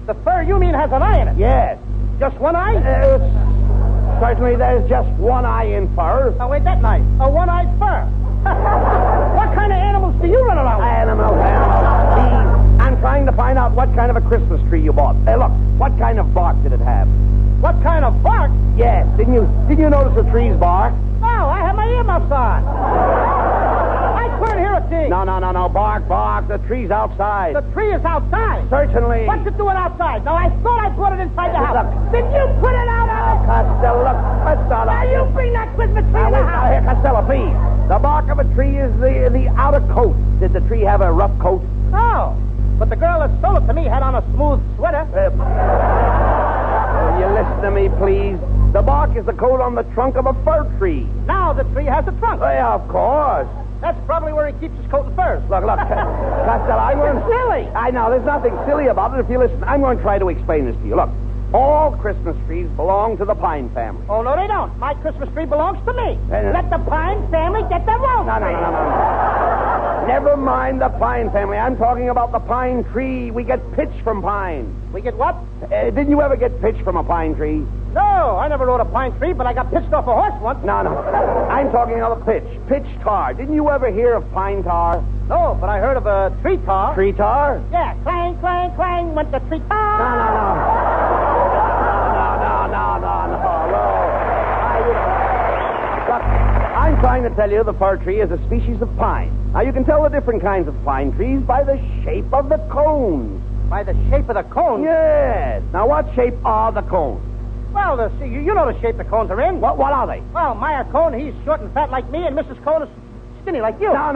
The fur you mean has an eye in it? Yes. Just one eye? Certainly there's just one eye in fur. Oh, ain't that nice? A one-eyed fur. What kind of animals do you run around with? Animals. Please. I'm trying to find out what kind of a Christmas tree you bought. Look, what kind of bark did it have? What kind of bark? Yes. Didn't you notice the tree's bark? Oh, I have my earmuffs on. I couldn't hear a thing. No. Bark. The tree's outside. The tree is outside? Certainly. What's it doing outside? No, I thought I brought it inside the house. Look. Did you put it out, Alice? Costello, look. Let's not... Now, you bring that Christmas tree in the house. Here, Costello, please. The bark of a tree is the outer coat. Did the tree have a rough coat? Oh. But the girl that sold it to me had on a smooth sweater. Will you listen to me, please? The bark is the coat on the trunk of a fir tree. Now the tree has a trunk. Oh, yeah, of course. That's probably where he keeps his coat and furs. Look, Costello, I'm going to... silly. I know, there's nothing silly about it. If you listen, I'm going to try to explain this to you. Look, all Christmas trees belong to the Pine family. Oh, no, they don't. My Christmas tree belongs to me. And let the Pine family get their own. No. Never mind the Pine family. I'm talking about the pine tree. We get pitch from pine. We get what? Didn't you ever get pitch from a pine tree? No, I never rode a pine tree, but I got pitched off a horse once. No. I'm talking of a pitch. Pitch tar. Didn't you ever hear of pine tar? No, but I heard of a tree tar. Tree tar? Yeah, clang, clang, clang, went the tree tar. No. Look, I'm trying to tell you the fir tree is a species of pine. Now, you can tell the different kinds of pine trees by the shape of the cones. By the shape of the cones? Yes. Now, what shape are the cones? Well, you know the shape the cones are in. What are they? Well, Meyer Cone, he's short and fat like me, and Mrs. Cone is skinny like you. No.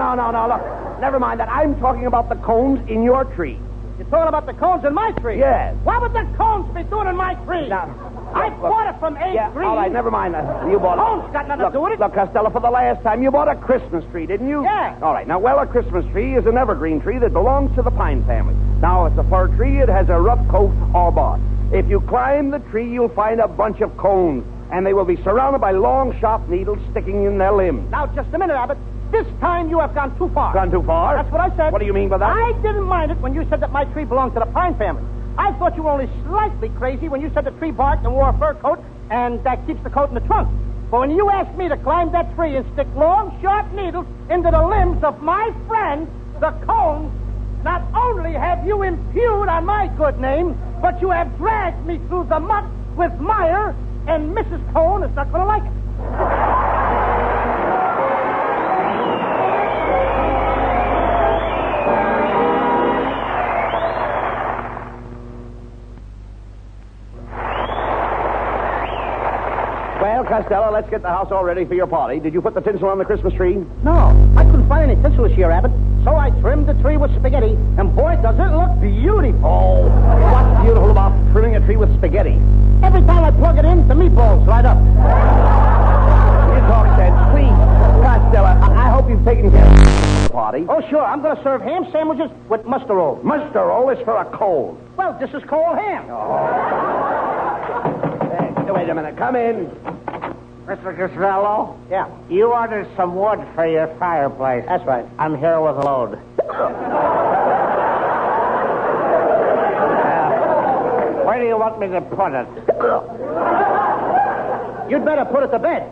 Look, never mind that. I'm talking about the cones in your tree. You're talking about the cones in my tree? Yes. What would the cones be doing in my tree? Now, I bought it from A. Green. All right, never mind. You bought it. Cones got nothing to do with it. Look, Costello, for the last time, you bought a Christmas tree, didn't you? Yeah. All right. Now, a Christmas tree is an evergreen tree that belongs to the pine family. Now, it's a fir tree. It has a rough coat or bark. If you climb the tree, you'll find a bunch of cones, and they will be surrounded by long, sharp needles sticking in their limbs. Now, just a minute, Abbott. This time you have gone too far. Gone too far? That's what I said. What do you mean by that? I didn't mind it when you said that my tree belonged to the pine family. I thought you were only slightly crazy when you said the tree barked and wore a fur coat, and that keeps the coat in the trunk. But when you asked me to climb that tree and stick long, sharp needles into the limbs of my friend, the cones, not only have you impugned on my good name, but you have dragged me through the muck with Meyer, and Mrs. Cone is not going to like it. Well, Costello, let's get the house all ready for your party. Did you put the tinsel on the Christmas tree? No, I couldn't find any tinsel this year, Abbott. So I trimmed the tree with spaghetti, and boy, does it look beautiful. Oh, what's beautiful about trimming a tree with spaghetti? Every time I plug it in, the meatballs light up. You talk sense, please. Costello, I hope you've taken care of the party. Oh, sure. I'm going to serve ham sandwiches with mustard roll. Mustard roll is for a cold. Well, this is cold ham. Hey, wait a minute. Come in. Mr. Costello? Yeah. You ordered some wood for your fireplace. That's right. I'm here with a load. Where do you want me to put it? You'd better put it to bed.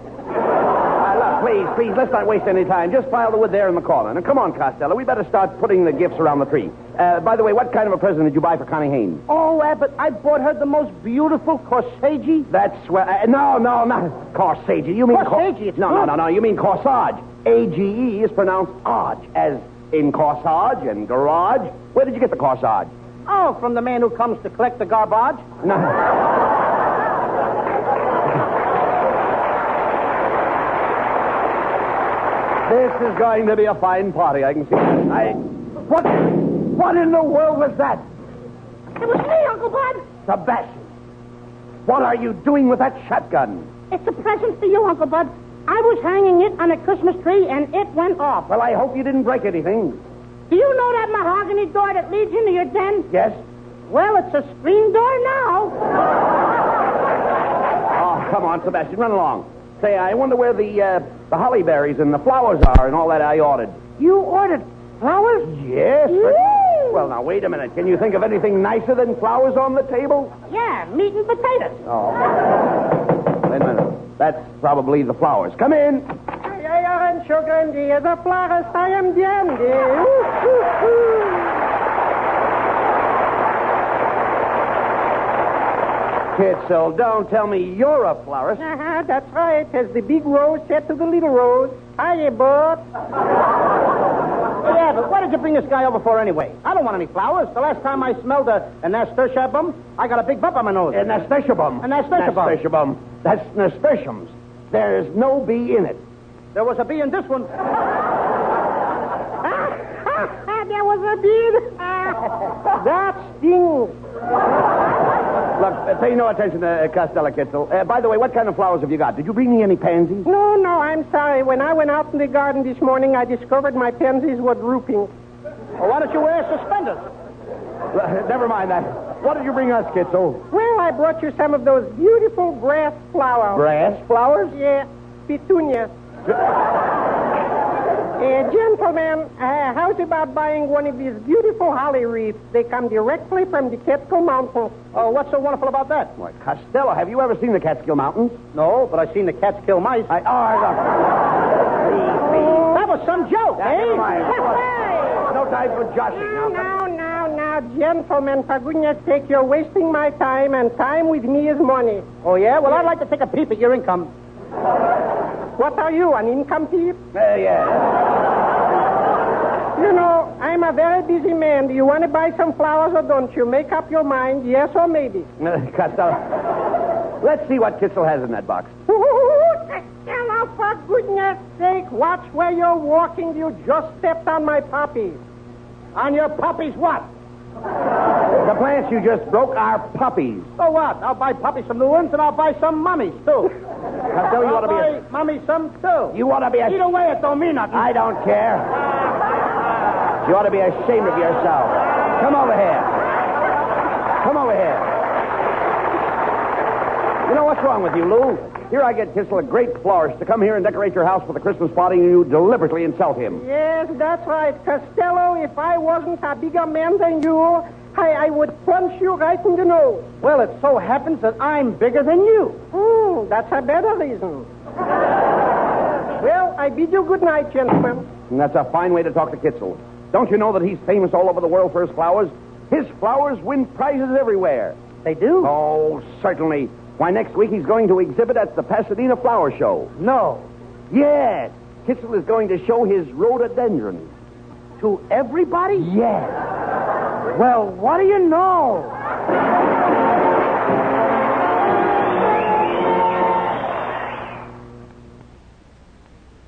Look, please, let's not waste any time. Just pile the wood there in the corner. Now, come on, Costello. We better start putting the gifts around the tree. By the way, what kind of a present did you buy for Connie Haynes? Oh, Abbott, I bought her the most beautiful corsage. That's no, not corsage. You mean corsage? No. You mean corsage. AGE is pronounced arge, as in corsage and garage. Where did you get the corsage? Oh, from the man who comes to collect the garbage. No. This is going to be a fine party, I can see. What in the world was that? It was me, Uncle Bud. Sebastian, what are you doing with that shotgun? It's a present for you, Uncle Bud. I was hanging it on a Christmas tree, and it went off. Well, I hope you didn't break anything. Do you know that mahogany door that leads into your den? Yes. Well, it's a screen door now. Oh, come on, Sebastian, run along. Say, I wonder where the holly berries and the flowers are and all that I ordered. You ordered flowers? Yes. Well, now, wait a minute. Can you think of anything nicer than flowers on the table? Yeah, meat and potatoes. Oh. Wait a minute. That's probably the flowers. Come in. The flowers I am dandy. Kitzel, don't tell me you're a florist. That's right. It's the big rose said to the little rose. Hiya, bud. Yeah, but why did you bring this guy over for anyway? I don't want any flowers. The last time I smelled a nasturtium bum, I got a big bump on my nose. A nasturtium bum? A nasturtium bum. Nasturtium bum. That's nasturtiums. There's no bee in it. There was a bee in this one. There was a bee. That stings. Look, pay no attention to Costello, Kitzel. By the way, what kind of flowers have you got? Did you bring me any pansies? No, I'm sorry. When I went out in the garden this morning, I discovered my pansies were drooping. Well, why don't you wear suspenders? Never mind that. What did you bring us, Kitzel? Well, I brought you some of those beautiful grass flowers. Grass flowers? Yeah, petunias. Gentlemen, how's about buying one of these beautiful holly wreaths? They come directly from the Catskill Mountains. Oh, what's so wonderful about that? Why, Costello, have you ever seen the Catskill Mountains? No, but I've seen the cats kill mice. Please. That was some joke, Never eh? mind. No time for joshing. Now, gentlemen, for goodness sake, you're wasting my time, and time with me is money. Oh, yeah? Well, I'd like to take a peep at your income. What are you, an income thief? Yeah. You know, I'm a very busy man. Do you want to buy some flowers or don't you? Make up your mind, yes or maybe. Costello, let's see what Kitzel has in that box. Costello, for goodness sake, watch where you're walking. You just stepped on my puppies. On your puppies what? The plants you just broke are puppies. So what? I'll buy puppies some new ones, and I'll buy some mummies, too. Costello, you ought to be buy mummies some, too. You ought to be Either way, it don't mean nothing. I don't care. You ought to be ashamed of yourself. Come over here. You know what's wrong with you, Lou? Here I get Kissel a great florist to come here and decorate your house for the Christmas party, and you deliberately insult him. Yes, that's right. Costello, if I wasn't a bigger man than you, I would punch you right in the nose. Well, it so happens that I'm bigger than you. That's a better reason. Well, I bid you good night, gentlemen. And that's a fine way to talk to Kitzel. Don't you know that he's famous all over the world for his flowers? His flowers win prizes everywhere. They do? Oh, certainly. Why, next week he's going to exhibit at the Pasadena Flower Show. No. Yes. Kitzel is going to show his rhododendrons. To everybody? Yes. Well, what do you know?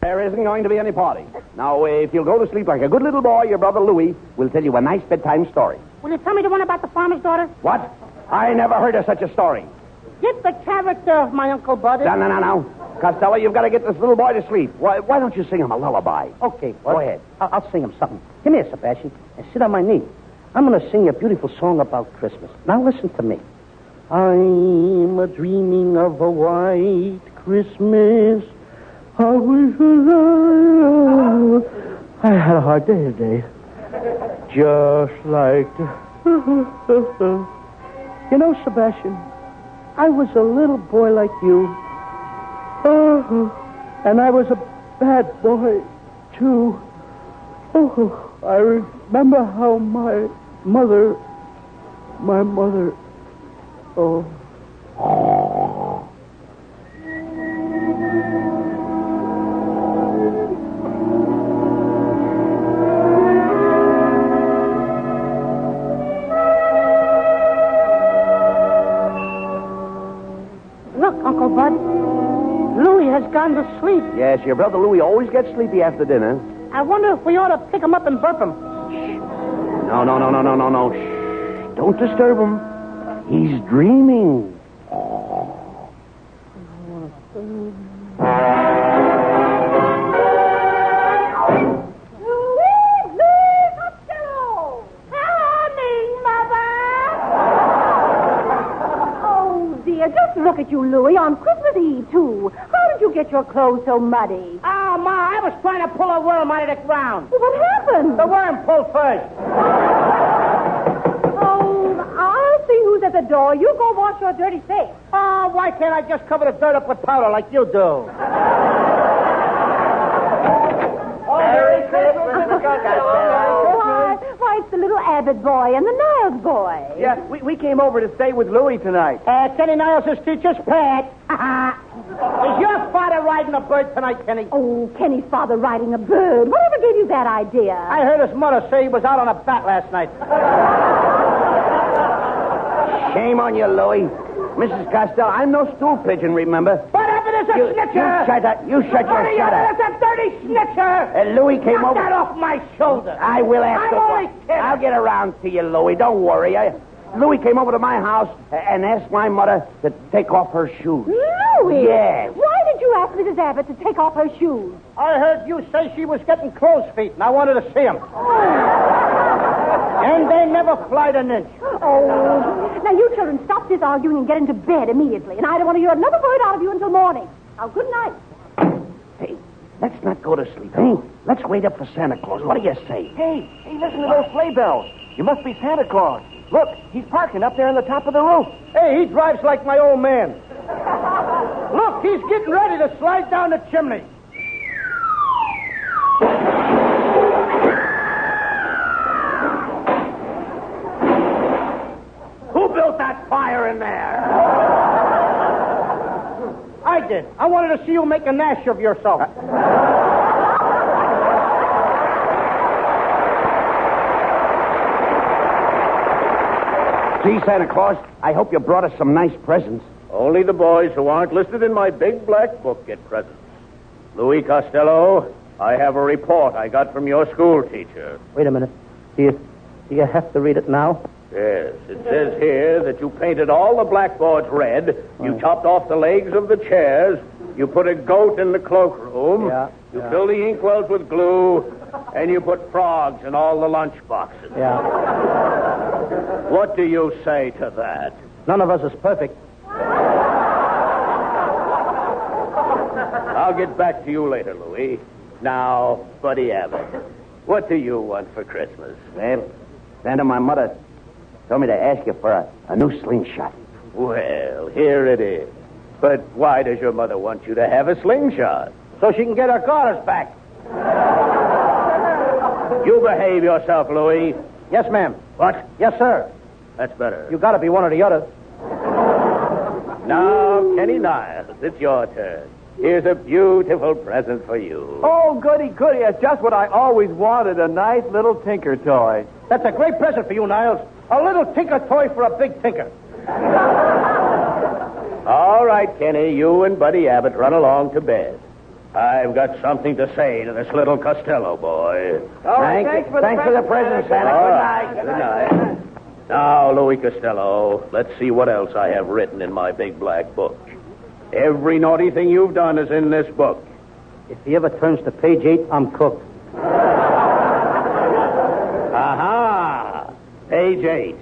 There isn't going to be any party. Now, if you'll go to sleep like a good little boy, your brother Louie will tell you a nice bedtime story. Will you tell me the one about the farmer's daughter? What? I never heard of such a story. Get the character of my Uncle Buddy. No. Costello, you've got to get this little boy to sleep. Why don't you sing him a lullaby? Okay, Go ahead. I'll sing him something. Come here, Sebastian, and sit on my knee. I'm going to sing you a beautiful song about Christmas. Now listen to me. I'm a dreaming of a white Christmas. I had a hard day today. Just like... You know, Sebastian, I was a little boy like you. And I was a bad boy, too. I remember how my mother... Look, Uncle Bud. Louie has gone to sleep. Yes, your brother Louie always gets sleepy after dinner. I wonder if we ought to pick him up and burp him. No. Shh. Don't disturb him. He's dreaming. Just look at you, Louie, on Christmas Eve, too. How did you get your clothes so muddy? Oh, Ma, I was trying to pull a worm out of the ground. Well, what happened? The worm pulled first. Oh, I'll see who's at the door. You go wash your dirty face. Oh, why can't I just cover the dirt up with powder like you do? Merry Christmas, Why, it's the little Abbott boy and the Niles boy. Yeah, we came over to stay with Louie tonight. Kenny Niles' teacher's pet. Is your father riding a bird tonight, Kenny? Oh, Kenny's father riding a bird. Whatever gave you that idea? I heard his mother say he was out on a bat last night. Shame on you, Louie. Mrs. Costello, I'm no stool pigeon, remember? What happened is a snitcher? You shut your shut up. It's a dirty snitcher. And Louie came Knock over. that off my shoulder. I will ask I'm him. only kidding. I'll get around to you, Louie. Don't worry. Louie came over to my house and asked my mother to take off her shoes. Louie? Yes. Why did you ask Mrs. Abbott to take off her shoes? I heard you say she was getting crow's feet, and I wanted to see them. And they never flied an inch. Oh, now you children stop this arguing and get into bed immediately. And I don't want to hear another word out of you until morning. Now, good night. Hey, let's Let's not go to sleep, eh? Let's wait up for Santa Claus. What do you say? Hey, listen to those sleigh bells. You must be Santa Claus. Look, he's parking up there on the top of the roof. Hey, he drives like my old man. Look, he's getting ready to slide down the chimney. Who built that fire in there? I did. I wanted to see you make a nash of yourself. Gee, Santa Claus, I hope you brought us some nice presents. Only the boys who aren't listed in my big black book get presents. Louis Costello, I have a report I got from your school teacher. Wait a minute. Do you have to read it now? Yes, it says here that you painted all the blackboards red, you chopped off the legs of the chairs, you put a goat in the cloakroom, you filled the inkwells with glue, and you put frogs in all the lunch boxes. Yeah. What do you say to that? None of us is perfect. I'll get back to you later, Louis. Now, Buddy Abbott, what do you want for Christmas? Well, Santa, my mother told me to ask you for a new slingshot. Well, here it is. But why does your mother want you to have a slingshot? So she can get her garters back. You behave yourself, Louis. Yes, ma'am. What? Yes, sir. That's better. You gotta be one or the other. Now, Kenny Niles, it's your turn. Here's a beautiful present for you. Oh, goody, goody. It's just what I always wanted, a nice little tinker toy. That's a great present for you, Niles. A little tinker toy for a big tinker. All right, Kenny, you and Buddy Abbott run along to bed. I've got something to say to this little Costello boy. All right, thanks for the present, Santa. All Good right, night. Good night. Now, Louis Costello, let's see what else I have written in my big black book. Every naughty thing you've done is in this book. If he ever turns to page 8, I'm cooked. Aha! Page 8.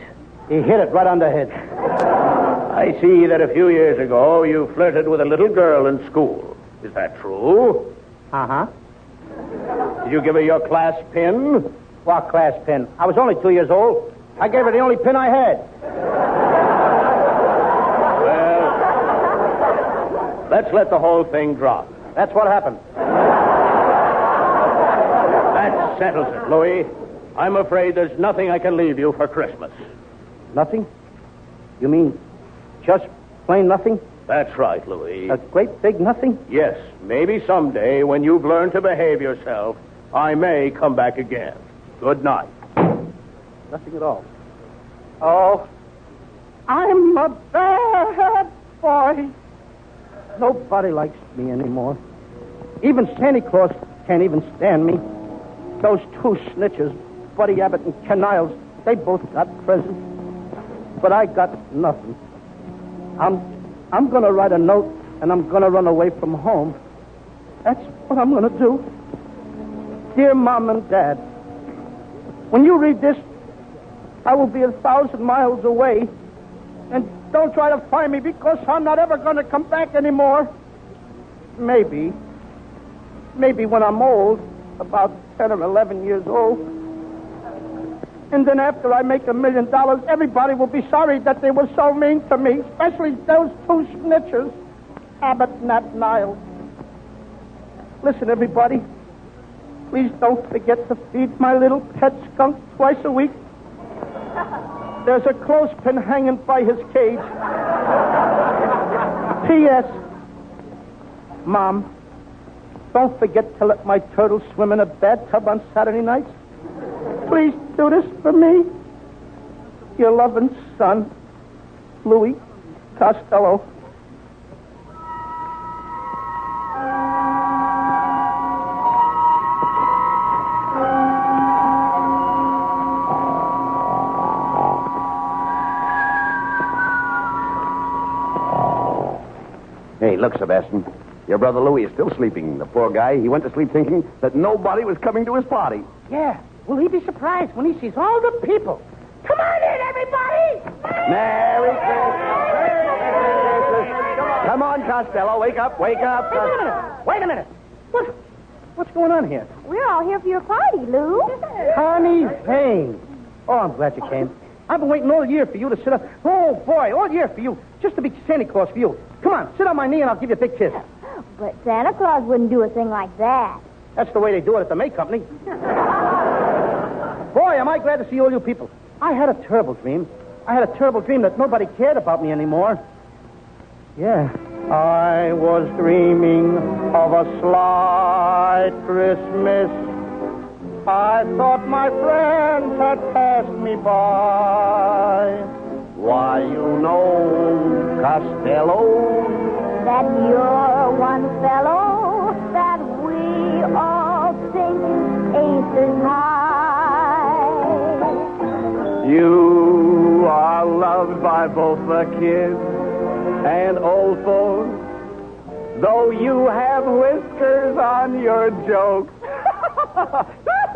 He hit it right on the head. I see that a few years ago you flirted with a little girl in school. Is that true? Uh-huh. Did you give her your class pin? What class pin? I was only 2 years old. I gave her the only pin I had. Well, let's let the whole thing drop. That's what happened. That settles it, Louis. I'm afraid there's nothing I can leave you for Christmas. Nothing? You mean just plain nothing? That's right, Louis. A great big nothing? Yes, maybe someday when you've learned to behave yourself, I may come back again. Good night. Nothing at all. Oh, I'm a bad boy. Nobody likes me anymore. Even Santa Claus can't even stand me. Those two snitches, Buddy Abbott and Ken Niles, they both got presents. But I got nothing. I'm going to write a note, and I'm going to run away from home. That's what I'm going to do. Dear Mom and Dad, when you read this, I will be 1,000 miles away. And don't try to find me because I'm not ever going to come back anymore. Maybe when I'm old, about 10 or 11 years old. And then after I make $1 million, everybody will be sorry that they were so mean to me, especially those two snitchers, Abbott and that Niles. Listen, everybody, please don't forget to feed my little pet skunk twice a week. There's a clothespin hanging by his cage. P.S. Mom, don't forget to let my turtle swim in a bathtub on Saturday nights. Please do this for me. Your loving son, Louis Costello. Hey, look, Sebastian. Your brother Louis is still sleeping. The poor guy, he went to sleep thinking that nobody was coming to his party. Yeah. Will he be surprised when he sees all the people? Come on in, everybody! Merry Christmas! Come on, Costello. Wake up, wake up. Wait a minute. What going on here? We're all here for your party, Lou. Connie Haynes. Oh, I'm glad you came. I've been waiting all year for you to sit up. Oh, boy, all year for you. Just to be Santa Claus for you. Come on, sit on my knee and I'll give you a big kiss. But Santa Claus wouldn't do a thing like that. That's the way they do it at the May Company. Boy, am I glad to see all you people. I had a terrible dream. I had a terrible dream that nobody cared about me anymore. Yeah. I was dreaming of a slight Christmas. I thought my friends had passed me by. Why, you know, Costello, that you're one fellow that we all think aces high. You are loved by both the kids and old folks, though you have whiskers on your jokes.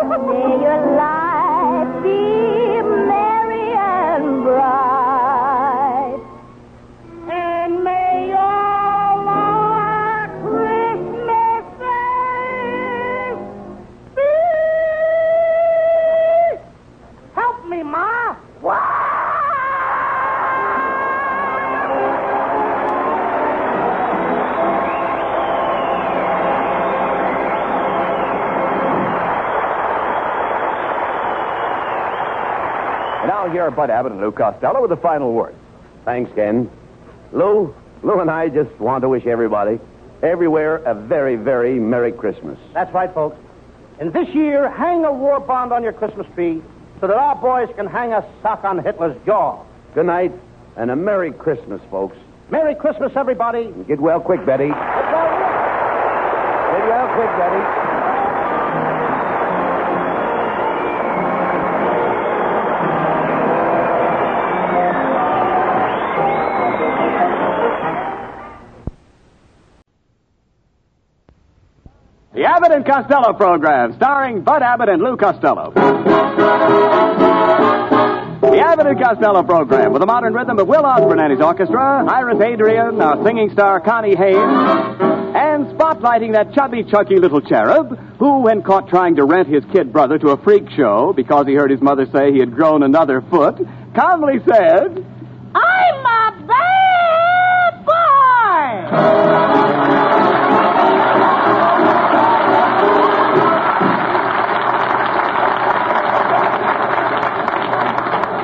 May your life be merry and bright, and may all our Christmases be. Help me, Ma. And now here are Bud Abbott and Lou Costello with the final word. Thanks, Ken. Lou and I just want to wish everybody, everywhere, a very, very Merry Christmas. That's right, folks. And this year, hang a war bond on your Christmas tree so that our boys can hang a sock on Hitler's jaw. Good night, and a Merry Christmas, folks. Merry Christmas, everybody. And get well quick, Betty. Get well quick, Betty. The Abbott and Costello program, starring Bud Abbott and Lou Costello. The Abbott and Costello program, with a modern rhythm of Will Osborne and his orchestra, Iris Adrian, our singing star Connie Haynes, and spotlighting that chubby, chucky little cherub who, when caught trying to rent his kid brother to a freak show because he heard his mother say he had grown another foot, calmly said, I'm a bad boy!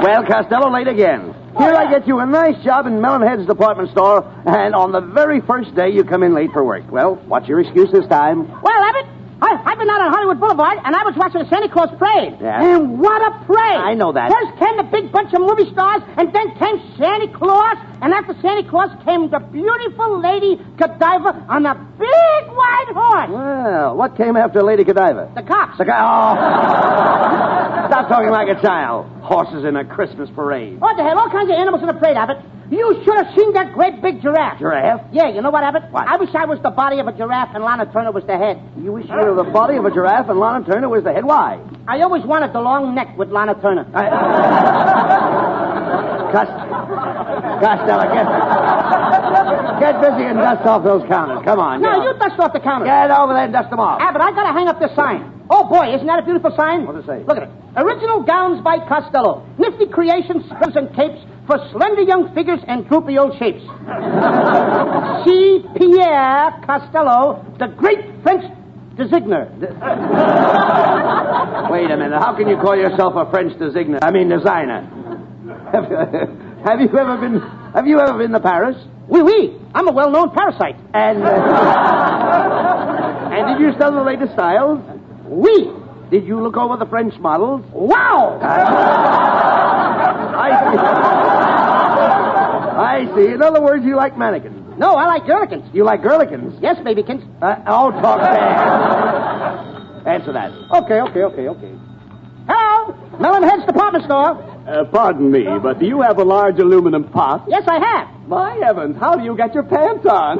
Well, Costello, late again. Here I get you a nice job in Melonhead's department store, and on the very first day you come in late for work. Well, what's your excuse this time? Well, Abbott, I've been out on Hollywood Boulevard, and I was watching the Santa Claus parade. Yeah. And what a parade! I know that. First came the big bunch of movie stars, and then came Santa Claus, and after Santa Claus came the beautiful Lady Godiva on a big white horse. Well, what came after Lady Godiva? The cops. Oh. Stop talking like a child. Horses in a Christmas parade. Oh, they had all kinds of animals in the parade, Abbott. You should have seen that great big giraffe. Giraffe? Yeah, you know what, Abbott? What? I wish I was the body of a giraffe and Lana Turner was the head. You wish you were the body of a giraffe and Lana Turner was the head? Why? I always wanted the long neck with Lana Turner. Costello, get busy and dust off those counters. Come on. No, you dust off the counters. Get over there and dust them off. Abbott, I gotta hang up this sign. Oh, boy, isn't that a beautiful sign? What does it say? Look at it. Original gowns by Costello. Nifty creations, skirts, and capes for slender young figures and droopy old shapes. See Pierre Costello, the great French designer. Wait a minute. How can you call yourself a French designer? Have you ever been to Paris? Oui. I'm a well-known parasite. And did you study the latest styles? Oui. Did you look over the French models? Wow! I see. In other words, you like mannequins. No, I like girlikins. You like girlikins? Yes, babykins. Talk fast. Answer that. Okay. Hello? Melonhead's department store. Pardon me, but do you have a large aluminum pot? Yes, I have. My heavens, how do you get your pants on?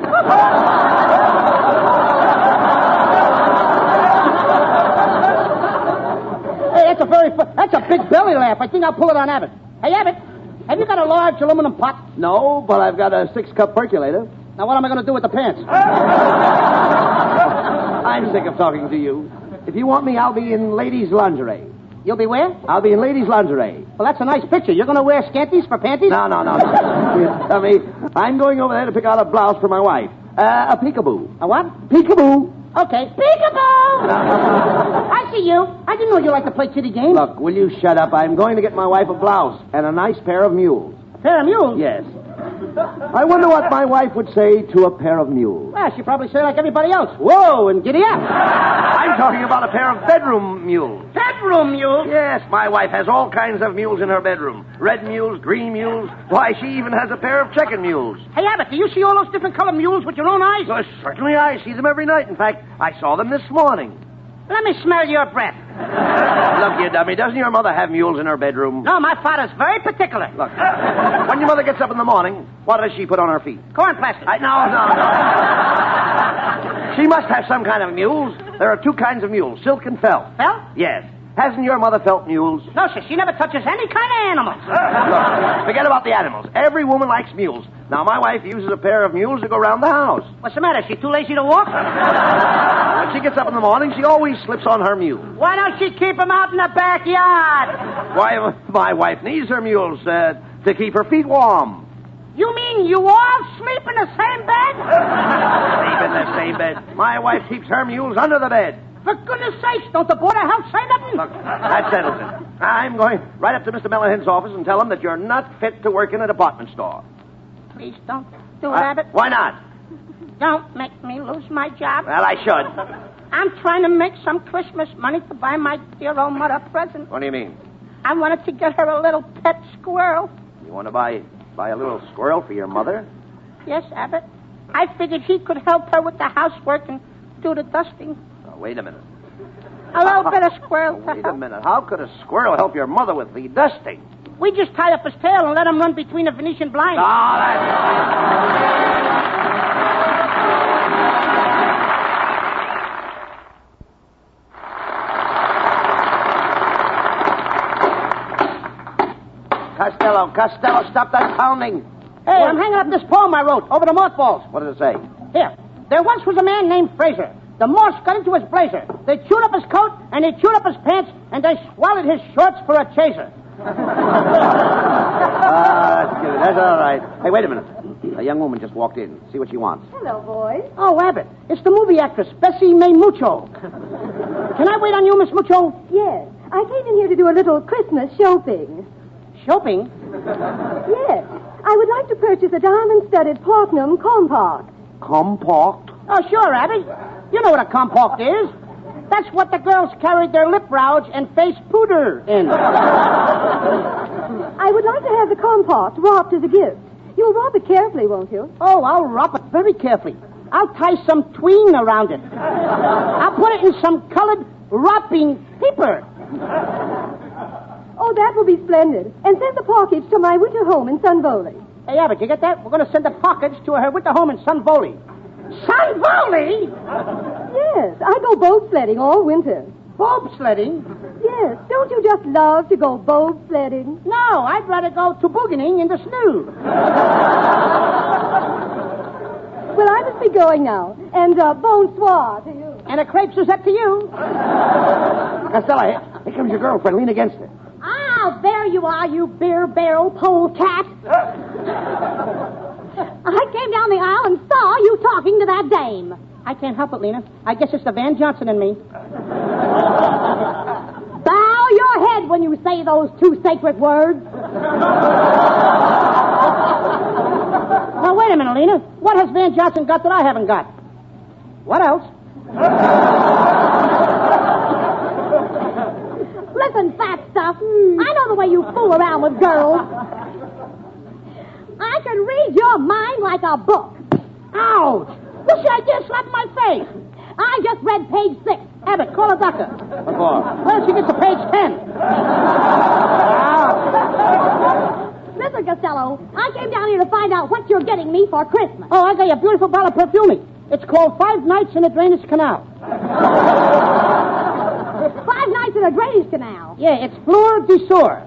Hey, that's a big belly laugh. I think I'll pull it on Abbott. Hey, Abbott, have you got a large aluminum pot? No, but I've got a 6-cup percolator. Now, what am I going to do with the pants? I'm sick of talking to you. If you want me, I'll be in ladies' lingerie. You'll be where? I'll be in ladies' lingerie. Well, that's a nice picture. You're going to wear scanties for panties? No. Dummy, I'm going over there to pick out a blouse for my wife. A peekaboo. A what? Peekaboo. Okay. Peekaboo! I see you. I didn't know you liked to play kitty games. Look, will you shut up? I'm going to get my wife a blouse and a nice pair of mules. A pair of mules? Yes. I wonder what my wife would say to a pair of mules. Well, she'd probably say like everybody else, whoa, and giddy up. I'm talking about a pair of bedroom mules. Bedroom mules? Yes, my wife has all kinds of mules in her bedroom. Red mules, green mules. Why, she even has a pair of chicken mules. Hey, Abbott, do you see all those different colored mules with your own eyes? Well, certainly I see them every night. In fact, I saw them this morning. Let me smell your breath. Look, you dummy, doesn't your mother have mules in her bedroom? No, my father's very particular. Look, when your mother gets up in the morning, what does she put on her feet? Corn plaster. No. She must have some kind of mules. There are two kinds of mules, silk and felt. Felt? Yes. Hasn't your mother felt mules? No, sir. She never touches any kind of animals. Look, forget about the animals. Every woman likes mules. Now, my wife uses a pair of mules to go around the house. What's the matter? Is she too lazy to walk? When she gets up in the morning, she always slips on her mule. Why don't she keep them out in the backyard? Why, my wife needs her mules to keep her feet warm. You mean you all sleep in the same bed? Sleep in the same bed. My wife keeps her mules under the bed. For goodness sakes, don't the Board of Health say nothing? Look, that settles it. I'm going right up to Mr. Mellahin's office and tell him that you're not fit to work in a department store. Please don't do it, Abbott. Why not? Don't make me lose my job. Well, I should. I'm trying to make some Christmas money to buy my dear old mother a present. What do you mean? I wanted to get her a little pet squirrel. You want to buy a little squirrel for your mother? Yes, Abbott. I figured he could help her with the housework and do the dusting. Oh, wait a minute. A little bit of squirrel to Wait help. a minute. How could a squirrel help your mother with the dusting? We just tie up his tail and let him run between the Venetian blinds. Costello, stop that pounding. Hey, I'm hanging up this poem I wrote over the mothballs. What does it say? Here. There once was a man named Fraser. The moths got into his blazer. They chewed up his coat, and they chewed up his pants, and they swallowed his shorts for a chaser. That's good. That's all right. Hey, wait a minute. A young woman just walked in. See what she wants. Hello, boys. Oh, Abbott. It's the movie actress, Bessie May Mucho. Can I wait on you, Miss Mucho? Yes. I came in here to do a little Christmas shopping. Shopping? Yes. I would like to purchase a diamond-studded platinum compact. Compact? Oh, sure, Abbott. You know what a compact is. That's what the girls carried their lip rouge and face powder in. I would like to have the compact wrapped as a gift. You'll wrap it carefully, won't you? Oh, I'll wrap it very carefully. I'll tie some twine around it. I'll put it in some colored wrapping paper. Oh, that will be splendid. And send the package to my winter home in Sun Valley. Hey, Abbott, you get that? We're going to send the package to her winter home in Sun Valley. Sun Valley? Yes, I go boat sledding all winter. Boat sledding? Yes. Don't you just love to go boat sledding? No, I'd rather go tobogganing in the snow. Well, I must be going now. And bonsoir to you. And a crepe Suzette to you. Costello, here comes your girlfriend. Lean against her. Ah, there you are, you beer barrel polecat. I came down the aisle and saw you talking to that dame. I can't help it, Lena. I guess it's the Van Johnson in me. Bow your head when you say those two sacred words. Now, wait a minute, Lena. What has Van Johnson got that I haven't got? What else? Listen, fat stuff. I know the way you fool around with girls. I can read your mind like a book. Ouch! What's the idea slapping my face? I just read page 6. Abbott, call a doctor. What for? Why don't you get to page 10? Mr. Costello, I came down here to find out what you're getting me for Christmas. Oh, I got you a beautiful bottle of perfume. It's called 5 Nights in a Drainage Canal. 5 nights in a drainage canal. Yeah, it's Fleur du Sour.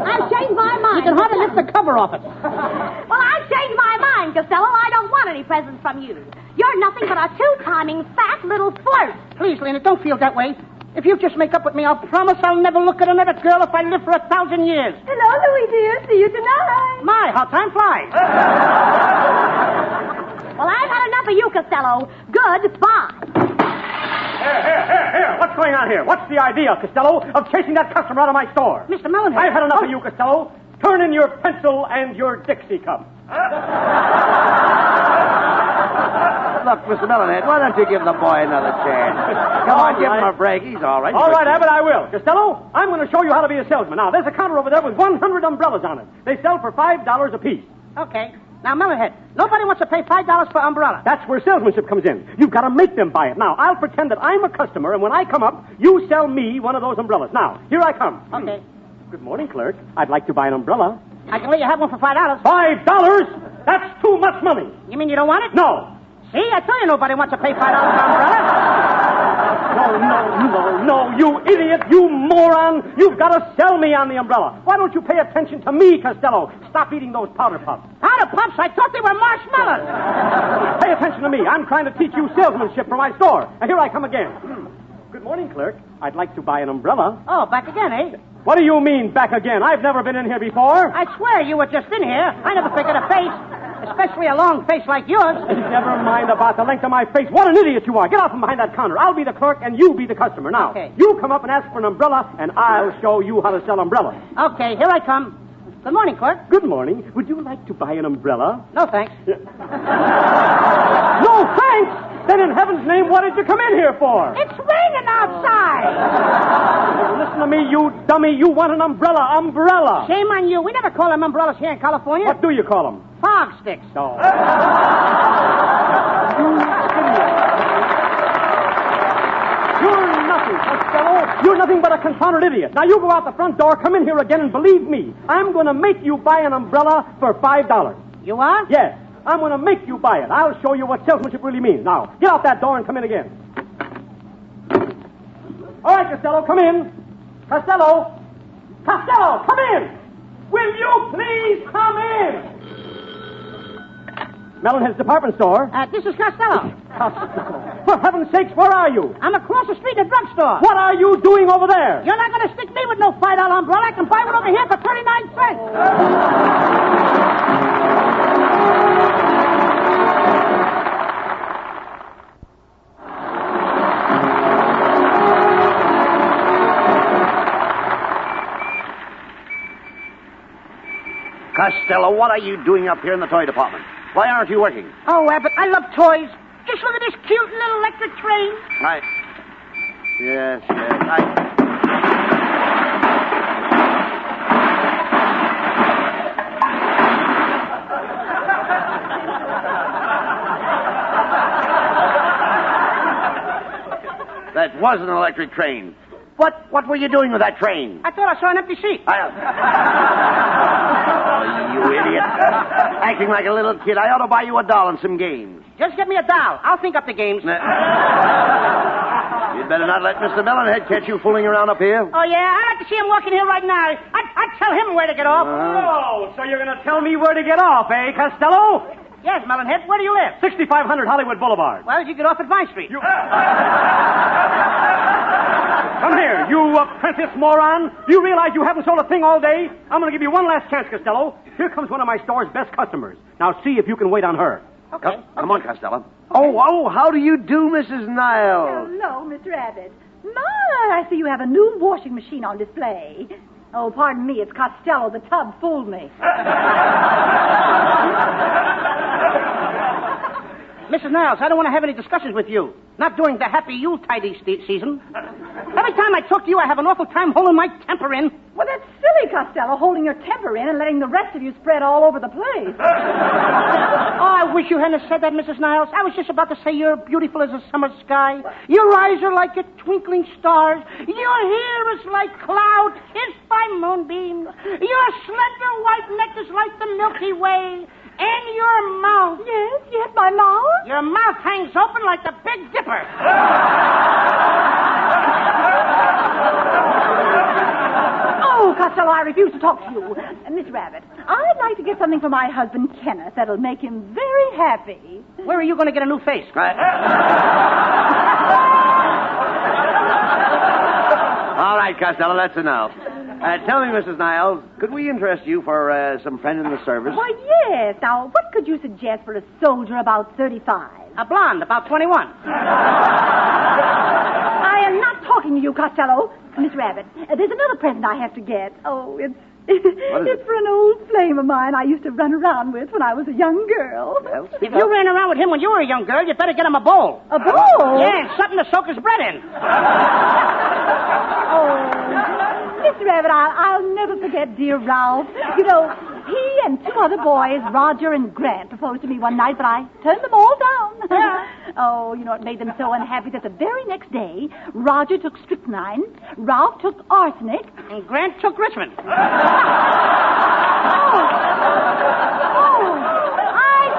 I've changed my mind. You can hardly lift the cover off it. Well, I've changed my mind, Costello. I don't want any presents from you. You're nothing but a two-timing, fat little flirt. Please, Lena, don't feel that way. If you just make up with me, I'll promise I'll never look at another girl if I live for 1,000 years. Hello, Louie, dear. See you tonight. My, how time flies. Well, I've had enough of you, Costello. Goodbye. Here. What's going on here? What's the idea, Costello, of chasing that customer out of my store? Mr. Mellenhead. I've had enough of you, Costello. Turn in your pencil and your Dixie cup. Look, Mr. Mellenhead, why don't you give the boy another chance? Come on, give him a break. He's all right. All right, Abbott, I will. Costello, I'm going to show you how to be a salesman. Now, there's a counter over there with 100 umbrellas on it. They sell for $5 apiece. Okay. Now, Mellenhead, nobody wants to pay $5 for umbrella. That's where salesmanship comes in. You've got to make them buy it. Now, I'll pretend that I'm a customer, and when I come up, you sell me one of those umbrellas. Now, here I come. Okay. Good morning, clerk. I'd like to buy an umbrella. I can let you have one for $5. $5? That's too much money. You mean you don't want it? No. See, I tell you nobody wants to pay $5 for umbrella. No, you idiot, you moron. You've got to sell me on the umbrella. Why don't you pay attention to me, Costello? Stop eating those powder puffs. Powder puffs? I thought they were marshmallows. Pay attention to me. I'm trying to teach you salesmanship for my store. And here I come again. Good morning, clerk. I'd like to buy an umbrella. Oh, back again, eh? What do you mean, back again? I've never been in here before. I swear you were just in here. I never figured a face, especially a long face like yours. Never mind about the length of my face. What an idiot you are. Get out from behind that counter. I'll be the clerk and you be the customer. Now, you come up and ask for an umbrella, and I'll show you how to sell umbrellas. Okay, here I come. Good morning, clerk. Good morning. Would you like to buy an umbrella? No, thanks. No, thanks? Then in heaven's name, what did you come in here for? It's raining outside. Listen to me, you dummy. You want an umbrella. Umbrella. Shame on you. We never call them umbrellas here in California. What do you call them? Fog sticks. Oh. You're nothing, Costello. You're nothing but a confounded idiot. Now you go out the front door, come in here again, and believe me, I'm going to make you buy an umbrella for $5. You are? Yes. I'm going to make you buy it. I'll show you what salesmanship really means. Now, get out that door and come in again. All right, Costello, come in. Costello, come in. Will you please come in? Mellenhead's department store. This is Costello. Costello. For heaven's sakes, where are you? I'm across the street at the drugstore. What are you doing over there? You're not going to stick me with no $5 umbrella. I can buy one over here for 39 cents. Costello, what are you doing up here in the toy department? Why aren't you working? Oh, Abbott, I love toys. Just look at this cute little electric train. Yes. That was an electric train. What were you doing with that train? I thought I saw an empty seat. Oh, you idiot. Acting like a little kid. I ought to buy you a doll and some games. Just get me a doll. I'll think up the games. You'd better not let Mr. Mellenhead catch you fooling around up here. Oh, yeah? I'd like to see him walking here right now. I'd tell him where to get off. Oh, so you're going to tell me where to get off, eh, Costello? Yes, Mellenhead. Where do you live? 6500 Hollywood Boulevard. Well, you get off at Vine Street. Come here, you apprentice moron. Do you realize you haven't sold a thing all day? I'm going to give you one last chance, Costello. Here comes one of my store's best customers. Now see if you can wait on her. Okay. Come on, Costello. Oh, how do you do, Mrs. Niles? Hello, Mr. Abbott. My, I see you have a new washing machine on display. Oh, pardon me, it's Costello. The tub fooled me. Mrs. Niles, I don't want to have any discussions with you. Not during the happy Yuletide season. Every time I talk to you, I have an awful time holding my temper in. Well, that's silly, Costello, holding your temper in and letting the rest of you spread all over the place. Oh, I wish you hadn't said that, Mrs. Niles. I was just about to say you're beautiful as a summer sky. Your eyes are like a twinkling stars. Your hair is like clouds kissed by moonbeams. Your slender white neck is like the Milky Way. And your mouth. Yes, my mouth? Your mouth hangs open like the Big Dipper. Oh, Costello, I refuse to talk to you. Miss Rabbit, I'd like to get something for my husband, Kenneth, that'll make him very happy. Where are you going to get a new face? All right, Costello, that's enough. Tell me, Mrs. Niles, could we interest you for some friend in the service? Why, yes. Now, what could you suggest for a soldier about 35? A blonde, about 21. I am not talking to you, Costello. Miss Rabbit, there's another present I have to get. Oh, it's for an old flame of mine I used to run around with when I was a young girl. Well, if you ran around with him when you were a young girl, you'd better get him a bowl. A bowl? Yeah, something to soak his bread in. Miss Rabbit, I'll never forget dear Ralph. You know, he and two other boys, Roger and Grant, proposed to me one night, but I turned them all down. Oh, you know, it made them so unhappy that the very next day, Roger took strychnine, Ralph took arsenic, and Grant took Richmond. I've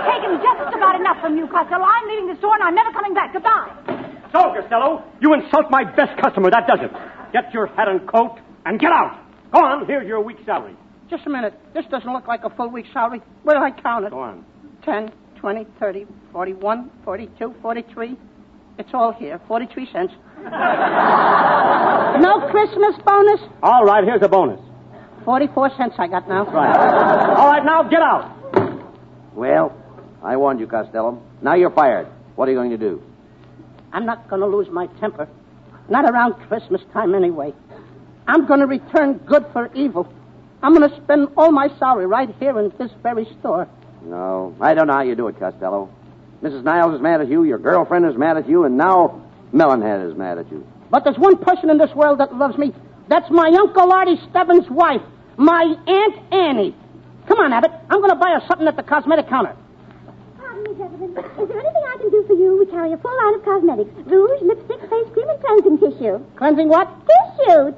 taken just about enough from you, Costello. I'm leaving the store and I'm never coming back. Goodbye. So, Costello, you insult my best customer. That does it. Get your hat and coat and get out. Go on, here's your week's salary. Just a minute. This doesn't look like a full week's salary. Where did I count it? Go on. 10, 20, 30, 41, 42, 43. It's all here. 43 cents. No Christmas bonus? All right, here's a bonus. 44 cents I got now. Right. All right, now get out. Well, I warned you, Costello. Now you're fired. What are you going to do? I'm not going to lose my temper. Not around Christmas time anyway. I'm going to return good for evil. I'm going to spend all my salary right here in this very store. No, I don't know how you do it, Costello. Mrs. Niles is mad at you, your girlfriend is mad at you, and now Melonhead is mad at you. But there's one person in this world that loves me. That's my Uncle Artie Stebbins' wife, my Aunt Annie. Come on, Abbott. I'm going to buy her something at the cosmetic counter. Pardon me, gentlemen. Is there anything I can do for you? We carry a full line of cosmetics. Rouge, lipstick, face cream, and cleansing tissue. Cleansing what? Tissue.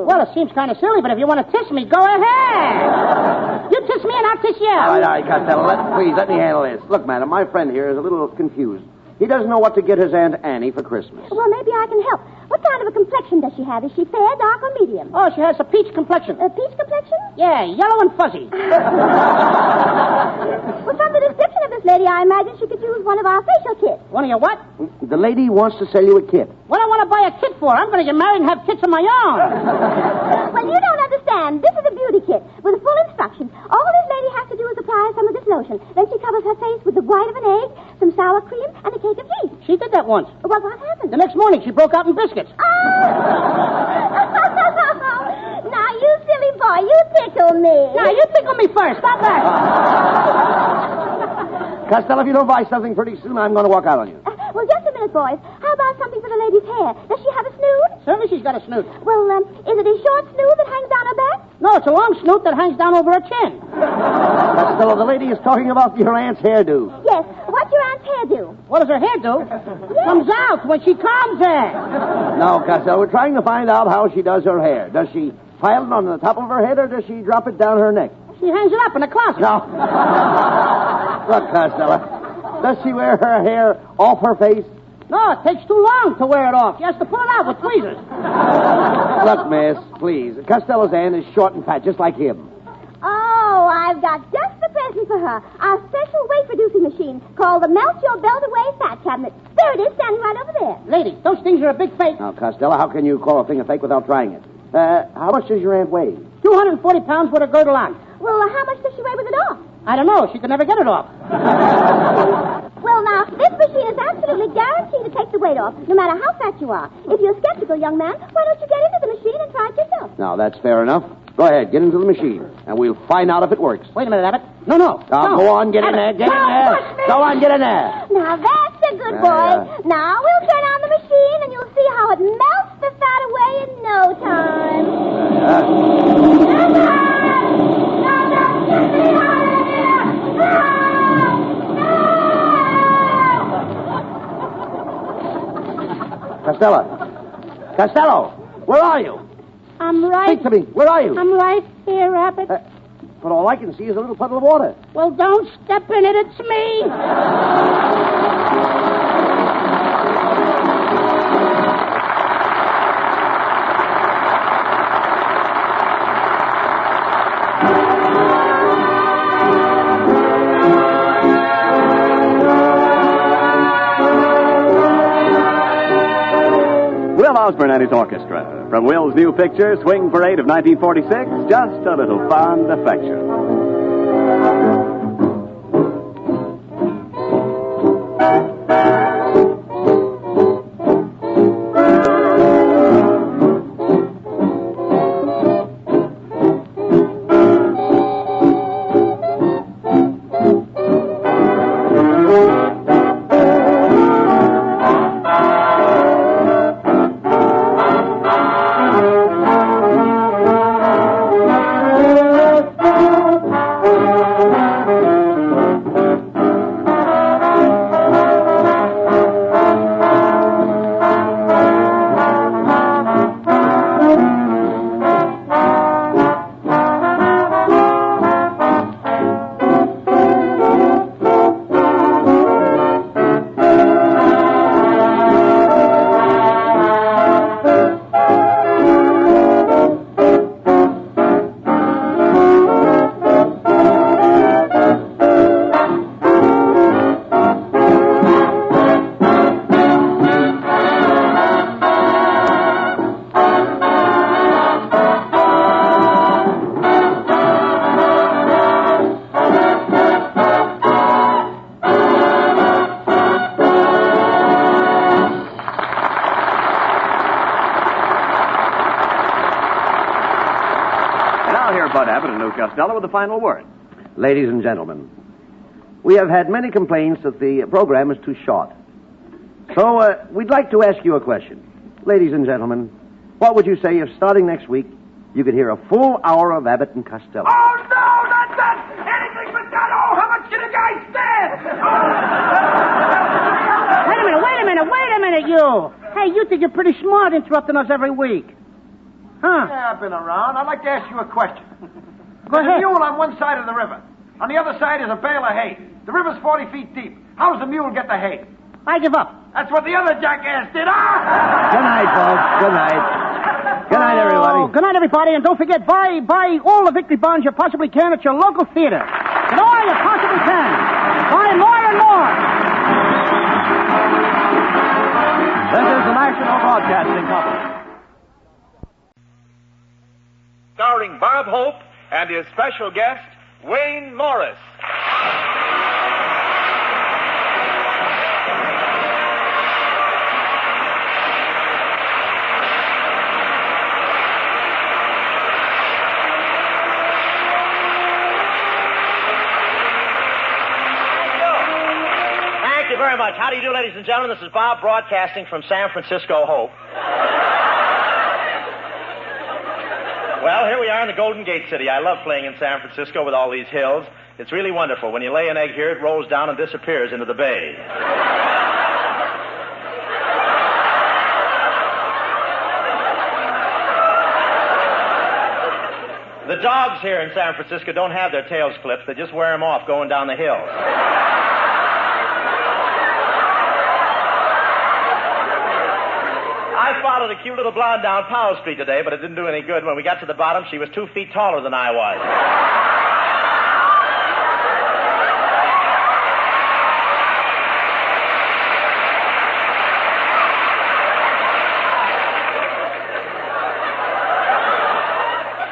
Well, it seems kind of silly, but if you want to tiss me, go ahead. You tiss me and I'll tiss you. All right, Costello, please, let me handle this. Look, madam, my friend here is a little confused. He doesn't know what to get his Aunt Annie for Christmas. Well, maybe I can help. What kind of a complexion does she have? Is she fair, dark, or medium? Oh, she has a peach complexion. A peach complexion? Yeah, yellow and fuzzy. Well, from the description of this lady, I imagine she could use one of our facial kits. One of your what? The lady wants to sell you a kit. What do I want to buy a kit for? I'm going to get married and have kits of my own. Well, you don't understand. This is a beauty kit with full instructions. All this lady has to do is apply some of this lotion. Then she covers her face with the white of an egg, some sour cream, and a cake of yeast. She did that once. Well, what happened? The next morning, she broke out in biscuits. Oh! Now, you silly boy, you tickle me. Now, you tickle me first. Stop that. Costello, if you don't buy something pretty soon, I'm going to walk out on you. Well, just a minute, boys. How about something for the lady's hair? Does she have a snoot? Certainly she's got a snoot. Well, is it a short snoot that hangs down her back? No, it's a long snoot that hangs down over her chin. Costello, the lady is talking about your aunt's hairdo. Yes. What's your aunt's hairdo? What does her hair do? Yes. Comes out when she combs it. No, Costello, we're trying to find out how she does her hair. Does she pile it on the top of her head, or does she drop it down her neck? She hangs it up in the closet. No. Look, Costello, does she wear her hair off her face? No, it takes too long to wear it off. She has to pull it out with tweezers. Look, miss, please. Costello's aunt is short and fat, just like him. Oh, I've got just the present for her. Our special weight-reducing machine called the Melt Your Belt Away Fat Cabinet. There it is, standing right over there. Lady, those things are a big fake. Now, Costello, how can you call a thing a fake without trying it? How much does your aunt weigh? 240 pounds with a girdle on. Well, how much does she weigh with it off? I don't know. She could never get it off. Well, now, this machine is absolutely guaranteed to take the weight off, no matter how fat you are. If you're skeptical, young man, why don't you get into the machine and try it yourself? Now, that's fair enough. Go ahead, get into the machine, and we'll find out if it works. Wait a minute, Abbott. No. Go on, get in there, get in there. Go on, get in there. Now, that's a good boy. Now, we'll turn on the machine, and you'll see how it melts the fat away in no time. Costello, where are you? I'm right. Speak to me. Where are you? I'm right here, Abbott. But all I can see is a little puddle of water. Well, don't step in it. It's me. Will Osborne and his orchestra. From Will's new picture, Swing Parade of 1946, just a little fond affection. Bud Abbott and Lou Costello with the final word. Ladies and gentlemen, we have had many complaints that the program is too short. So we'd like to ask you a question. Ladies and gentlemen, what would you say if starting next week you could hear a full hour of Abbott and Costello? Oh, no, not anything but that. Oh, how much can a guy stand? Wait a minute, you. Hey, you think you're pretty smart interrupting us every week. Huh? Yeah, I've been around. I'd like to ask you a question. Go ahead. There's a mule on one side of the river. On the other side is a bale of hay. The river's 40 feet deep. How does the mule get the hay? I give up. That's what the other jackass did. Ah! Good night, folks. Good night. Good night, everybody. Good night, everybody. And don't forget, buy all the victory bonds you possibly can at your local theater. And all you possibly can. Buy more and more. This is the National Broadcasting Company. Starring Bob Hope and his special guest, Wayne Morris. Thank you very much. How do you do, ladies and gentlemen? This is Bob broadcasting from San Francisco Hope. Well, here we are in the Golden Gate City. I love playing in San Francisco with all these hills. It's really wonderful. When you lay an egg here, it rolls down and disappears into the bay. The dogs here in San Francisco don't have their tails clipped. They just wear them off going down the hills. I followed a cute little blonde down Powell Street today, but it didn't do any good. When we got to the bottom, she was 2 feet taller than I was.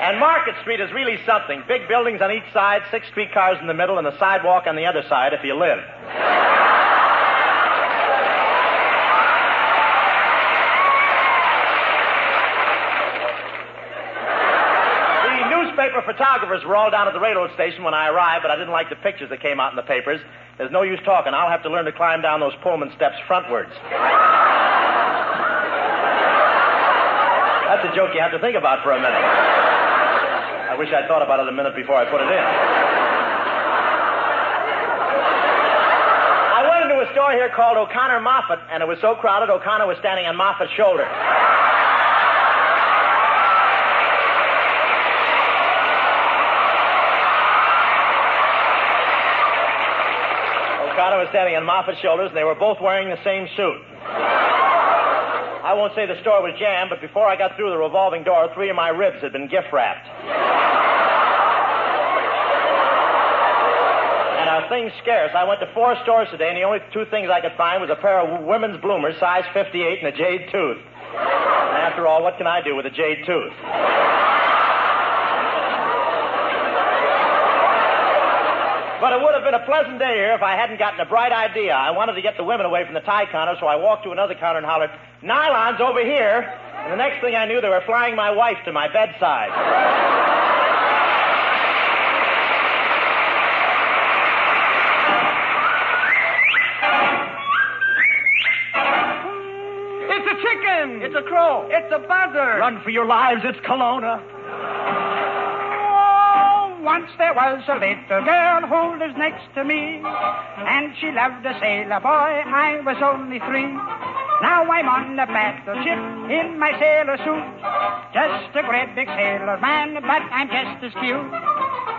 And Market Street is really something. Big buildings on each side, 6 streetcars in the middle, and a sidewalk on the other side if you live. Newspaper photographers were all down at the railroad station when I arrived, but I didn't like the pictures that came out in the papers. There's no use talking. I'll have to learn to climb down those Pullman steps frontwards. That's a joke you have to think about for a minute. I wish I'd thought about it a minute before I put it in. I went into a store here called O'Connor Moffat, and it was so crowded, O'Connor was standing on Moffat's shoulder. O'Connor was standing on Moffat's shoulders, and they were both wearing the same suit. I won't say the store was jammed, but before I got through the revolving door, 3 of my ribs had been gift wrapped. And our things scarce. I went to 4 stores today, and the only 2 things I could find was a pair of women's bloomers, size 58, and a jade tooth. After all, what can I do with a jade tooth? But it would have been a pleasant day here if I hadn't gotten a bright idea. I wanted to get the women away from the tie counter, so I walked to another counter and hollered, "Nylon's over here." And the next thing I knew, they were flying my wife to my bedside. It's a chicken! It's a crow! It's a buzzard! Run for your lives, it's Kelowna. Once there was a little girl who lives next to me, and she loved a sailor boy. I was only 3. Now I'm on a battleship in my sailor suit. Just a great big sailor man, but I'm just as cute.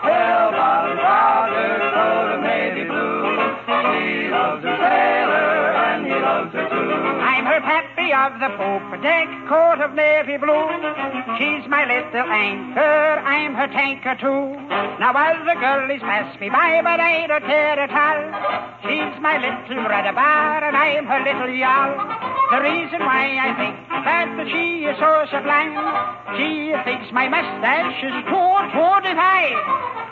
Bell-bottom trousers, coat of navy blue. She loves her sailor, and he loves her too. I'm her pappy of the poop deck, coat of navy blue. She's my little anchor, I'm her tanker too. Now other girlies pass me by, but I don't care at all. She's my little rudder bar, and I'm her little yawl. The reason why I think that she is so sublime, she thinks my mustache is too divine.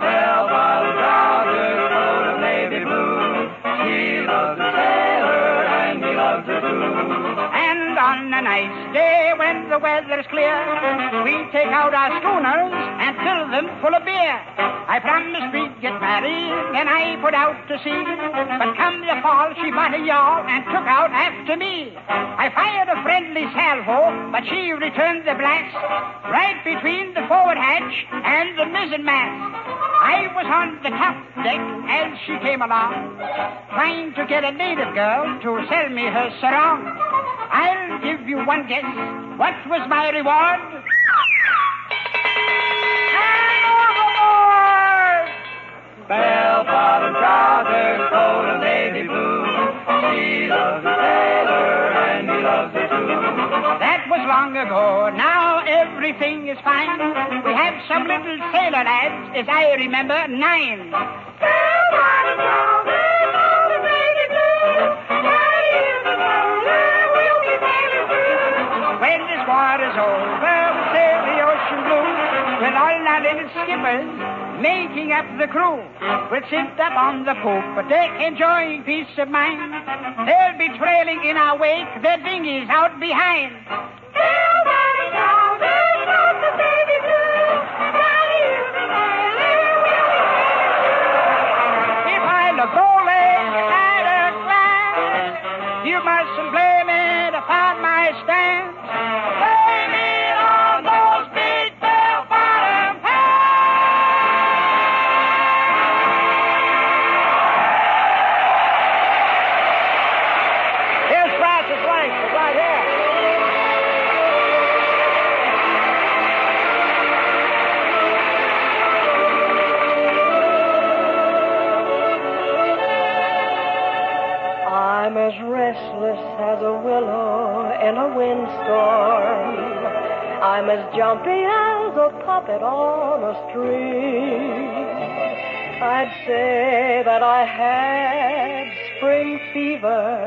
Bell-bottom trousers, coat of navy blue. She loves her sailor, and he loves her too. And on a nice day when the weather's clear, we take out our schooners and fill them full of beer. I promised we'd get married, and I put out to sea. But come the fall, she bought a yawl and took out after me. I fired a friendly salvo, but she returned the blast right between the forward hatch and the mizzen mast. I was on the top deck as she came along, trying to get a native girl to sell me her sarong. I'll give you one guess. What was my reward? And overboard! Bell-bottom trousers, coat of navy blue. She loves a sailor, and he loves her too. That was long ago. Now everything is fine. We have some little sailor lads, as I remember, 9. Bell-bottom trousers, coat of navy blue. When this war is over, we'll sail the ocean blue with all our little skippers making up the crew. We'll sit up on the poop deck enjoying peace of mind. They'll be trailing in our wake, their dinghies out behind. If I look bowling at a glance, you mustn't blame it upon my stance. Blame it on those big bell-bottom pants. Here's Francis Lang, right here. I'm as restless as a willow in a windstorm. I'm as jumpy as a puppet on a string. I'd say that I had spring fever,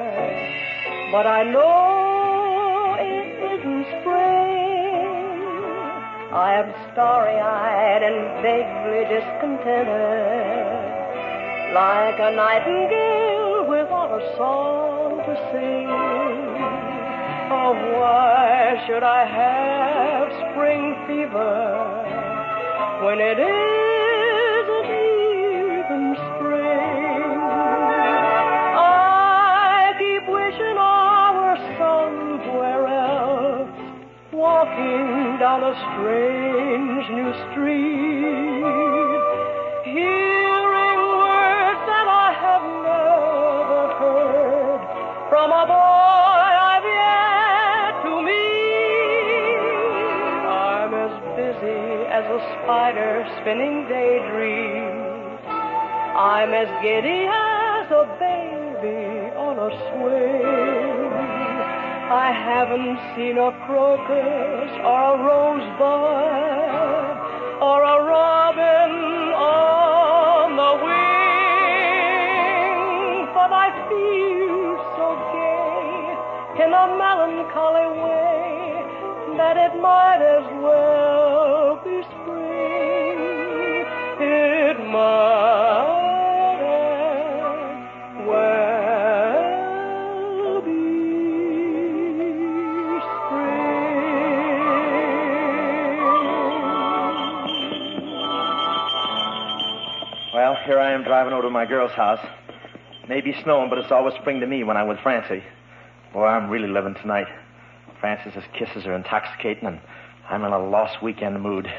but I know it isn't spring. I am starry-eyed and vaguely discontented, like a nightingale without a song to sing. Oh, why should I have spring fever when it isn't even spring? I keep wishing I were somewhere else, walking down a strange new street, hearing words that I have never heard from a boy I've yet to meet. I'm as busy as a spider spinning daydreams. I'm as giddy as a baby on a swing. I haven't seen a crocus or a rosebud or a robin on the wing, but I feel so gay in a melancholy way that it might as well be spring. It might as well be Well, here I am driving over to my girl's house. Maybe snowing, but it's always spring to me when I'm with Francie. Boy, I'm really living tonight. Francis's kisses are intoxicating, and I'm in a lost weekend mood.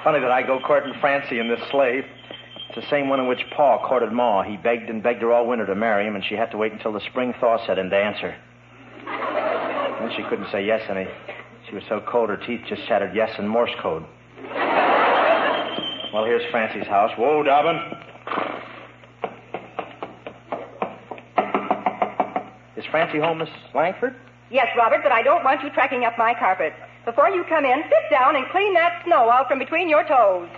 Funny that I go courting Francie in this sleigh. It's the same one in which Pa courted Ma. He begged and begged her all winter to marry him, and she had to wait until the spring thaw set in to answer. And she couldn't say yes any. She was so cold her teeth just chattered yes in Morse code. Well, here's Francie's house. Whoa, Dobbin. Is Francie home, Miss Langford? Yes, Robert, but I don't want you tracking up my carpet. Before you come in, sit down and clean that snow out from between your toes.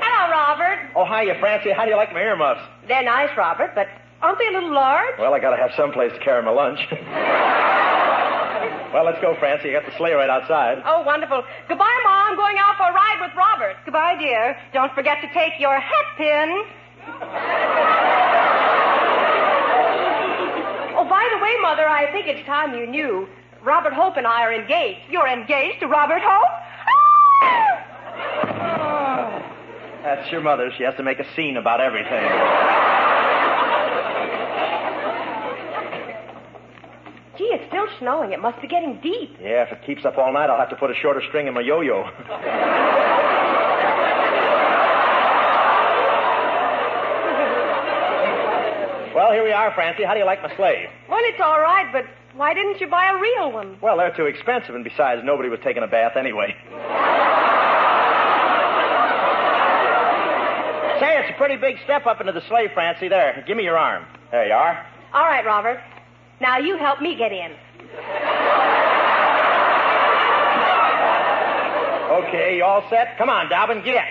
Hello, Robert. Oh, hiya, Francie. How do you like my earmuffs? They're nice, Robert, but aren't they a little large? Well, I gotta have some place to carry my lunch. Well, let's go, Francie. You got the sleigh right outside. Oh, wonderful. Goodbye, Ma. I'm going out for a ride with Robert. Goodbye, dear. Don't forget to take your hat pin. Oh, by the way, Mother, I think it's time you knew. Robert Hope and I are engaged. You're engaged to Robert Hope? That's your mother. She has to make a scene about everything. Gee, it's still snowing. It must be getting deep. Yeah, if it keeps up all night, I'll have to put a shorter string in my yo-yo. Well, here we are, Francie. How do you like my sleigh? Well, it's all right, but why didn't you buy a real one? Well, they're too expensive, and besides, nobody was taking a bath anyway. Say, it's a pretty big step up into the sleigh, Francie. There, give me your arm. There you are. All right, Robert. Now you help me get in. Okay, you all set? Come on, Dobbin, get in.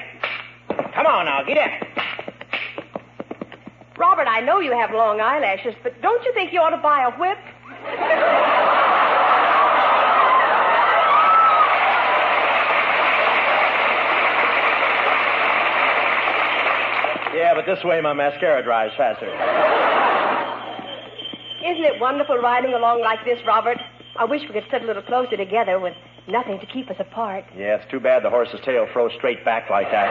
Come on now, get in. Robert, I know you have long eyelashes, but don't you think you ought to buy a whip? Yeah, but this way my mascara dries faster. Isn't it wonderful riding along like this, Robert? I wish we could sit a little closer together with nothing to keep us apart. Yeah, it's too bad the horse's tail froze straight back like that.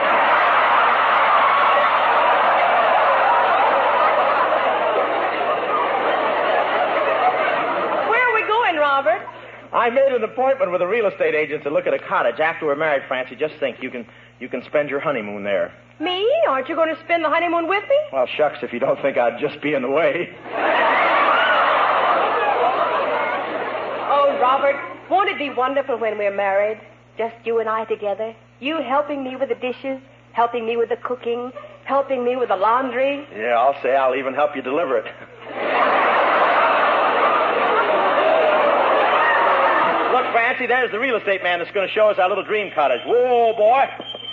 Where are we going, Robert? I made an appointment with a real estate agent to look at a cottage. After we're married, Francie, just think, you can spend your honeymoon there. Me? Aren't you going to spend the honeymoon with me? Well, shucks, if you don't think I'd just be in the way. Oh, Robert, won't it be wonderful when we're married? Just you and I together. You helping me with the dishes, helping me with the cooking, helping me with the laundry. Yeah, I'll say I'll even help you deliver it. Look, Francie, there's the real estate man that's going to show us our little dream cottage. Whoa, boy.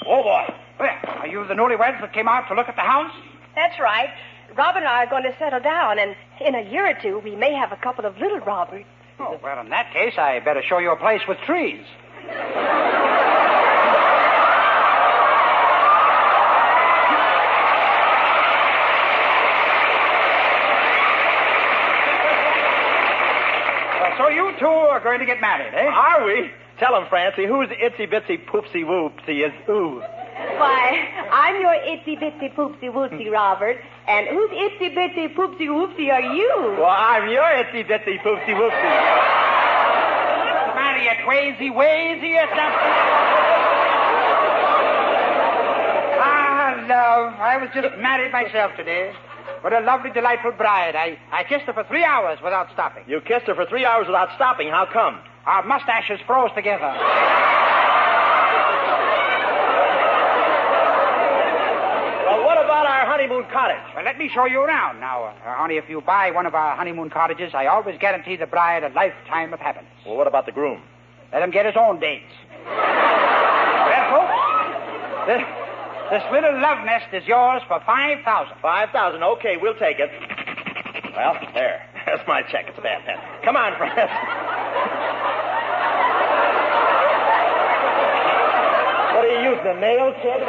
Whoa, boy. Well, are you the newlyweds that came out to look at the house? That's right. Robert and I are going to settle down, and in a year or two, we may have a couple of little Roberts. Oh, well, in that case, I better show you a place with trees. So you two are going to get married, eh? Are we? Tell him, Francie, who's itsy-bitsy poopsy whoopsy is ooh? Why, I'm your itsy-bitsy poopsy wootsy, Robert. And whose itsy-bitsy poopsy whoopsy are you? Well, I'm your itsy-bitsy poopsy whoopsy. Marry a crazy wazy or something? Ah, love, I was just married myself today. What a lovely, delightful bride. I kissed her for 3 hours without stopping. You kissed her for 3 hours without stopping. How come? Our mustaches froze together. Well, what about our honeymoon cottage? Well, let me show you around. Now, honey, if you buy one of our honeymoon cottages, I always guarantee the bride a lifetime of happiness. Well, what about the groom? Let him get his own dates. Well, folks, This little love nest is yours for $5,000. $5,000. Okay, we'll take it. Well, there. There's my check. It's a bad pen. Come on, Francis. What are you using, a nail, kid?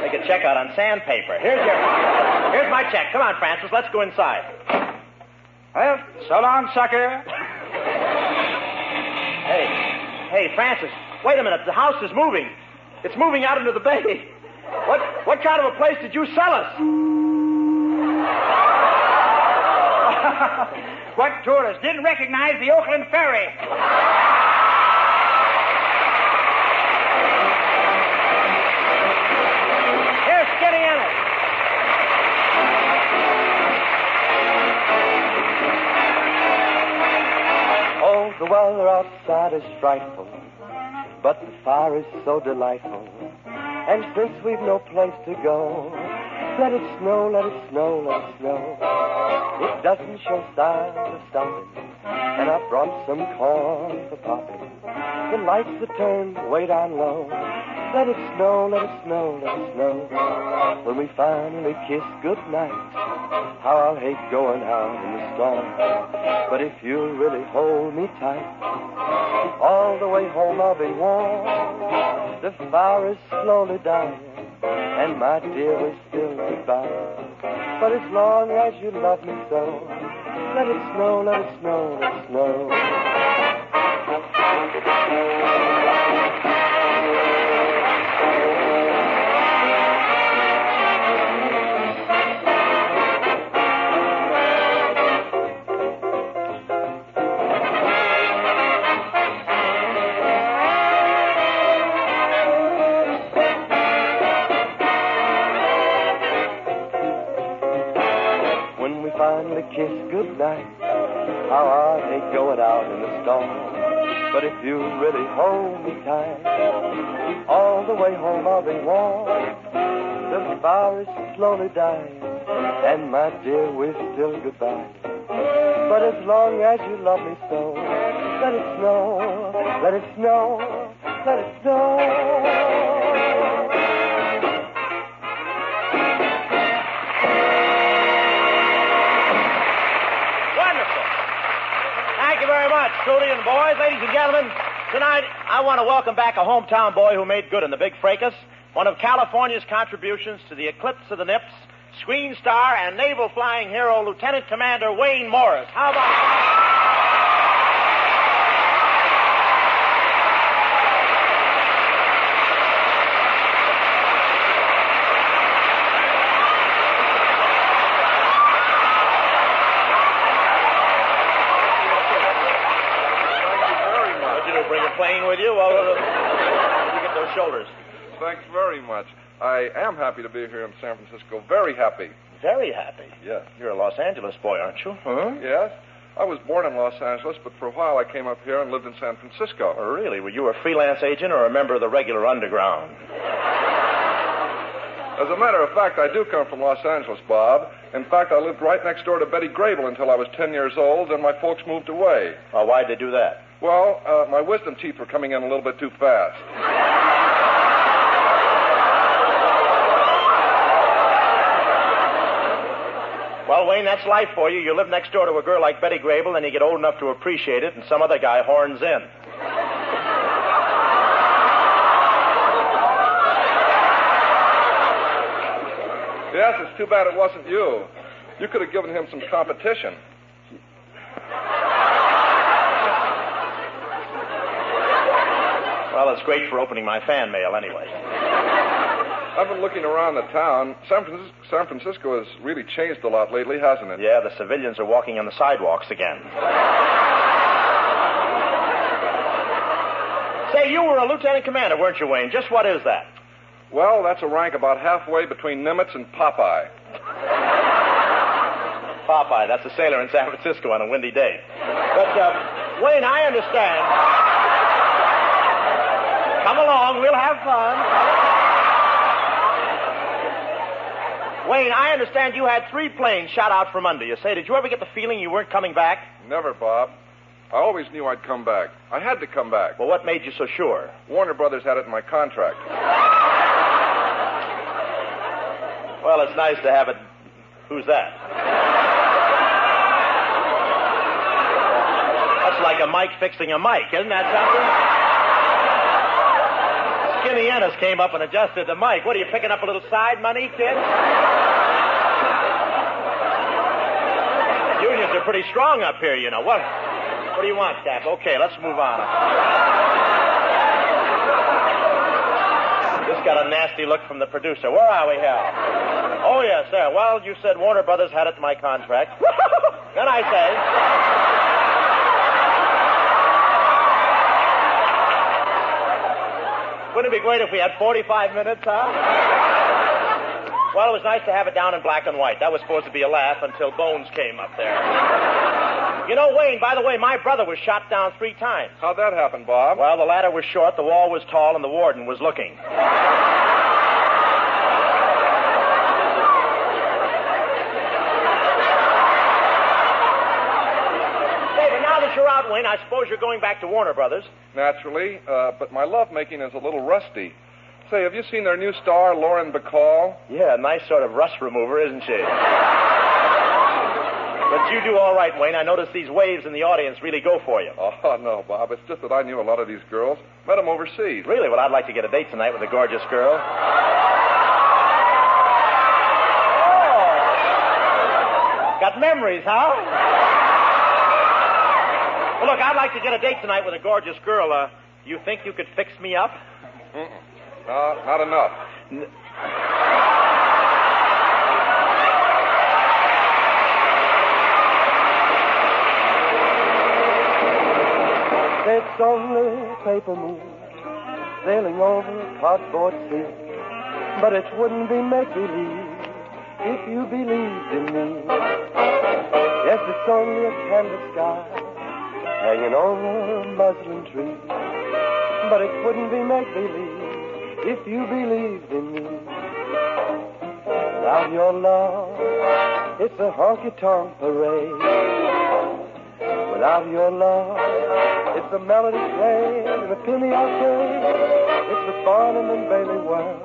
Make a check out on sandpaper. Here's my check. Come on, Francis. Let's go inside. Well, so long, sucker. Hey, Francis. Wait a minute. The house is moving. It's moving out into the bay. What kind of a place did you sell us? What tourist didn't recognize the Oakland Ferry? Here, Skinny in it. Oh, the weather outside is frightful, but the fire is so delightful. And since we've no place to go, let it snow, let it snow, let it snow. It doesn't show signs of stopping, and I brought some corn for popping. The lights are turned way down low. Let it snow, let it snow, let it snow. When we finally kiss goodnight, how I'll hate going out in the storm. But if you'll really hold me tight, all the way home I'll be warm. The fire is slowly dying, and my dear, we're still goodbye. But as long as you love me so, let it snow, let it snow, let it snow. Kiss goodnight, how I hate going out in the storm. But if you really hold me tight, all the way home I'll be warm. The fire is slowly dying, and my dear, we're still goodbye. But as long as you love me so, let it snow, let it snow, let it snow. Trudy and boys, ladies and gentlemen, tonight I want to welcome back a hometown boy who made good in the big fracas, one of California's contributions to the eclipse of the Nips, screen star and naval flying hero, Lieutenant Commander Wayne Morris. How about... Playing with you? Well, you get those shoulders. Thanks very much. I am happy to be here in San Francisco. Very happy. Very happy? Yes. You're a Los Angeles boy, aren't you? Huh? Yes. I was born in Los Angeles, but for a while I came up here and lived in San Francisco. Oh, really? Were you a freelance agent or a member of the regular underground? As a matter of fact, I do come from Los Angeles, Bob. In fact, I lived right next door to Betty Grable until I was 10 years old, and my folks moved away. Well, why'd they do that? Well, my wisdom teeth were coming in a little bit too fast. Well, Wayne, that's life for you. You live next door to a girl like Betty Grable, and you get old enough to appreciate it, and some other guy horns in. Yes, it's too bad it wasn't you. You could have given him some competition. Well, it's great for opening my fan mail anyway. I've been looking around the town. San Francisco has really changed a lot lately, hasn't it? Yeah, the civilians are walking on the sidewalks again. Say, you were a lieutenant commander, weren't you, Wayne? Just what is that? Well, that's a rank about halfway between Nimitz and Popeye. Popeye, that's a sailor in San Francisco on a windy day. But, Wayne, I understand. Come along, we'll have fun. Wayne, I understand you had 3 planes shot out from under you. Say, did you ever get the feeling you weren't coming back? Never, Bob. I always knew I'd come back. I had to come back. Well, what made you so sure? Warner Brothers had it in my contract. Well, it's nice to have it. Who's that? That's like a mic fixing a mic, isn't that something? Skinny Ennis came up and adjusted the mic. What, are you picking up a little side money, kid? Unions are pretty strong up here, you know. What do you want, Cap? Okay, let's move on. This got a nasty look from the producer. Where are we here? Oh, yes, there. Well, you said Warner Brothers had it in my contract. Then I say... Wouldn't it be great if we had 45 minutes, huh? Well, it was nice to have it down in black and white. That was supposed to be a laugh until Bones came up there. You know, Wayne, by the way, my brother was shot down 3 times. How'd that happen, Bob? Well, the ladder was short, the wall was tall, and the warden was looking. You're out, Wayne. I suppose you're going back to Warner Brothers. Naturally, but my lovemaking is a little rusty. Say, have you seen their new star, Lauren Bacall? Yeah, nice sort of rust remover, isn't she? But you do all right, Wayne. I notice these waves in the audience really go for you. Oh, no, Bob. It's just that I knew a lot of these girls. Met them overseas. Really? Well, I'd like to get a date tonight with a gorgeous girl. Oh! Got memories, huh? Well, look, I'd like to get a date tonight with a gorgeous girl. You think you could fix me up? No, not enough. It's only paper moon sailing over a cardboard sea, but it wouldn't be make-believe if you believed in me. Yes, it's only a canvas sky hanging over a muslin tree, but it wouldn't be make-believe if you believed in me. Without your love, it's a honky-tonk parade. Without your love, it's a melody played in a penny arcade. It's the Barnum and Bailey world,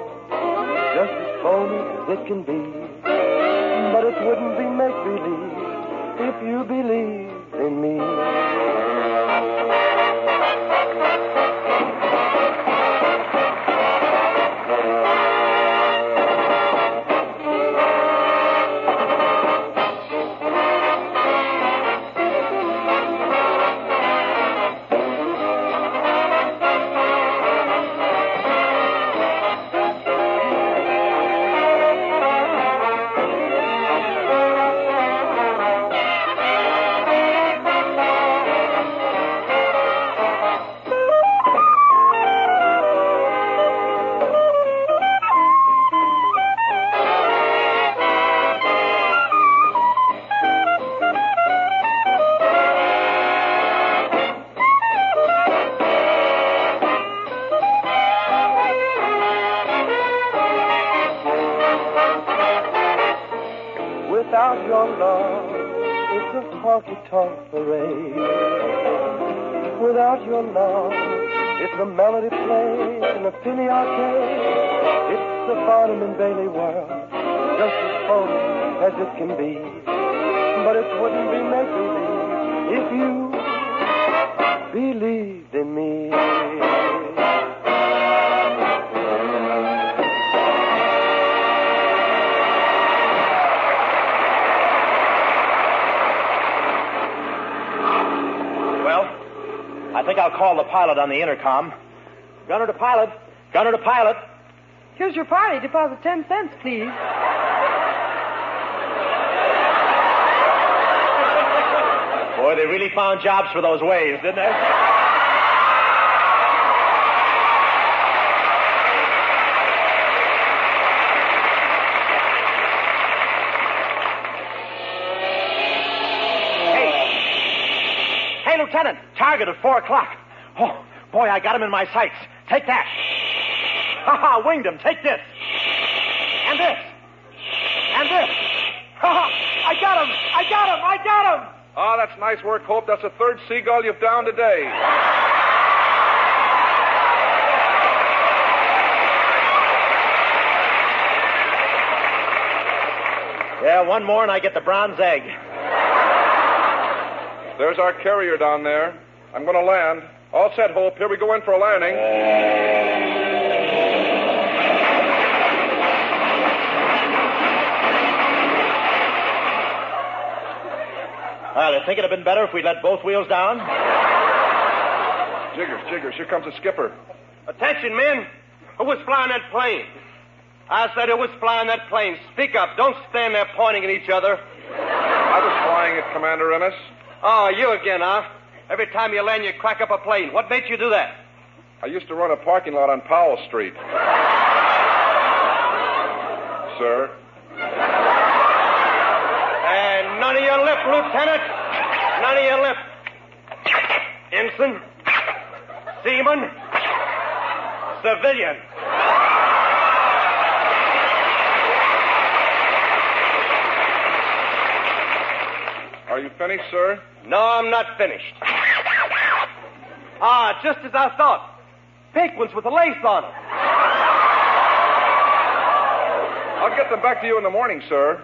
just as phony as it can be. But it wouldn't be make-believe if you believed in me. Without your love, it's a honky-tonk parade. Without your love, it's a melody played in a penny arcade. It's the Barnum and Bailey world, just as phony as it can be. But it wouldn't be make-believe if you believed in me. I think I'll call the pilot on the intercom. Gunner to pilot. Gunner to pilot. Here's your party. Deposit 10 cents, please. Boy, they really found jobs for those waves, didn't they? Hey, Lieutenant, target at 4 o'clock. Oh, boy, I got him in my sights. Take that. Ha-ha, winged him. Take this. And this. And this. I got him! I got him! I got him! Oh, that's nice work, Hope. That's the third seagull you've downed today. Yeah, one more and I get the bronze egg. There's our carrier down there. I'm going to land. All set, Hope. Here we go in for a landing. Well, I think it'd have been better if we'd let both wheels down. Jiggers, here comes the skipper. Attention, men. Who was flying that plane? I said who was flying that plane. Speak up. Don't stand there pointing at each other. I was flying it, Commander Ennis. Oh, you again, huh? Every time you land, you crack up a plane. What made you do that? I used to run a parking lot on Powell Street. Sir? And none of your lip, Lieutenant. None of your lip. Ensign. Seaman. Civilian. Are you finished, sir? No, I'm not finished. Ah, just as I thought. Pink ones with a lace on them. I'll get them back to you in the morning, sir.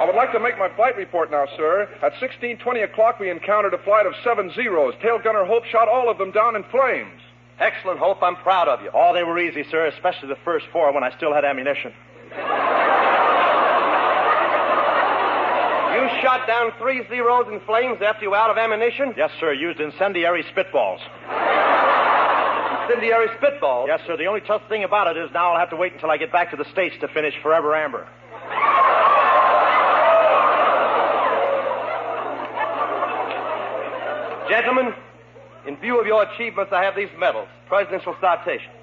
I would like to make my flight report now, sir. At 16:20 o'clock, we encountered a flight of 7 Zeros. Tail gunner Hope shot all of them down in flames. Excellent, Hope. I'm proud of you. Oh, they were easy, sir, especially the first 4 when I still had ammunition. You shot down 3 Zeros in flames after you were out of ammunition? Yes, sir. Used incendiary spitballs. Incendiary spitballs? Yes, sir. The only tough thing about it is now I'll have to wait until I get back to the States to finish Forever Amber. Gentlemen, in view of your achievements, I have these medals, presidential citations.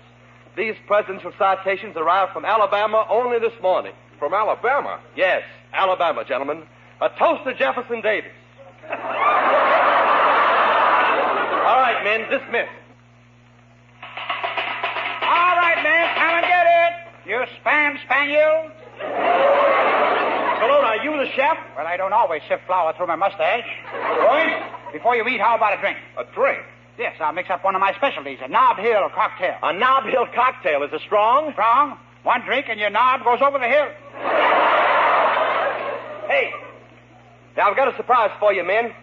These presidential citations arrived from Alabama only this morning. From Alabama? Yes, Alabama, gentlemen. A toast to Jefferson Davis. All right, men, dismiss. All right, men, come and get it. You spam spaniels. Hello, are you the chef? Well, I don't always sift flour through my mustache. Boys, before you eat, how about a drink? A drink? Yes, I'll mix up one of my specialties, a Knob Hill cocktail. A Knob Hill cocktail. Is it strong? Strong. One drink and your knob goes over the hill. Hey, now I've got a surprise for you, men.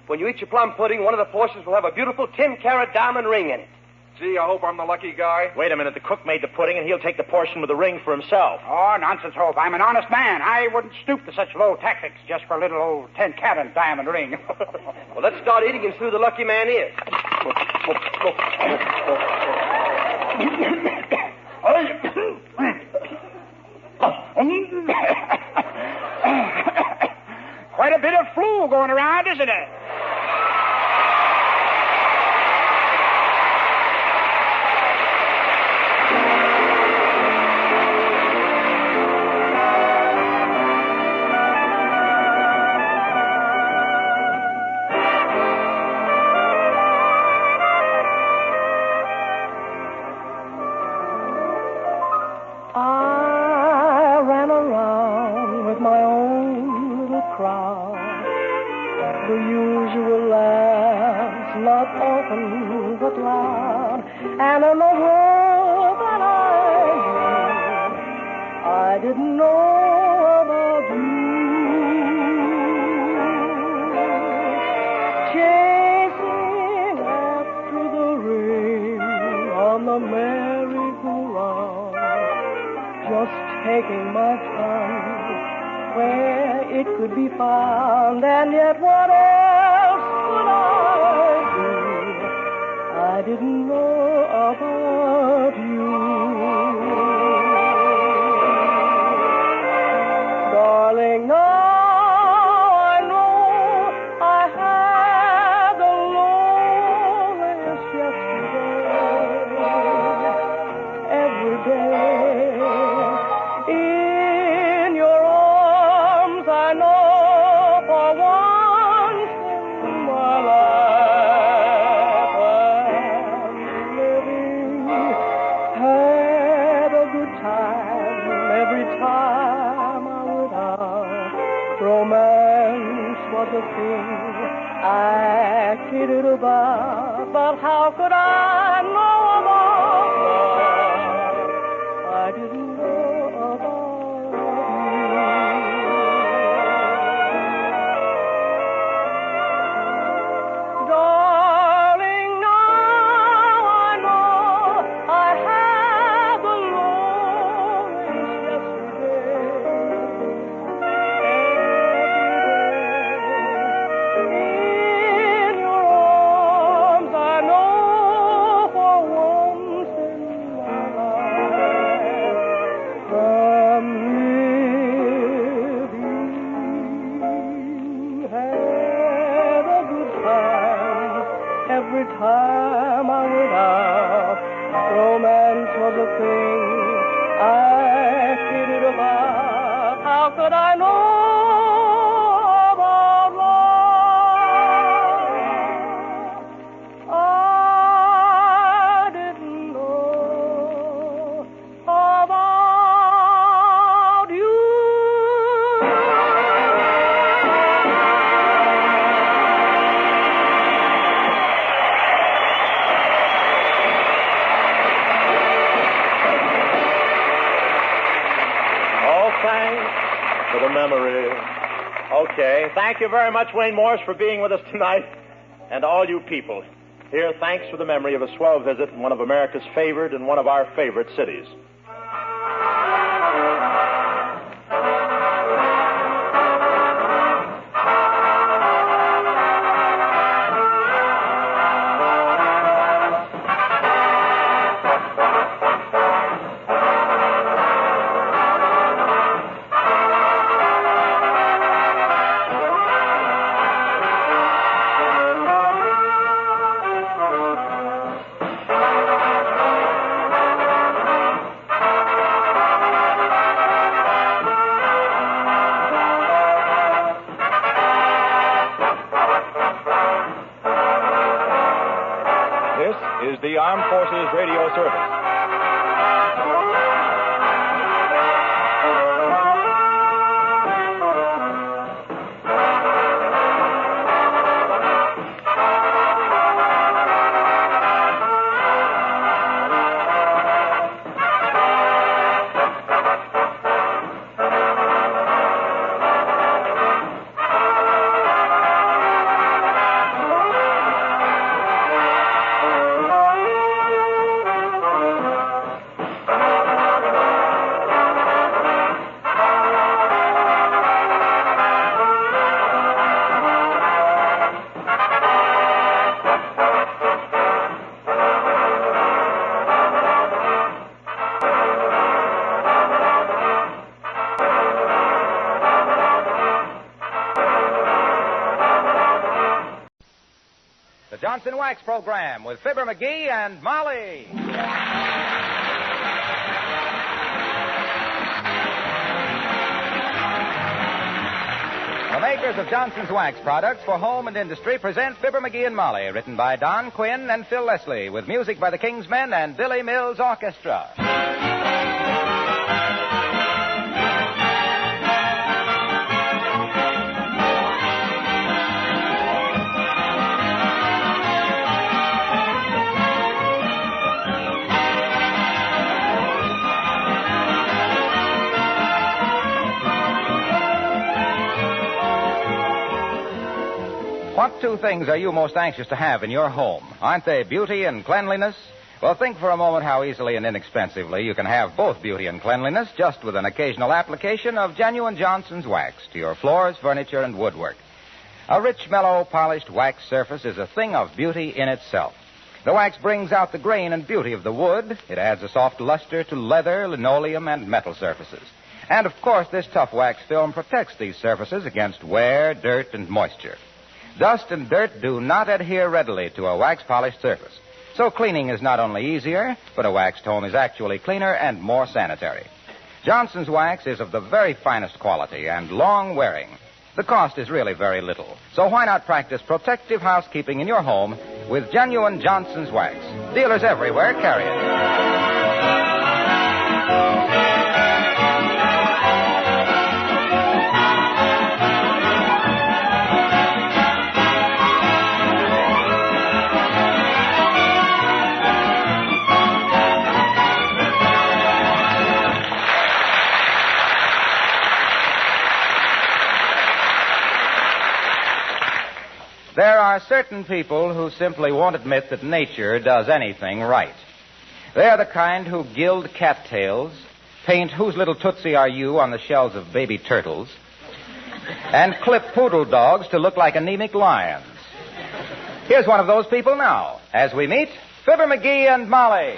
When you eat your plum pudding, one of the portions will have a beautiful 10-carat diamond ring in it. Gee, I hope I'm the lucky guy. Wait a minute. The cook made the pudding, and he'll take the portion with the ring for himself. Oh, nonsense, Hope. I'm an honest man. I wouldn't stoop to such low tactics just for a little old 10-carat diamond ring. Well, let's start eating and see who the lucky man is. Quite a bit of flu going around, isn't it? I ran around with my own little crowd. The usual laughs, not often but loud. And in the world that I knew, I didn't know about you. Chasing after the rain on the merry-go-round, just taking my fun where it could be found, and yet what else could I do? I didn't know about you. Darling, now I know I had the loneliest yesterday. Every day in your arms, I know for once in my life I'm living Romance was a thing I kidded about, but how could I know about love? I didn't know about you. Darling, now I know I had the longest in your arms, I know for once in my life I'm living. Had a good time every time I went out. Romance was a thing I kidded about. How could I know? For the memory. Okay. Thank you very much, Wayne Morris, for being with us tonight. And all you people here, thanks for the memory of a swell visit in one of America's favored and one of our favorite cities. Is the Armed Forces Radio Service. The Johnson Wax Program with Fibber McGee and Molly. The makers of Johnson's Wax products for home and industry present Fibber McGee and Molly, written by Don Quinn and Phil Leslie, with music by the Kingsmen and Billy Mills Orchestra. What two things are you most anxious to have in your home? Aren't they beauty and cleanliness? Well, think for a moment how easily and inexpensively you can have both beauty and cleanliness just with an occasional application of genuine Johnson's Wax to your floors, furniture, and woodwork. A rich, mellow, polished wax surface is a thing of beauty in itself. The wax brings out the grain and beauty of the wood. It adds a soft luster to leather, linoleum, and metal surfaces. And, of course, this tough wax film protects these surfaces against wear, dirt, and moisture. Dust and dirt do not adhere readily to a wax-polished surface. So cleaning is not only easier, but a waxed home is actually cleaner and more sanitary. Johnson's Wax is of the very finest quality and long-wearing. The cost is really very little. So why not practice protective housekeeping in your home with genuine Johnson's Wax? Dealers everywhere carry it. there are certain people who simply won't admit that nature does anything right. They are the kind who gild cattails, paint Whose Little Tootsie Are You on the shells of baby turtles, and clip poodle dogs to look like anemic lions. Here's one of those people now, as we meet Fibber McGee and Molly.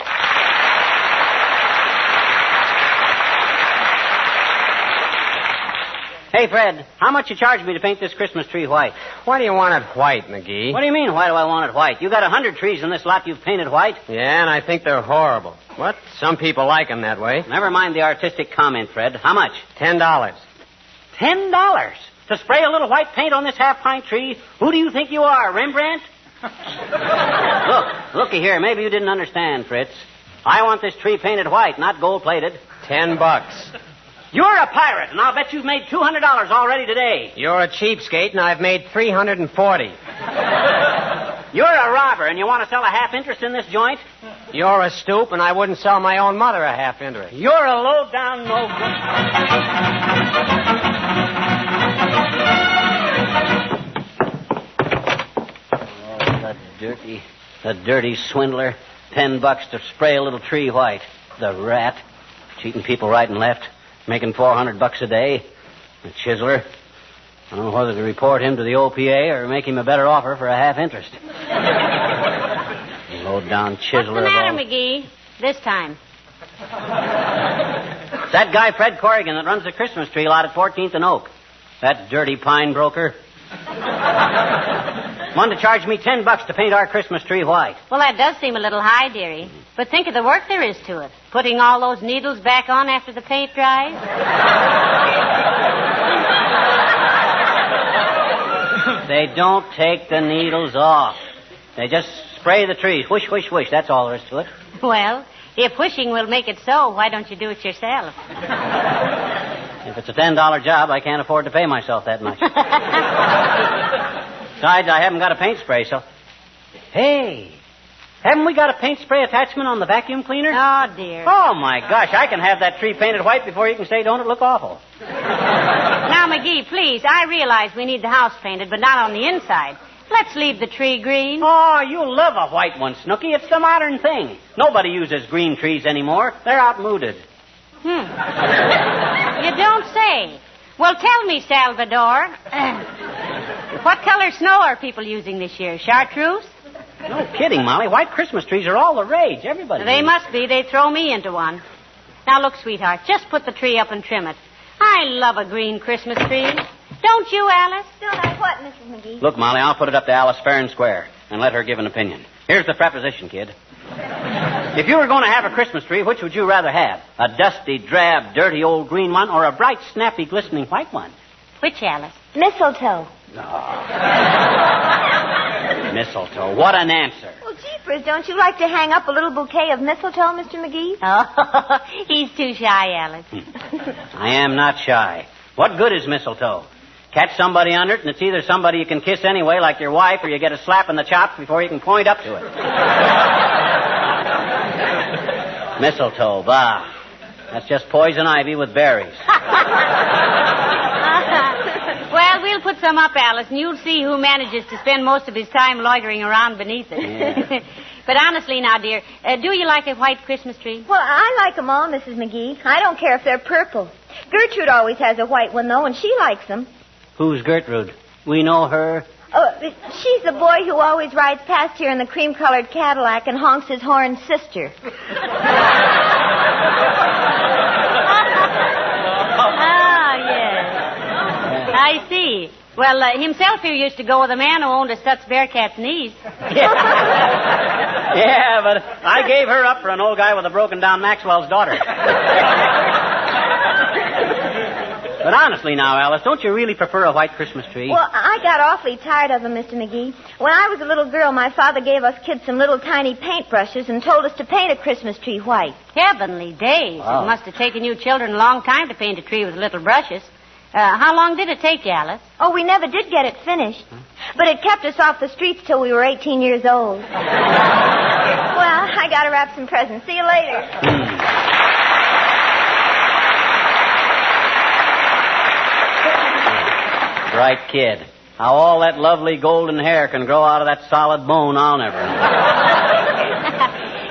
Hey, Fred, how much you charge me to paint this Christmas tree white? Why do you want it white, McGee? What do you mean, why do I want it white? You got 100 trees in this lot you've painted white. Yeah, and I think they're horrible. What? Some people like them that way. Never mind the artistic comment, Fred. How much? $10. $10? To spray a little white paint on this half-pint tree? Who do you think you are, Rembrandt? Looky here. Maybe you didn't understand, Fritz. I want this tree painted white, not gold-plated. $10. You're a pirate, and I'll bet you've made $200 already today. You're a cheapskate, and I've made $340. You're a robber, and you want to sell a half interest in this joint? You're a stoop, and I wouldn't sell my own mother a half interest. You're a low-down The dirty swindler. $10 to spray a little tree white. The rat. Cheating people right and left. Making $400 a day. The chiseler. I don't know whether to report him to the OPA or make him a better offer for a half interest. Low-down chiseler. What's the matter, McGee? This time. It's that guy, Fred Corrigan, that runs the Christmas tree lot at 14th and Oak. That dirty pine broker. Wanted to charge me $10 to paint our Christmas tree white. Well, that does seem a little high, dearie. But think of the work there is to it. Putting all those needles back on after the paint dries. They don't take the needles off. They just spray the trees. Whoosh, whoosh, whoosh. That's all there is to it. Well, if whooshing will make it so, why don't you do it yourself? If it's a $10 job, I can't afford to pay myself that much. Besides, I haven't got a paint spray, so... Hey, haven't we got a paint spray attachment on the vacuum cleaner? Oh, dear. Oh, my gosh, I can have that tree painted white before you can say, don't it look awful? Now, McGee, please, I realize we need the house painted, but not on the inside. Let's leave the tree green. Oh, you'll love a white one, Snooky. It's the modern thing. Nobody uses green trees anymore. They're outmoded. You don't say. Well, tell me, Salvador. What color snow are people using this year? Chartreuse? No kidding, Molly. White Christmas trees are all the rage. Everybody. They must be. They throw me into one. Now, look, sweetheart, just put the tree up and trim it. I love a green Christmas tree. Don't you, Alice? Don't I what, Mrs. McGee? Look, Molly, I'll put it up to Alice fair and square and let her give an opinion. Here's the preposition, kid. If you were going to have a Christmas tree, which would you rather have? A dusty, drab, dirty old green one or a bright, snappy, glistening white one? Which, Alice? Mistletoe. Mistletoe. What an answer. Well, jeepers, don't you like to hang up a little bouquet of mistletoe, Mr. McGee? Oh, he's too shy, Alice. I am not shy. What good is mistletoe? Catch somebody under it, and it's either somebody you can kiss anyway, like your wife, or you get a slap in the chops before you can point up to it. Mistletoe, bah. That's just poison ivy with berries. Well, we'll put some up, Alice, and you'll see who manages to spend most of his time loitering around beneath it. Yeah. But honestly now, dear, do you like a white Christmas tree? Well, I like them all, Mrs. McGee. I don't care if they're purple. Gertrude always has a white one, though, and she likes them. Who's Gertrude? We know her. Oh, she's the boy who always rides past here in the cream-colored Cadillac and honks his horn, sister. Oh, yes. I see. Well, himself here used to go with a man who owned a Stutz Bearcat's niece. Yeah, but I gave her up for an old guy with a broken-down Maxwell's daughter. But honestly now, Alice, don't you really prefer a white Christmas tree? Well, I got awfully tired of them, Mr. McGee. When I was a little girl, my father gave us kids some little tiny paintbrushes and told us to paint a Christmas tree white. Heavenly days. Wow. It must have taken you children a long time to paint a tree with little brushes. How long did it take you, Alice? Oh, we never did get it finished. But it kept us off the streets till we were 18 years old. Well, I got to wrap some presents. See you later. Bright kid. How all that lovely golden hair can grow out of that solid bone, I'll never know.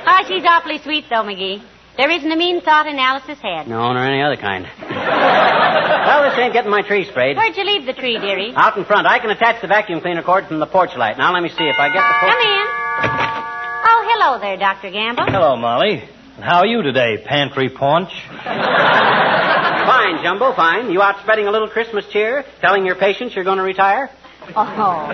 Oh, she's awfully sweet, though, McGee. There isn't a mean thought in Alice's head. No, nor any other kind. Well, this ain't getting my tree sprayed. Where'd you leave the tree, dearie? Out in front. I can attach the vacuum cleaner cord from the porch light. Now, let me see if I get the... Come in. Oh, hello there, Dr. Gamble. Hello, Molly. How are you today, pantry paunch? Fine, Jumbo, fine. You out spreading a little Christmas cheer, telling your patients you're going to retire? Oh.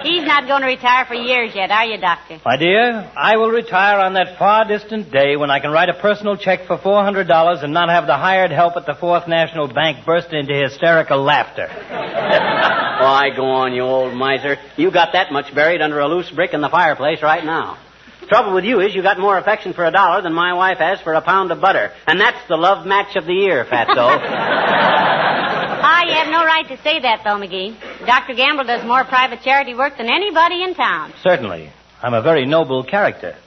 He's not going to retire for years yet, are you, Doctor? My dear, I will retire on that far distant day when I can write a personal check for $400 and not have the hired help at the Fourth National Bank burst into hysterical laughter. Why, go on, you old miser. You got that much buried under a loose brick in the fireplace right now. Trouble with you is you got more affection for $1 than my wife has for a pound of butter. And that's the love match of the year, Fatso. You have no right to say that, though, McGee. Dr. Gamble does more private charity work than anybody in town. Certainly. I'm a very noble character.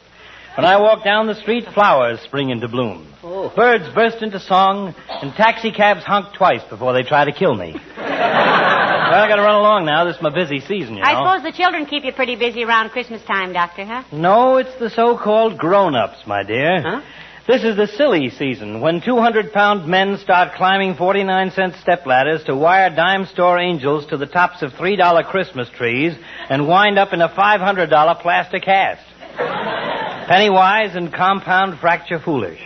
When I walk down the street, flowers spring into bloom. Oh. Birds burst into song, and taxicabs honk twice before they try to kill me. Well, I gotta run along now. This is my busy season, you know. I suppose the children keep you pretty busy around Christmas time, Doctor, huh? No, it's the so-called grown-ups, my dear. Huh? This is the silly season, when 200-pound men start climbing 49-cent stepladders to wire dime store angels to the tops of $3 Christmas trees and wind up in a $500 plastic cast. Penny-wise and compound fracture foolish.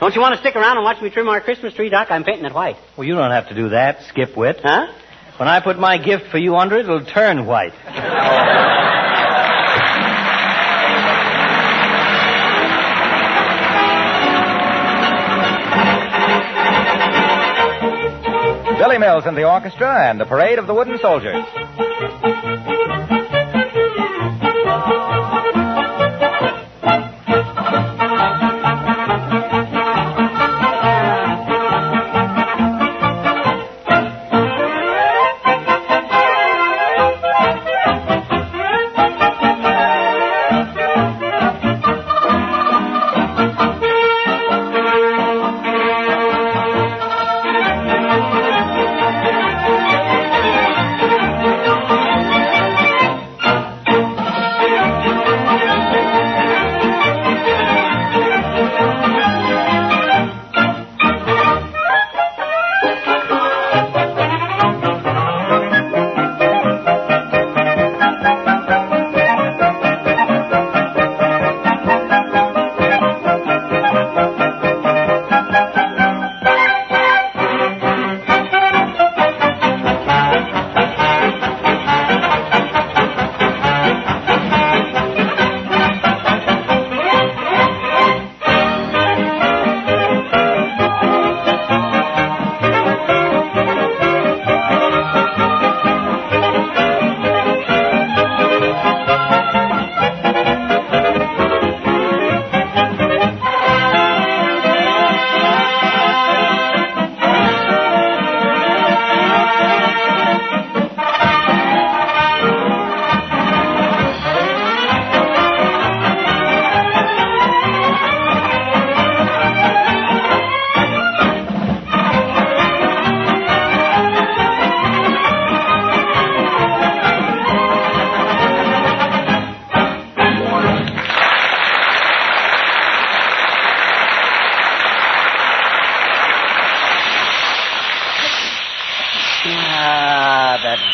Don't you want to stick around and watch me trim our Christmas tree, Doc? I'm painting it white. Well, you don't have to do that, skipwit. Huh? When I put my gift for you under it, it'll turn white. Billy Mills and the orchestra and the Parade of the Wooden Soldiers.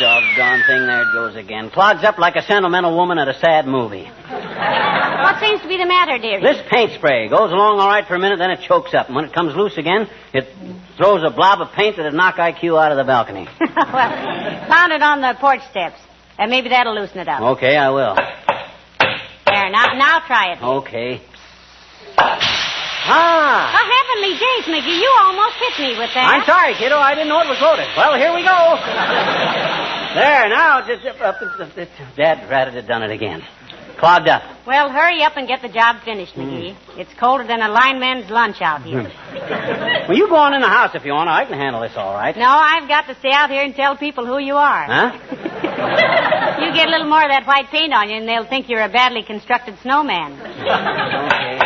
Doggone thing, there it goes again. Clogs up like a sentimental woman at a sad movie. What seems to be the matter, dearie? This paint spray goes along all right for a minute, then it chokes up. And when it comes loose again, it throws a blob of paint that'd knock IQ out of the balcony. Well, found it on the porch steps. Maybe that'll loosen it up. Okay, I will. There, now try it. Okay. Oh, heavenly days, Mickey, you almost hit me with that. I'm sorry, kiddo. I didn't know it was loaded. Well, here we go. There, now, Dad ratted it done it again. Clogged up. Well, hurry up and get the job finished, McGee. It's colder than a lineman's lunch out here. Well, you go on in the house if you want to. I can handle this all right. No, I've got to stay out here and tell people who you are. Huh? You get a little more of that white paint on you, and they'll think you're a badly constructed snowman. Okay.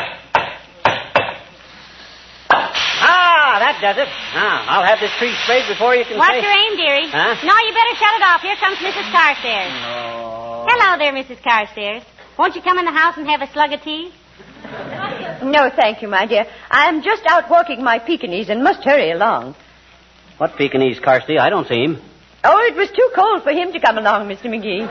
that does it. Now, I'll have this tree sprayed before you can What's say... your aim, dearie? Huh? No, you better shut it off. Here comes Mrs. Carstairs. Oh. Hello there, Mrs. Carstairs. Won't you come in the house and have a slug of tea? No, thank you, my dear. I'm just out walking my Pekingese and must hurry along. What Pekingese, Carsty? I don't see him. Oh, it was too cold for him to come along, Mr. McGee.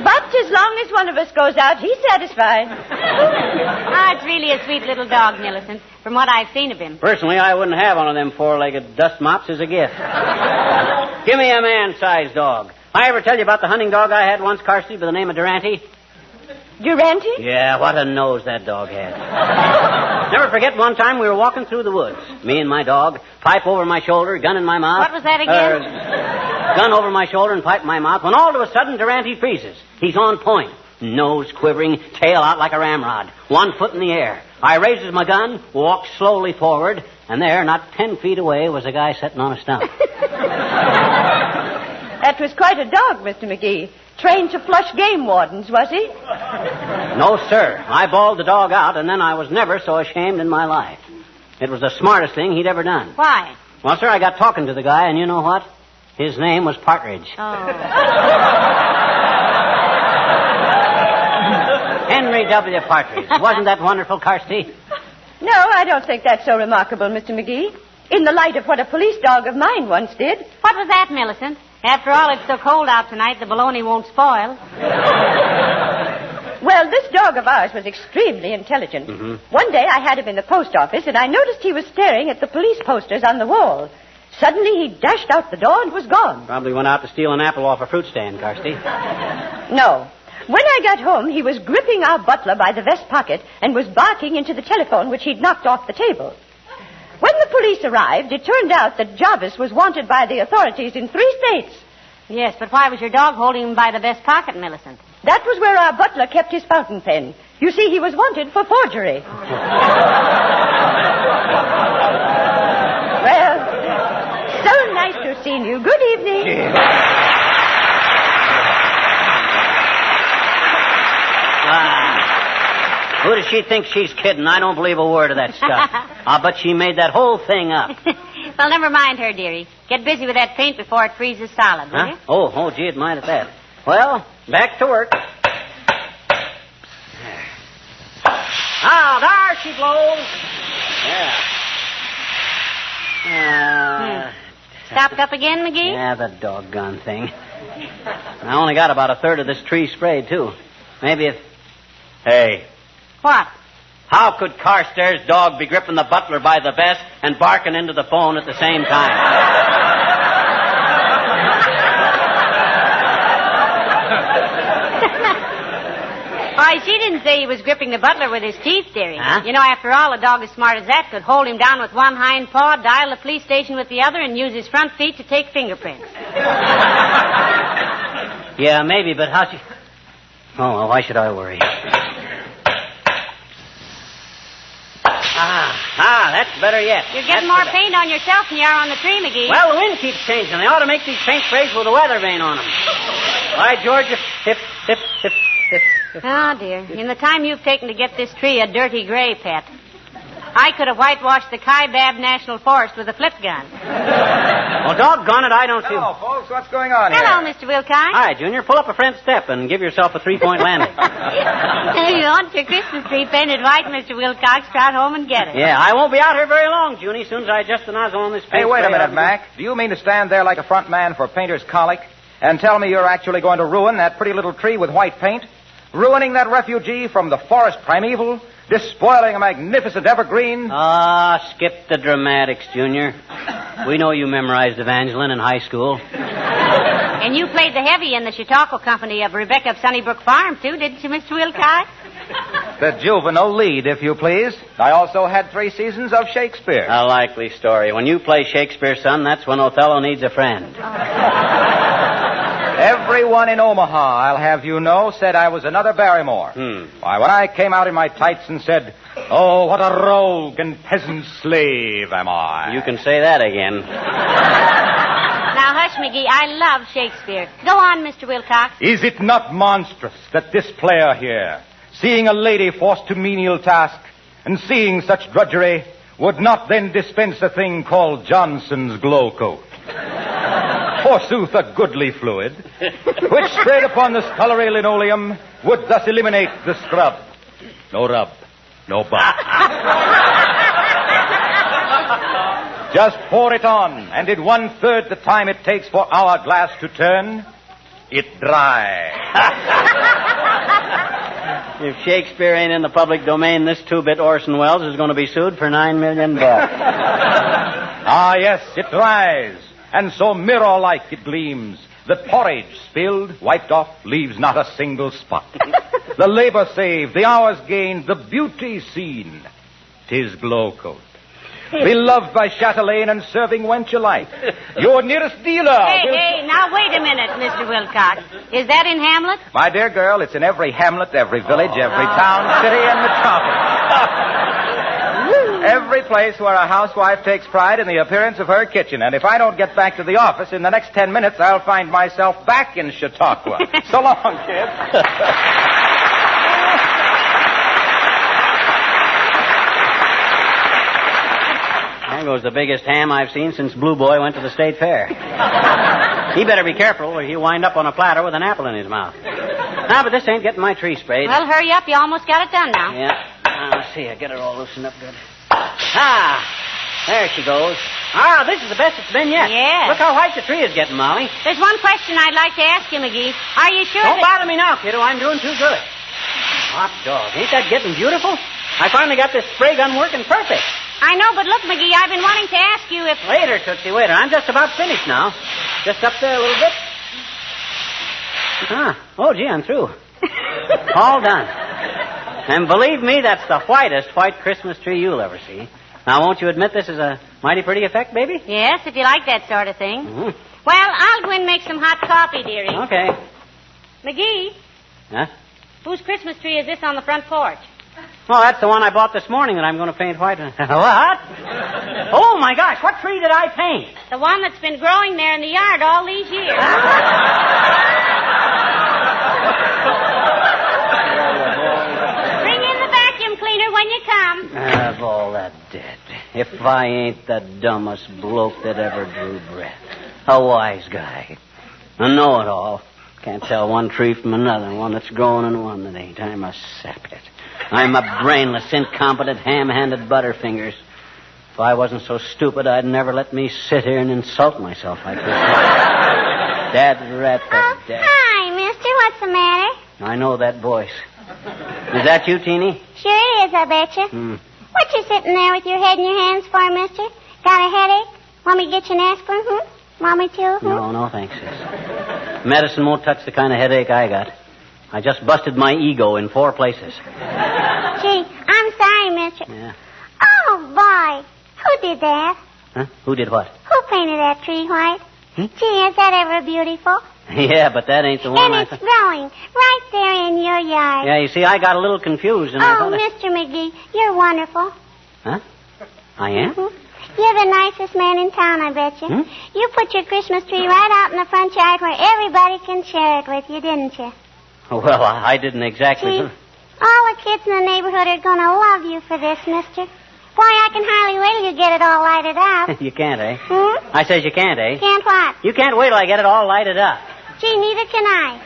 But as long as one of us goes out, he's satisfied. It's really a sweet little dog, Millicent, from what I've seen of him. Personally, I wouldn't have one of them four-legged dust mops as a gift. Give me a man-sized dog. I ever tell you about the hunting dog I had once, Carsty, by the name of Durante? Durante? Yeah, what a nose that dog had. Never forget one time we were walking through the woods. Me and my dog, pipe over my shoulder, gun in my mouth. What was that again? Gun over my shoulder and pipe in my mouth, when all of a sudden Durante freezes. He's on point. Nose quivering, tail out like a ramrod. 1 foot in the air. I raises my gun, walked slowly forward, and there, not 10 feet away, was a guy sitting on a stump. That was quite a dog, Mr. McGee. Trained to flush game wardens, was he? No, sir. I bawled the dog out, and then I was never so ashamed in my life. It was the smartest thing he'd ever done. Why? Well, sir, I got talking to the guy, and you know what? His name was Partridge. Henry W. Partridge. Wasn't that wonderful, Carsty? No, I don't think that's so remarkable, Mr. McGee. In the light of what a police dog of mine once did. What was that, Millicent? After all, it's so cold out tonight, the bologna won't spoil. Well, this dog of ours was extremely intelligent. Mm-hmm. One day I had him in the post office, and I noticed he was staring at the police posters on the wall. Suddenly he dashed out the door and was gone. Probably went out to steal an apple off a fruit stand, Carsty. No. When I got home, he was gripping our butler by the vest pocket and was barking into the telephone, which he'd knocked off the table. When the police arrived, it turned out that Jarvis was wanted by the authorities in 3 states. Yes, but why was your dog holding him by the vest pocket, Millicent? That was where our butler kept his fountain pen. You see, he was wanted for forgery. Well, so nice to have seen you. Good evening. Who does she think she's kidding? I don't believe a word of that stuff. I'll bet she made that whole thing up. Well, never mind her, dearie. Get busy with that paint before it freezes solid, will you? Oh, gee, it might at that. Well, back to work. There she blows. Yeah. Stopped up again, McGee? Yeah, the doggone thing. I only got about a third of this tree sprayed, too. Maybe if... Hey. What? How could Carstairs' dog be gripping the butler by the vest and barking into the phone at the same time? Why, she didn't say he was gripping the butler with his teeth, dearie. Huh? You know, after all, a dog as smart as that could hold him down with one hind paw, dial the police station with the other, and use his front feet to take fingerprints. Yeah, maybe, but how she... Oh, well, why should I worry? That's better yet. You're getting more paint on yourself than you are on the tree, McGee. Well, the wind keeps changing. They ought to make these paint sprays with a weather vane on them. By George, hip. Oh, dear. In the time you've taken to get this tree a dirty gray, pet, I could have whitewashed the Kaibab National Forest with a flip gun. Well, doggone it, I don't see... Hello, folks. What's going on here? Hello, Mr. Wilcox. Hi, Junior. Pull up a front step and give yourself a 3-point landing. If you want your Christmas tree painted white, Mr. Wilcox, trot home and get it. Yeah, I won't be out here very long, Junie, as soon as I adjust the nozzle on this paint. Hey, wait a spray, minute, Mac. Do you mean to stand there like a front man for Painter's Colic and tell me you're actually going to ruin that pretty little tree with white paint? Ruining that refugee from the forest primeval? Despoiling a magnificent evergreen? Skip the dramatics, Junior. We know you memorized Evangeline in high school. And you played the heavy in the Chautauqua Company of Rebecca of Sunnybrook Farm, too, didn't you, Mr. Wilcox? The juvenile lead, if you please. I also had 3 seasons of Shakespeare. A likely story. When you play Shakespeare, son, that's when Othello needs a friend. Everyone in Omaha, I'll have you know, said I was another Barrymore. Why, when I came out in my tights and said, "Oh, what a rogue and peasant slave am I." You can say that again. Now, hush, McGee. I love Shakespeare. Go on, Mr. Wilcox. Is it not monstrous that this player here, seeing a lady forced to menial task, and seeing such drudgery, would not then dispense a thing called Johnson's Glow Coat. Forsooth, a goodly fluid, which sprayed upon the scullery linoleum would thus eliminate the scrub. No rub, no bump. Just pour it on, and in 1/3 the time it takes for our glass to turn, it dry. If Shakespeare ain't in the public domain, this two-bit Orson Welles is going to be sued for $9 million. Ah, yes, it dries, and so mirror-like it gleams. The porridge spilled, wiped off, leaves not a single spot. The labor saved, the hours gained, the beauty seen. 'Tis Glow Coat. Beloved by chatelaine and serving wench alike. Your nearest dealer. Hey, now wait a minute, Mr. Wilcox. Is that in Hamlet? My dear girl, it's in every hamlet, every village, every town, city, and metropolis. Every place where a housewife takes pride in the appearance of her kitchen. And if I don't get back to the office in the next 10 minutes, I'll find myself back in Chautauqua. So long, kid. There goes the biggest ham I've seen since Blue Boy went to the state fair. He better be careful or he'll wind up on a platter with an apple in his mouth. Now, but this ain't getting my tree sprayed. Well, hurry up. You almost got it done now. Yeah. Let's see. I get her all loosened up good. Ah, there she goes. Ah, this is the best it's been yet. Yeah. Look how white the tree is getting, Molly. There's one question I'd like to ask you, McGee. Are you sure Don't bother me now, kiddo. I'm doing too good. Hot dog. Ain't that getting beautiful? I finally got this spray gun working perfect. I know, but look, McGee, I've been wanting to ask you if... Waiter, Tootsie, waiter. I'm just about finished now. Just up there a little bit. Oh, gee, I'm through. All done. And believe me, that's the whitest white Christmas tree you'll ever see. Now, won't you admit this is a mighty pretty effect, baby? Yes, if you like that sort of thing. Mm-hmm. Well, I'll go and make some hot coffee, dearie. Okay. McGee, Huh? whose Christmas tree is this on the front porch? Oh, that's the one I bought this morning that I'm going to paint white. What? Oh, my gosh, what tree did I paint? The one that's been growing there in the yard all these years. Bring in the vacuum cleaner when you come. Of all that dead. If I ain't the dumbest bloke that ever drew breath. A wise guy. A know-it-all. Can't tell one tree from another, one that's growing and one that ain't. I'm a saphead. I'm a brainless, incompetent, ham-handed butterfingers. If I wasn't so stupid, I'd never let me sit here and insult myself like this. Dad rat the dad. Hi, mister. What's the matter? I know that voice. Is that you, Teeny? Sure is, I betcha. What you sitting there with your head in your hands for, mister? Got a headache? Want me to get you an aspirin, Want me to, No, thanks, sis. Medicine won't touch the kind of headache I got. I just busted my ego in 4 places. Gee, I'm sorry, mister. Yeah. Oh, boy. Who did that? Huh? Who did what? Who painted that tree white? Gee, is that ever beautiful? Yeah, but that ain't the one And it's growing right there in your yard. Yeah, you see, I got a little confused. And I Oh, thought Mr. McGee, you're wonderful. Huh? I am? You're the nicest man in town, I bet you. You put your Christmas tree right out in the front yard where everybody can share it with you, didn't you? Well, I didn't exactly. Gee, all the kids in the neighborhood are going to love you for this, mister. Why, I can hardly wait till you get it all lighted up. You can't, eh? I says you can't, eh? Can't what? You can't wait till I get it all lighted up. Gee, neither can I.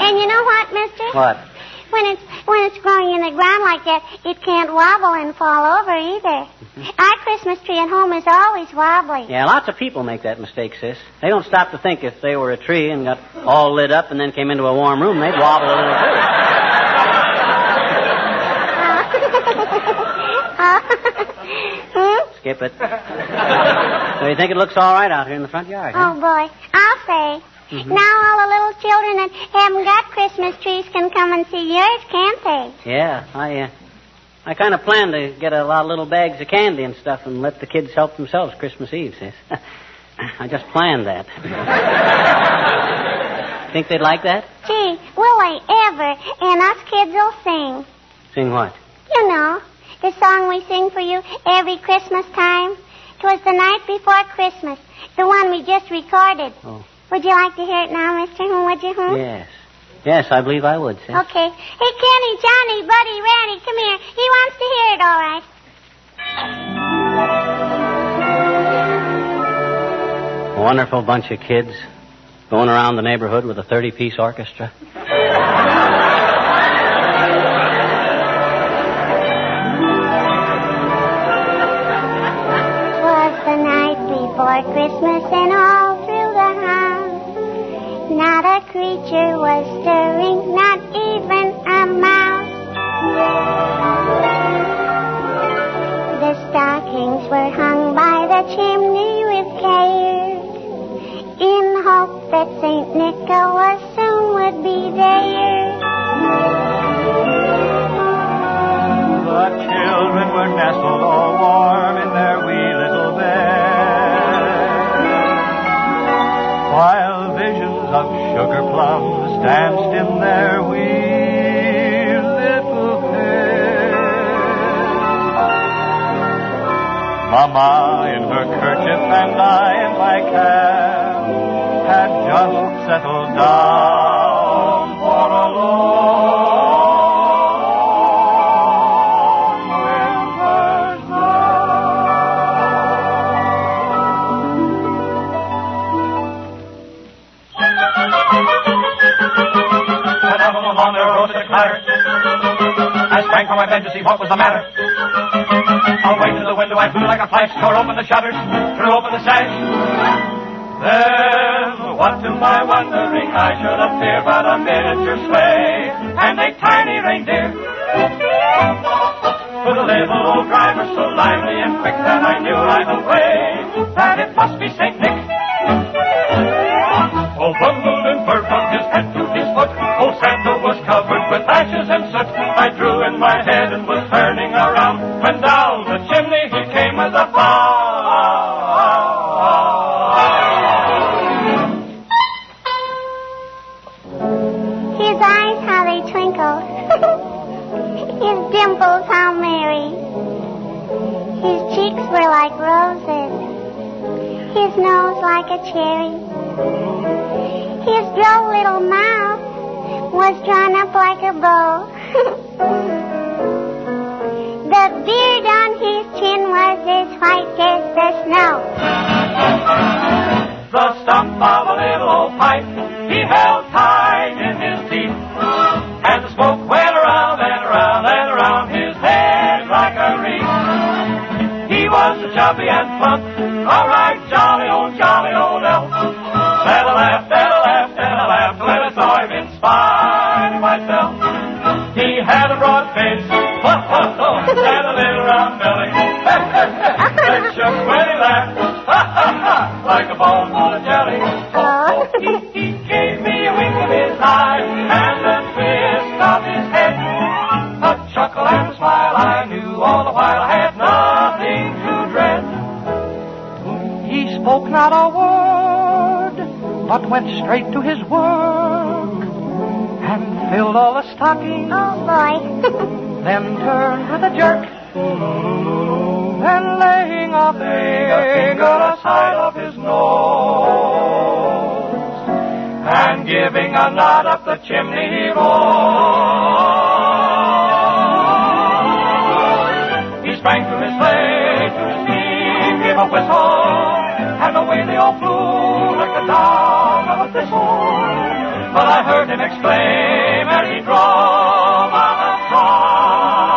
And you know what, mister? What? When it's growing in the ground like that, it can't wobble and fall over either. Our Christmas tree at home is always wobbly. Yeah, lots of people make that mistake, sis. They don't stop to think if they were a tree and got all lit up and then came into a warm room, they'd wobble a little too. Skip it. So you think it looks all right out here in the front yard, huh? Oh, boy. I'll say. Now all the little children that haven't got Christmas trees can come and see yours, can't they? Yeah, I kind of planned to get a lot of little bags of candy and stuff and let the kids help themselves Christmas Eve, sis. I just planned that. Think they'd like that? Gee, will they ever? And us kids will sing. Sing what? You know, the song we sing for you every Christmas time. 'Twas the night before Christmas, the one we just recorded. Oh. Would you like to hear it now, mister? Would you? Yes. Yes, I believe I would, sis. Okay. Hey, Kenny, Johnny, Buddy, Randy, come here. He wants to hear it, all right. A wonderful bunch of kids going around the neighborhood with a 30-piece orchestra. Before Christmas and all through the house, not a creature was stirring, not even a mouse. The stockings were hung by the chimney with care, in hope that St. Nicholas soon would be there. The children were nestled all warm in their wee little bed, while visions of sugar plums danced in their wee little heads. Mama in her kerchief and I in my cap had just settled down for a long winter's night. And out along there rose a clatter. I sprang from my bed to see what was the matter. Away to the window I flew like a flash, tore open the shutters, threw open the sash. Then, what to my wondering I should appear but a miniature sleigh and a tiny reindeer with a little old driver so lively and quick that I knew right away that it must be St. Nick. All bundled in fur from his head to his foot, old Santa was covered with ashes and soot. I drew in my head and was turning around when down the chimney he came with a bow. His eyes, how they twinkled. His dimples, how merry. His cheeks were like roses. His nose like a cherry. His droll little mouth was drawn up like a bow. The beard on his chin was as white as the snow. The stump of a little old pipe he held tight in his teeth, and the smoke went around and around and around his head like a wreath. He was so chubby and plump, a right jolly old elf. And I laughed when I saw him in spite of myself. He had a broad face, and a little round belly that shook when he laughed, like a bowl full of jelly. He gave me a wink of his eye and a twist of his head, a chuckle and a smile. I knew all the while I had nothing to dread. He spoke not a word, but went straight to his work and filled all the stockings. Oh, boy. Then turned with a jerk, and laying a finger aside of his nose, and giving a nod up the chimney he rose. He sprang from his sleigh to his feet, gave a whistle, and away they all flew like the down of a thistle. But I heard him exclaim as he drove on the side,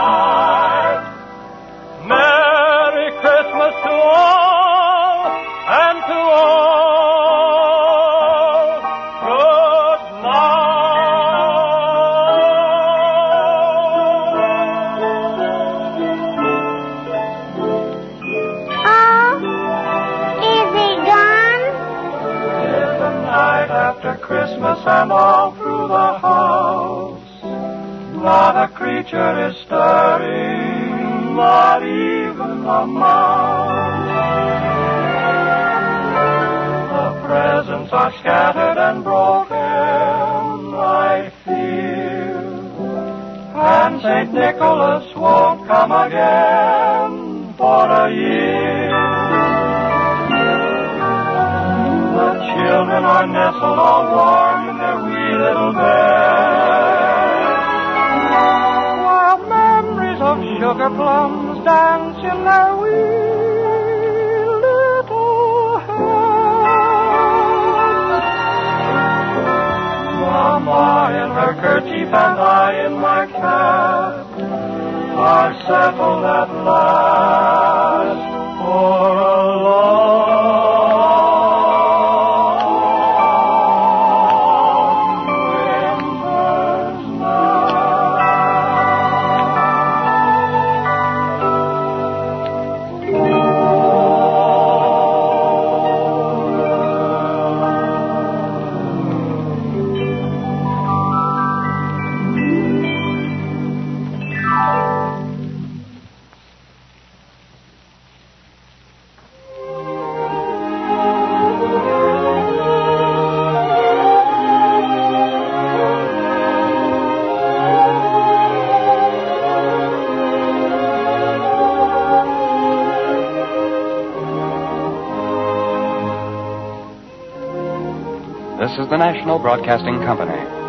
Merry Christmas to all, and to all, good Oh, is he gone? In the night after Christmas and all through the house, not a creature is stirring, not even a mouse. The presents are scattered and broken, I fear, and St. Nicholas won't come again for a year. The children are nestled all warm in their wee little bed. While memories of sugar plums dance in their wee little heads. Mama in her kerchief and I in my cap are settled at last for a This is the National Broadcasting Company.